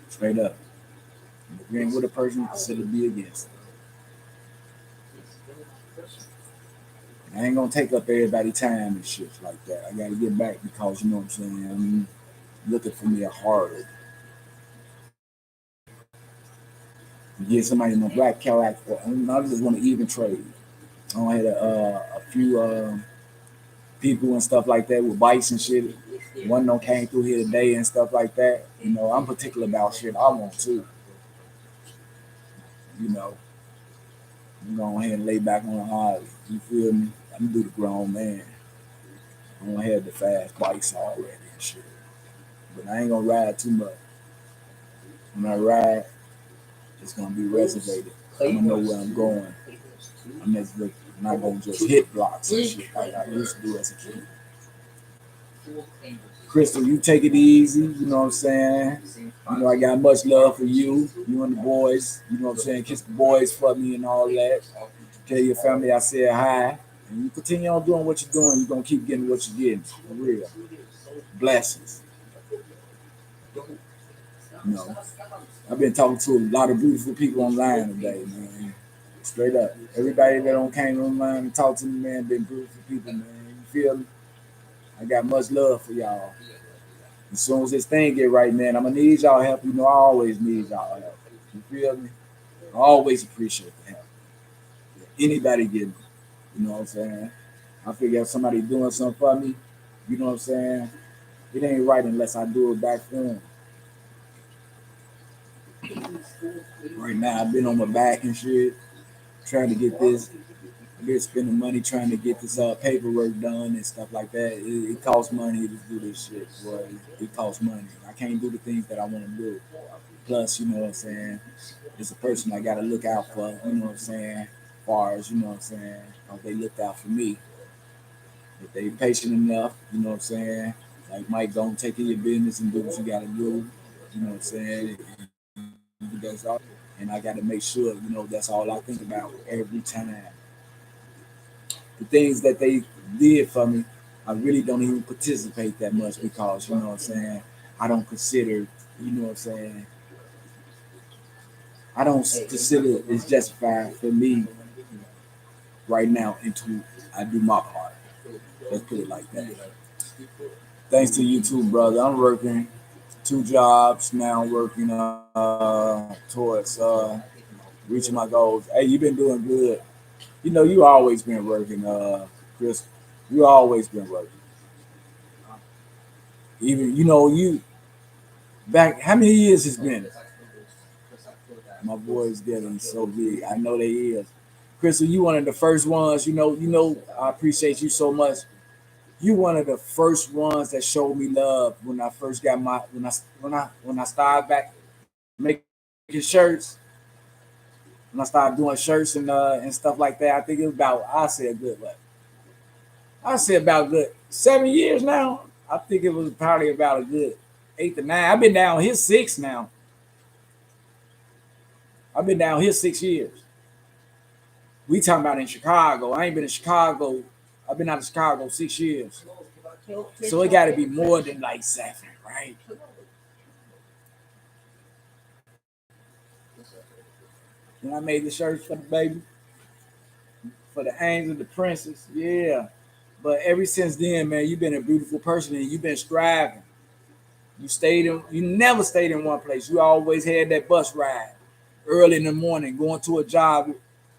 Straight up. And if you ain't with a person, consider be against. I ain't gonna take up everybody's time and shit like that. I gotta get back because you know what I'm saying. I'm looking for me a hard. Get somebody in a black Cadillac. I just want to even trade. I had a few people and stuff like that with bikes and shit. One of them came through here today and stuff like that. You know, I'm particular about shit I want to. You know, I'm going ahead and lay back on the Harley. You feel me? I'm do the grown man. I'm gonna have the fast bikes already and shit. But I ain't gonna ride too much. When I ride, it's gonna be reservated. I'm gonna know where I'm going. I'm not gonna just hit blocks and shit like I used to do as a kid. Crystal, you take it easy. You know what I'm saying? You know I got much love for you. You and the boys. You know what I'm saying? Kiss the boys for me and all that. Tell your family I said hi. And you continue on doing what you're doing. You're gonna keep getting what you're getting. For real. Blessings. You know. I've been talking to a lot of beautiful people online today, man. Straight up. Everybody that don't came online and talk to me, man, been beautiful people, man. You feel me? I got much love for y'all. As soon as this thing get right, man, I'm gonna need y'all help. You know, I always need y'all help. You feel me? I always appreciate the help. Anybody get me. You know what I'm saying? I figure if somebody doing something for me, you know what I'm saying? It ain't right unless I do it back for them. Right now, I've been on my back and shit, trying to get this. I've been spending money trying to get this paperwork done and stuff like that. It costs money to do this shit, boy. It costs money. I can't do the things that I want to do. Plus, you know what I'm saying? It's a person I got to look out for. You know what I'm saying? As far as you know what I'm saying, they looked out for me. If they patient enough, you know what I'm saying? Like Mike, don't take care of your business and do what you got to do. You know what I'm saying? And that's all. And I got to make sure, you know, that's all I think about every time. The things that they did for me, I really don't even participate that much because, you know what I'm saying, I don't consider, you know what I'm saying, I don't consider it's justified for me right now until I do my part. Let's put it like that. Thanks to you too, brother. I'm working 2 jobs now, working towards reaching my goals. Hey, you've been doing good. You know, you always been working, Chris. You always been working. Even you know you back. How many years it's been? My boy's getting so big. I know they is. Crystal, you one of the first ones. I appreciate you so much. You one of the first ones that showed me love when I first got my when I started back making shirts. When I started doing shirts and stuff like that. I think it was about I say about good 7 years now. I think it was probably about a good 8 to 9. I've been down here 6 now. I've been down here 6 years. We talking about in Chicago. I ain't been in Chicago. I've been out of Chicago 6 years. So it got to be more than like 7, right? When I made the shirts for the baby, for the angel, the princess, yeah. But ever since then, man, you've been a beautiful person and you've been striving. You never stayed in one place. You always had that bus ride early in the morning, going to a job,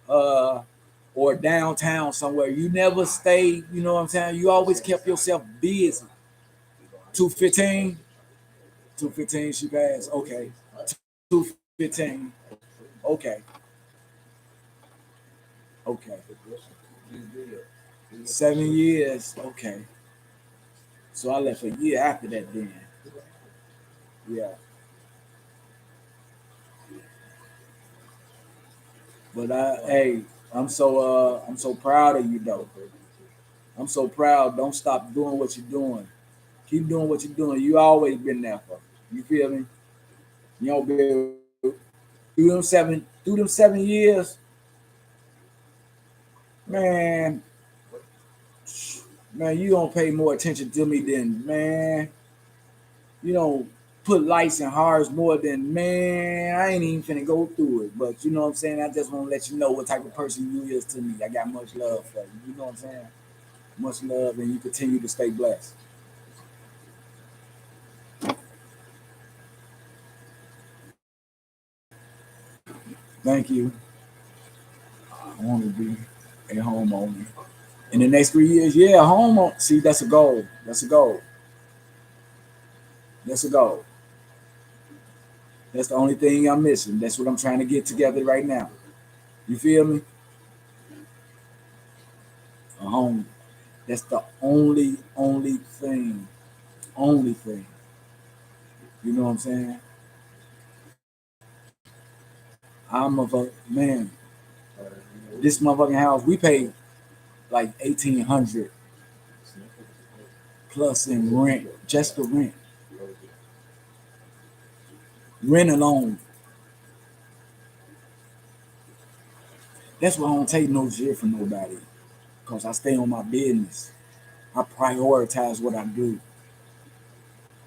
uh, or downtown somewhere. You never stayed, you know what I'm saying? You always kept yourself busy. 215, 215, she passed. Okay. 215. Okay. Okay. 7 years. Okay. So I left a year after that then. Yeah. But hey, I'm so proud of you though. I'm so proud. Don't stop doing what you're doing. Keep doing what you're doing. You always been there for me. You feel me? You know, through them 7 years, man, man, you don't pay more attention to me than man. You don't put lights and hearts more than man. I ain't even finna go through it. But you know what I'm saying? I just want to let you know what type of person you is to me. I got much love for you. You know what I'm saying? Much love, and you continue to stay blessed. Thank you. I want to be a homeowner. In the next 3 years, yeah, home. See, that's a goal. That's a goal. That's a goal. That's the only thing I'm missing. That's what I'm trying to get together right now. You feel me? A home. That's the only thing. Only thing. You know what I'm saying? I'm a man. This motherfucking house, we paid like 1,800 plus in rent, just for rent. Rent alone. That's why I don't take no shit from nobody. Because I stay on my business. I prioritize what I do.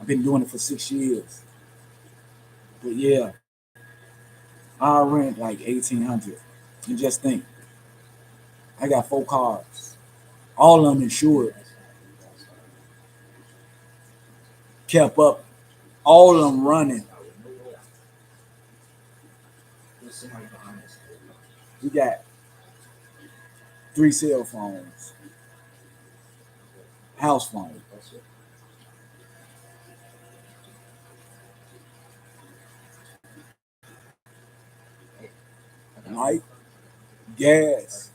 I've been doing it for 6 years. But yeah, I rent like 1,800. And just think, I got 4 cars, all of them insured, kept up, all of them running. We got 3 cell phones, house phone, light, gas.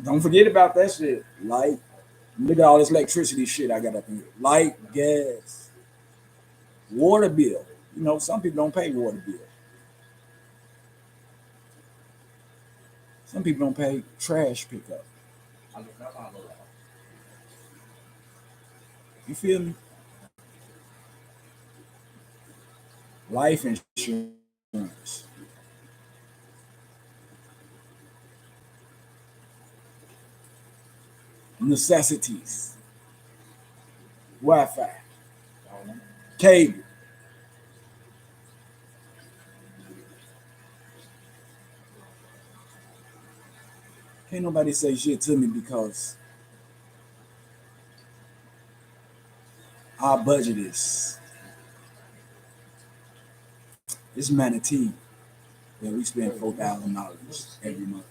Don't forget about that shit. Light. Look at all this electricity shit I got up in here. Light, gas, water bill. You know, some people don't pay water bill. Some people don't pay trash pickup. You feel me? Life insurance, necessities, Wi-Fi, cable. Can't nobody say shit to me because our budget is it's manatee that we spend $4,000 every month.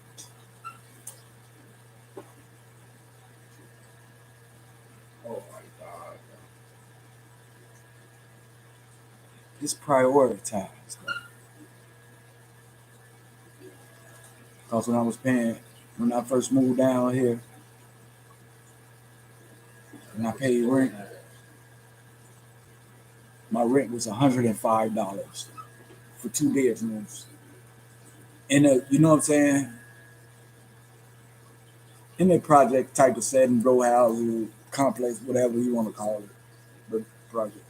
It's prioritized. Cause when I first moved down here, and I paid rent, my rent was $105 for 2 bedrooms. In a, you know what I'm saying? In a project type of setting, row house, complex, whatever you want to call it, but project.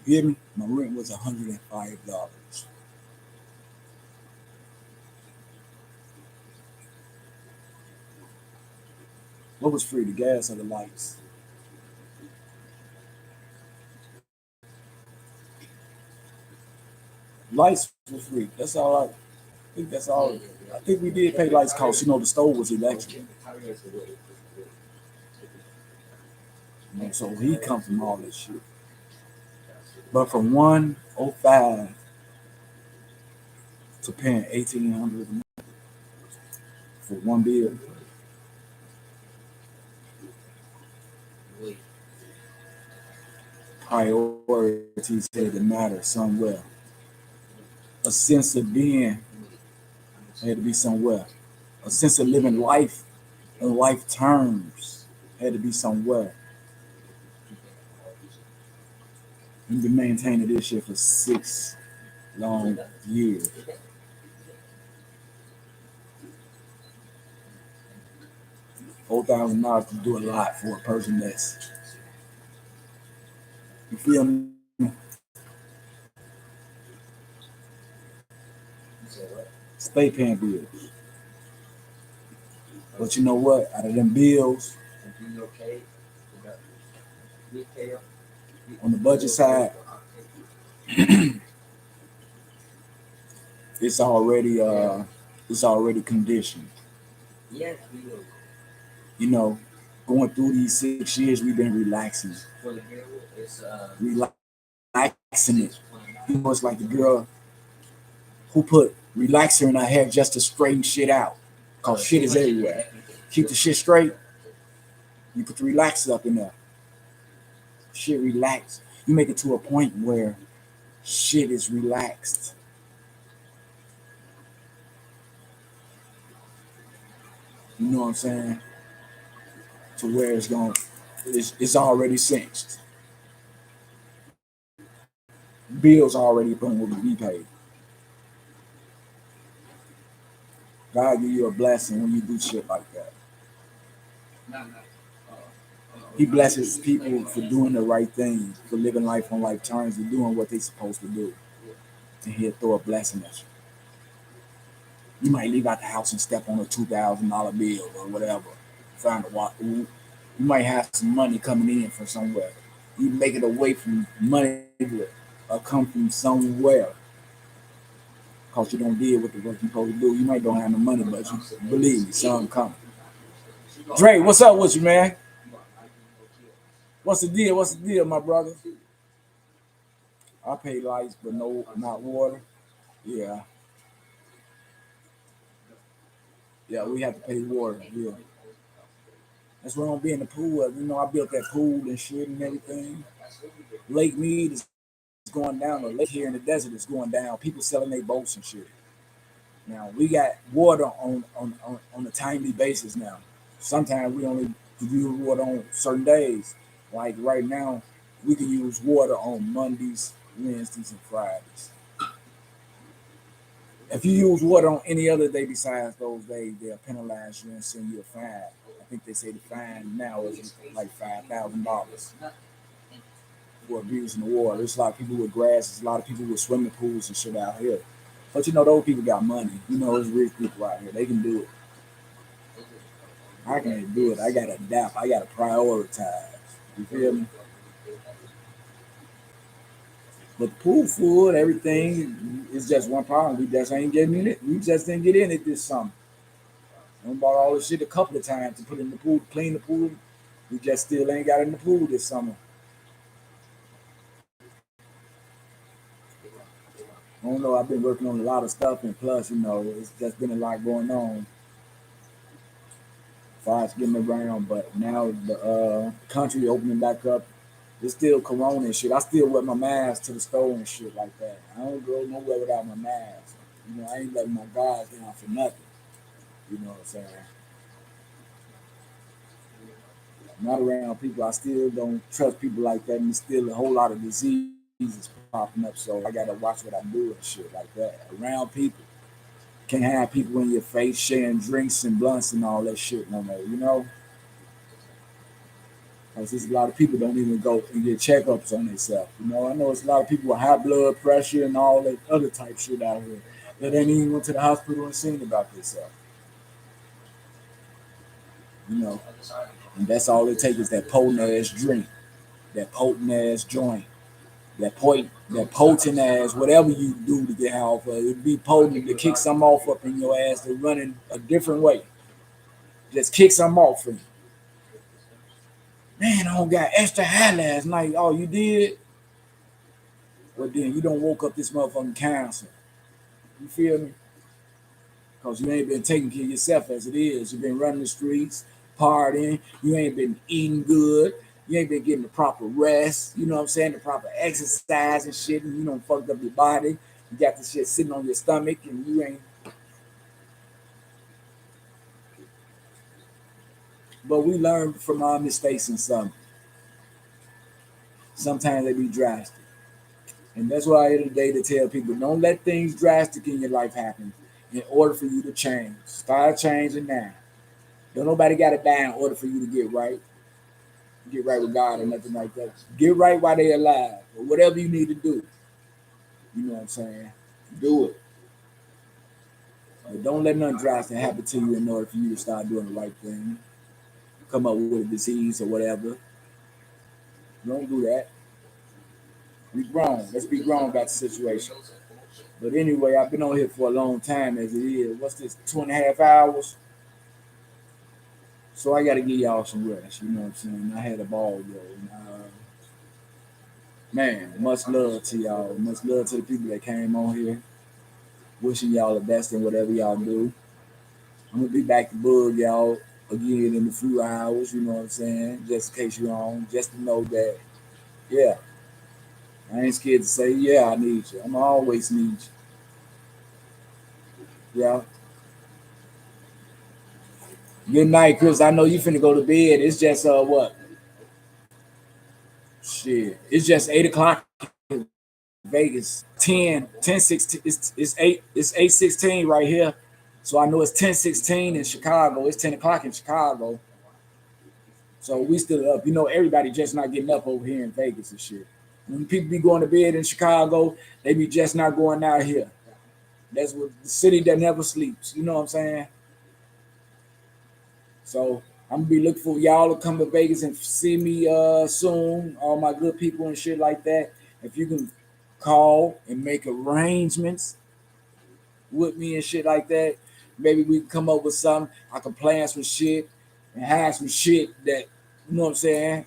You hear me? My rent was $105. What was free? The gas or the lights? Lights were free. That's all I think. That's all. I think we did pay lights cost. The stove was electric. So he come from all this shit. But from 105 to paying 1,800 a month for one bill, priorities had to matter somewhere. A sense of being had to be somewhere. A sense of living life in life terms had to be somewhere. We've been maintaining this shit for 6 long years. $4,000 to do a lot for a person that's, you feel me? Stay paying bills. But you know what? Out of them bills, on the budget side, it's already conditioned. Going through these 6 years, we've been relaxing, relaxing it. It's like the girl who put relaxer in her hair just to straighten shit out, cause shit is everywhere. Keep the shit straight. You put the relaxer up in there. Shit relax. You make it to a point where shit is relaxed. You know what I'm saying? To where it's already cinched. Bills already been will be paid. God give you a blessing when you do shit like that. He blesses people for doing the right thing, for living life on life terms, and doing what they're supposed to do. And he'll throw a blessing at you. You might leave out the house and step on a $2,000 bill or whatever. Find a walk. You might have some money coming in from somewhere. You make it away from money or come from somewhere. Because you don't deal with the work you're supposed to do. You might don't have no money, but you believe me, something coming. Dre, what's up with you, man? What's the deal? What's the deal, my brother? I pay lights, but no, not water. Yeah, yeah, we have to pay water. Yeah, that's why I don't be in the pool. I built that pool and shit and everything. Lake Mead is going down. The lake here in the desert is going down. People selling their boats and shit. Now we got water on a timely basis now. Sometimes we only use water on certain days. Like right now, we can use water on Mondays, Wednesdays, and Fridays. If you use water on any other day besides those days, they'll penalize you and send you a fine. I think they say the fine now is like $5,000 for abusing the water. There's a lot of people with grass. There's a lot of people with swimming pools and shit out here. But those people got money. There's rich people out here. They can do it. I can't do it. I gotta adapt. I gotta prioritize. You feel me? But the pool full, everything is just one problem. We just ain't getting in it. We just didn't get in it this summer. We bought all this shit a couple of times to put in the pool, clean the pool. We just still ain't got in the pool this summer. I don't know. I've been working on a lot of stuff, and plus, it's just been a lot going on as far as getting around. But now the country opening back up, It's still corona and shit. I still wear my mask to the store and shit like that. I don't go nowhere without my mask. You know, I ain't letting my guards down for nothing. You know what I'm saying? Not around people. I still don't trust people like that, and still a whole lot of diseases popping up. So I gotta watch what I do and shit like that. Around people, can't have people in your face sharing drinks and blunts and all that shit no more. You know, because there's a lot of people don't even go and get checkups on themselves. You know, I know it's a lot of people with high blood pressure and all that other type shit out here that ain't even went to the hospital and seen about themselves. You know, and that's all it takes is that potent ass drink, that potent ass joint, that potent ass whatever you do to get high off of. It'd be potent to kick some off up in your ass to run in a different way. Just kick some off for you. Man, I don't got extra high last night. Oh, you did? Well, then you don't woke up this motherfucking cancer. You feel me? Because you ain't been taking care of yourself as it is. You've been running the streets, partying. You ain't been eating good. You ain't been getting the proper rest. You know what I'm saying? The proper exercise and shit. And you don't fucked up your body. You got this shit sitting on your stomach and you ain't. But we learn from our mistakes and some. Sometimes they be drastic. And that's why I here today to tell people don't let things drastic in your life happen in order for you to change. Start changing now. Don't nobody got to die in order for you to get right with God or nothing like that. Get right while they're alive or whatever you need to do. You know what I'm saying? Do it. But don't let nothing drastic happen to you in order for you to start doing the right thing. Come up with a disease or whatever. Don't do that. Be grown. Let's be grown about the situation. But anyway, I've been on here for a long time as it is. What's this, 2.5 hours? So I got to give y'all some rest. You know what I'm saying? I had a ball, yo. And, man, much love to y'all. Much love to the people that came on here. Wishing y'all the best in whatever y'all do. I'm going to be back to bug y'all again in a few hours. You know what I'm saying? Just in case you're on. Just to know that, yeah, I ain't scared to say, yeah, I need you. I'm always need you. Yeah. Good night, Chris. I know you finna go to bed. It's just what? Shit. It's just 8 o'clock in Vegas. 16. It's 8:16 right here. So I know it's 10:16 in Chicago. It's 10 o'clock in Chicago. So we still up. You know, everybody just not getting up over here in Vegas and shit. When people be going to bed in Chicago, they be just not going out here. That's what the city that never sleeps. You know what I'm saying? So I'm gonna be looking for y'all to come to Vegas and see me soon. All my good people and shit like that. If you can call and make arrangements with me and shit like that, maybe we can come up with something. I can plan some shit and have some shit that you know what I'm saying.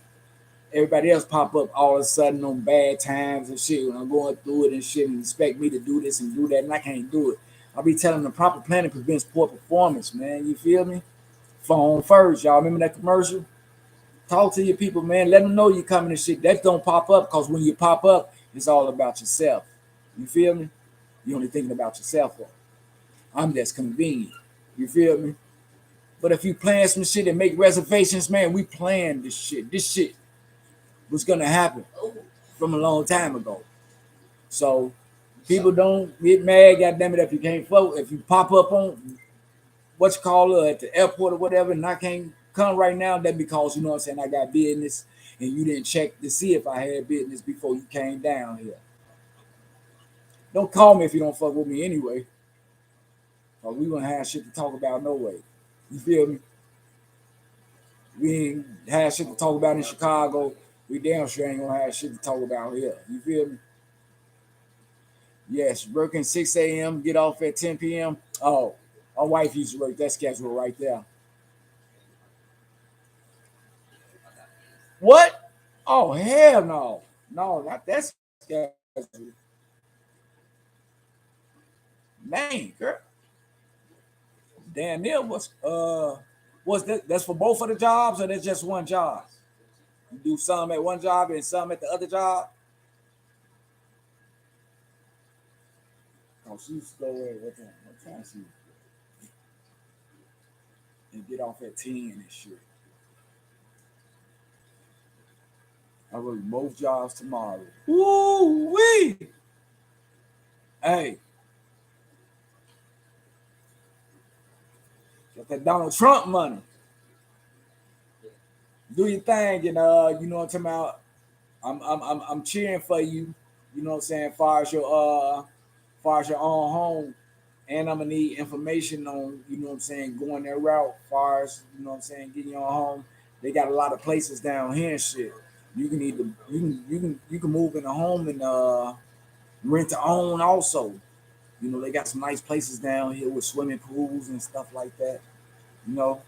Everybody else pop up all of a sudden on bad times and shit when I'm going through it and shit and expect me to do this and do that and I can't do it. I'll be telling them proper planning prevents poor performance, man. You feel me? Phone first, y'all. Remember that commercial? Talk to your people, man. Let them know you're coming and shit. That don't pop up because when you pop up, it's all about yourself. You feel me? You're only thinking about yourself. I'm just convenient. You feel me? But if you plan some shit and make reservations, man, we planned this shit. This shit was gonna happen from a long time ago. So people don't get mad, goddamn it, if you can't vote. If you pop up on what you call at the airport or whatever, and I can't come right now, that because you know what I'm saying, I got business and you didn't check to see if I had business before you came down here. Don't call me if you don't fuck with me anyway. Or we gonna have shit to talk about no way. You feel me? We ain't have shit to talk about in Chicago. We damn sure ain't gonna have shit to talk about here. You feel me? Yes, working 6 a.m., get off at 10 p.m. Oh, my wife used to work that schedule right there. What? Oh, hell no. No, not that schedule. Man, girl. Damn near was that that's for both of the jobs or that's just one job? You do some at one job and some at the other job. Oh, she used to go at what time? What time she and get off at 10 and shit. I work both jobs tomorrow. Woo wee! Hey, got that Donald Trump money. Do your thing, and you know what I'm talking about. I'm cheering for you. You know what I'm saying? Far as your own home, and I'm gonna need information on, you know what I'm saying, going that route. Far as, you know what I'm saying, getting your own home. They got a lot of places down here and shit. You can move in a home and rent to own also. You know, they got some nice places down here with swimming pools and stuff like that. You know,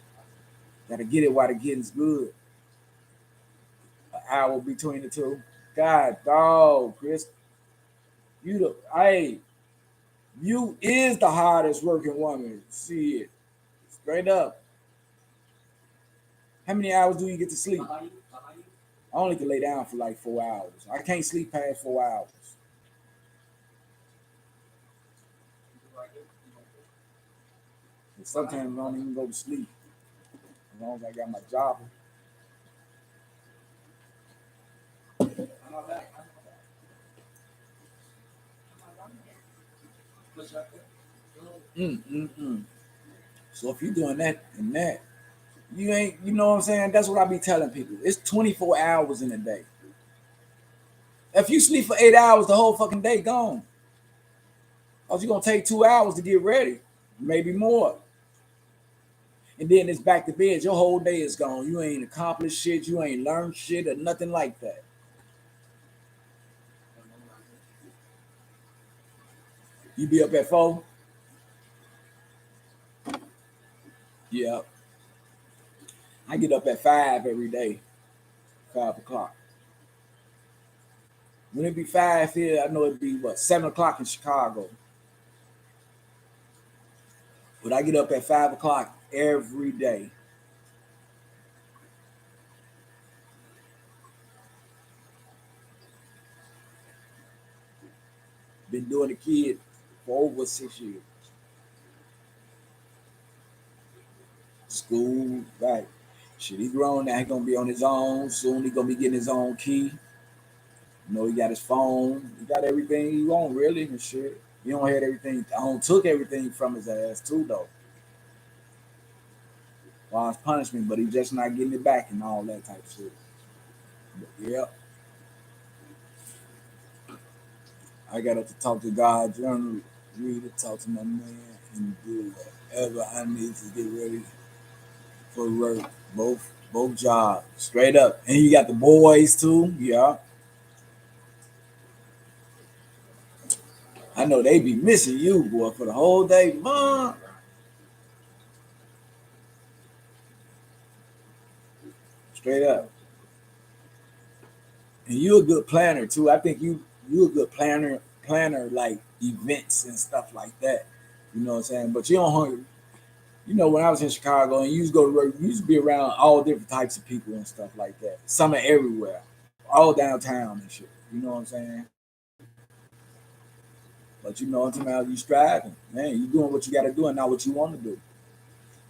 gotta get it while the getting's good. An hour between the two. God, dog, Chris, hey, you is the hardest working woman. See it straight up. How many hours do you get to sleep? I only can lay down for like 4 hours. I can't sleep past 4 hours. And sometimes I don't even go to sleep as long as I got my job. Mm. So if you're doing that and that, you ain't, you know what I'm saying? That's what I be telling people. It's 24 hours in a day. If you sleep for 8 hours, the whole fucking day gone. Cause you're gonna take 2 hours to get ready, maybe more. And then it's back to bed. Your whole day is gone. You ain't accomplished shit. You ain't learned shit or nothing like that. You be up at 4? Yeah. I get up at 5 every day. 5 o'clock. When it be 5 here, I know it'd be what, 7 o'clock in Chicago. But I get up at 5 o'clock every day. Been doing the kid for over 6 years. School, right. Shit, he grown now. He gonna be on his own. Soon he gonna be getting his own key. You know, he got his phone. He got everything he want, really, and shit. He don't had everything. I don't took everything from his ass too, though. Well, it's punishment, but he just not getting it back and all that type of shit. But yeah, I got up to talk to God, journal, read it, talk to my man, and do whatever I need to get ready for work. Both jobs, straight up. And you got the boys too, yeah. I know they be missing you, boy, for the whole day, mom. Straight up. And you a good planner too. I think you a good planner like events and stuff like that. You know what I'm saying? But you don't hung. You know, when I was in Chicago and you used to go to work, you used to be around all different types of people and stuff like that. Some are everywhere, all downtown and shit. You know what I'm saying? But you know what I'm talking about? You striving, man. You doing what you got to do and not what you want to do.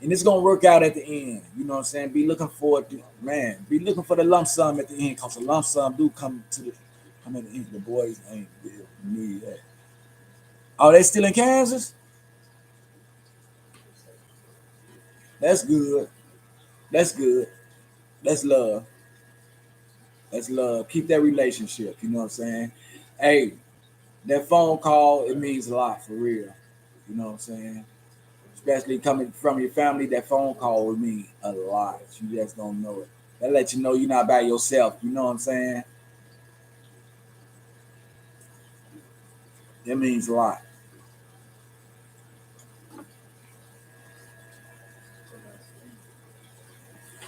And it's gonna work out at the end. You know what I'm saying? Be looking forward to, man. Be looking for the lump sum at the end, cause the lump sum do come at the end. The boys ain't good. Need that. Oh, they still in Kansas? That's good. That's good. That's love. That's love. Keep that relationship. You know what I'm saying? Hey, that phone call, it means a lot for real. You know what I'm saying? Especially coming from your family, that phone call would mean a lot. You just don't know it. That let you know you're not by yourself. You know what I'm saying? It means a lot.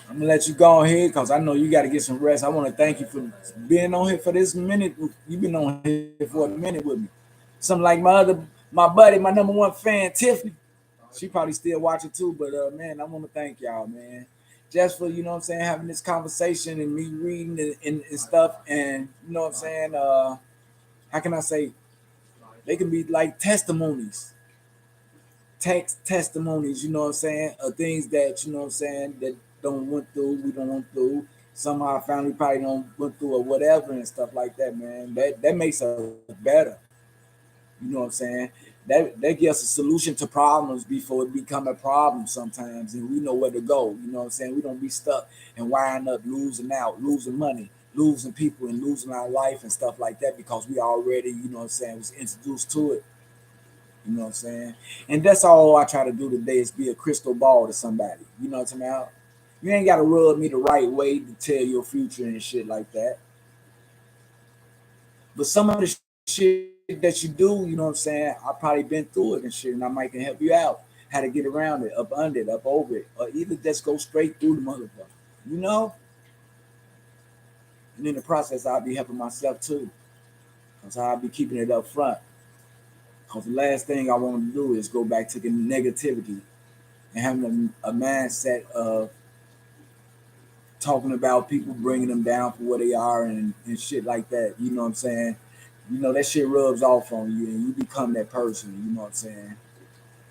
I'm gonna let you go ahead because I know you got to get some rest. I want to thank you for being on here for this minute. You've been on here for a minute with me. Something like my buddy, my number 1 fan, Tiffany. She probably still watching too, but man, I want to thank y'all, man. just for, you know what I'm saying, having this conversation and me reading and stuff, and you know what I'm saying, how can I say, they can be like testimonies, text testimonies, you know what I'm saying, of things that, you know what I'm saying, that don't went through, we don't went through. Some of our family probably don't went through or whatever and stuff like that, man. That makes us better. You know what I'm saying? That gives a solution to problems before it become a problem sometimes, and we know where to go. You know what I'm saying? We don't be stuck and wind up losing out, losing money, losing people, and losing our life and stuff like that because we already, you know what I'm saying, was introduced to it. You know what I'm saying? And that's all I try to do today is be a crystal ball to somebody. You know what I'm saying? You ain't got to rub me the right way to tell your future and shit like that. But some of the shit that you do, you know what I'm saying, I probably been through it and shit, and I might can help you out how to get around it, up under it, up over it, or either just go straight through the motherfucker. You know? And in the process, I'll be helping myself too. Because I'll be keeping it up front. Because the last thing I want to do is go back to the negativity and having a mindset of talking about people, bringing them down for what they are and shit like that. You know what I'm saying? You know, that shit rubs off on you and you become that person. You know what I'm saying?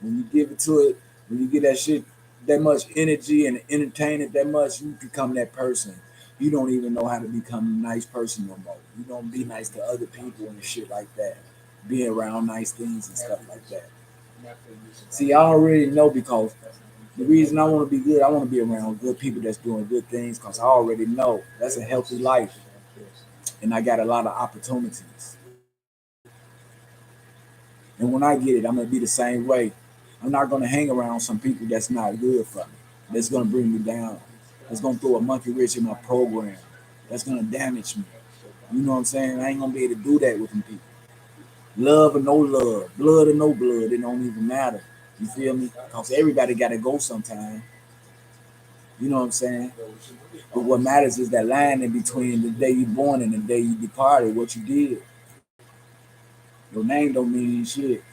When you give it to it, when you get that shit, that much energy and entertain it that much, you become that person. You don't even know how to become a nice person no more. You don't be nice to other people and shit like that. Be around nice things and stuff like that. See, I already know because the reason I want to be good, I want to be around good people that's doing good things because I already know that's a healthy life. And I got a lot of opportunities. And when I get it, I'm going to be the same way. I'm not going to hang around some people that's not good for me, that's going to bring me down, that's going to throw a monkey wrench in my program, that's going to damage me. You know what I'm saying? I ain't going to be able to do that with them people. Love or no love, blood or no blood, it don't even matter. You feel me? Because everybody got to go sometime. You know what I'm saying? But what matters is that line in between the day you born and the day you departed, what you did. Your name don't mean shit.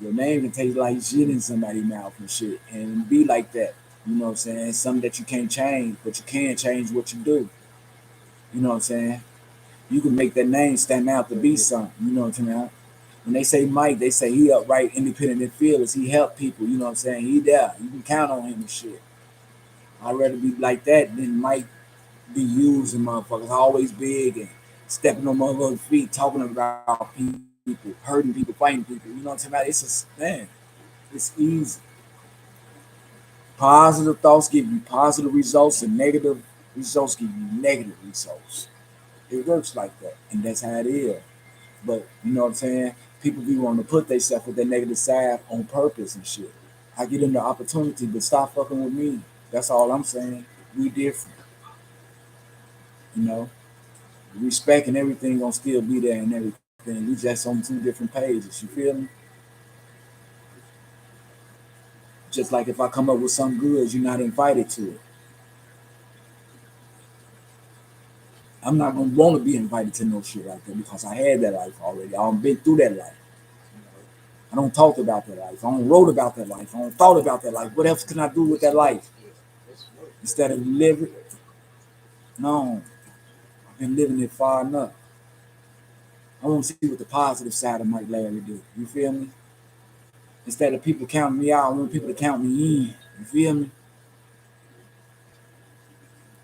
Your name can taste like shit in somebody's mouth and shit. And be like that. You know what I'm saying? It's something that you can't change, but you can change what you do. You know what I'm saying? You can make that name stand out to be something. You know what I'm saying? When they say Mike, they say he upright, independent, and fearless. He help people. You know what I'm saying? He there. You can count on him and shit. I'd rather be like that than Mike be using motherfuckers, always big and stepping on motherfuckers' feet, talking about people, hurting people, fighting people. You know what I'm saying? Man, it's easy. Positive thoughts give you positive results, and negative results give you negative results. It works like that, and that's how it is. But you know what I'm saying? People be wanting to put themselves with their negative side on purpose and shit. I get them the opportunity, but stop fucking with me. That's all I'm saying. We different, you know. Respect and everything gonna still be there and everything. We just on two different pages. You feel me? Just like if I come up with something good, you're not invited to it. I'm not gonna want to be invited to no shit like that because I had that life already. I've been through that life. I don't talk about that life. I don't wrote about that life. I don't thought about that life. What else can I do with that life instead of living? No, I've been living it far enough. I want to see what the positive side of Mike Larry do. You feel me? Instead of people counting me out, I want people to count me in. You feel me?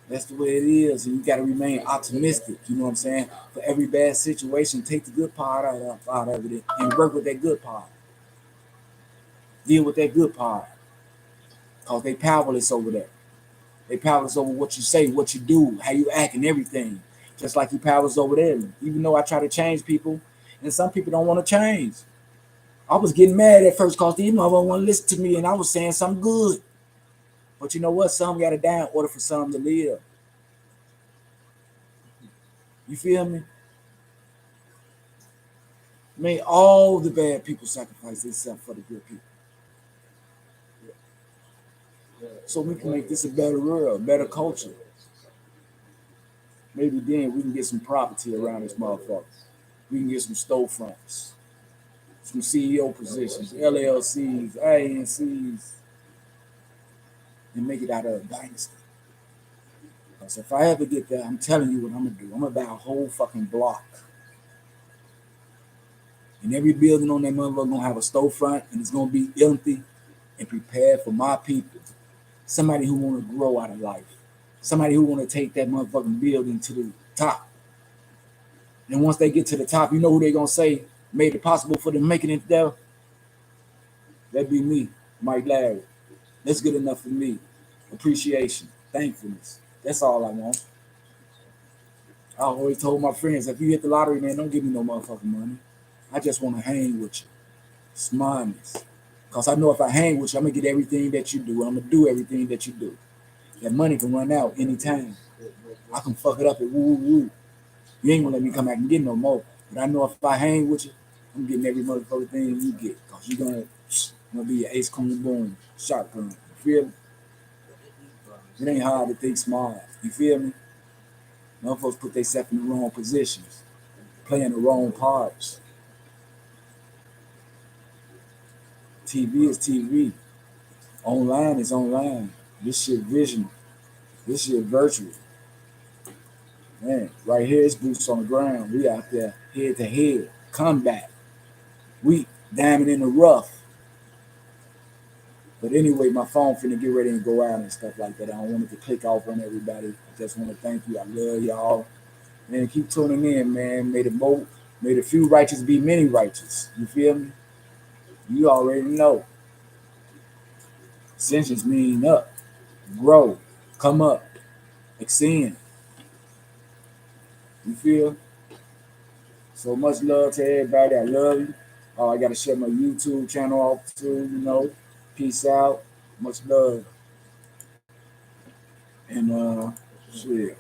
That's the way it is, and you got to remain optimistic. You know what I'm saying? For every bad situation, take the good part out of it and work with that good part. Deal with that good part, cause they powerless over that. They powerless over what you say, what you do, how you act, and everything. Just like you powerless over there. Even though I try to change people, and some people don't want to change. I was getting mad at first cause these motherfuckers want to listen to me, and I was saying something good. But you know what? Some got to die in order for some to live. You feel me? May all the bad people sacrifice themselves for the good people. So we can make this a better world, better culture. Maybe then we can get some property around this motherfucker. We can get some storefronts, some CEO positions, LLCs, INCs, and make it out of a dynasty. So if I ever get there, I'm telling you what I'm gonna do. I'm gonna buy a whole fucking block. And every building on that motherfucker gonna have a storefront, and it's gonna be empty and prepared for my people. Somebody who wanna grow out of life. Somebody who wanna take that motherfucking building to the top. And once they get to the top, you know who they gonna say made it possible for them making it there? That'd be me, Mike Larry. That's good enough for me. Appreciation, thankfulness. That's all I want. I always told my friends, if you hit the lottery, man, don't give me no motherfucking money. I just want to hang with you. Smartness. Because I know if I hang with you, I'm going to get everything that you do. I'm going to do everything that you do. That money can run out anytime. I can fuck it up at woo woo. You ain't going to let me come back and get no more. But I know if I hang with you, I'm getting every motherfucking thing you get. Because you're going to be an ace, coon, boom, shotgun. You feel me? It ain't hard to think smart. You feel me? Motherfuckers put themselves in the wrong positions, playing the wrong parts. TV is TV. Online is online. This shit vision. This shit virtual. Man, right here is boots on the ground. We out there head to head. Combat. We diamond in the rough. But anyway, my phone finna get ready and go out and stuff like that. I don't want it to click off on everybody. I just want to thank you. I love y'all. And keep tuning in, man. May the few righteous be many righteous. You feel me? You already know. Ascensions mean up, grow, come up, extend. You feel? So much love to everybody. I love you. I got to shut my YouTube channel off too, you know. Peace out. Much love. And shit.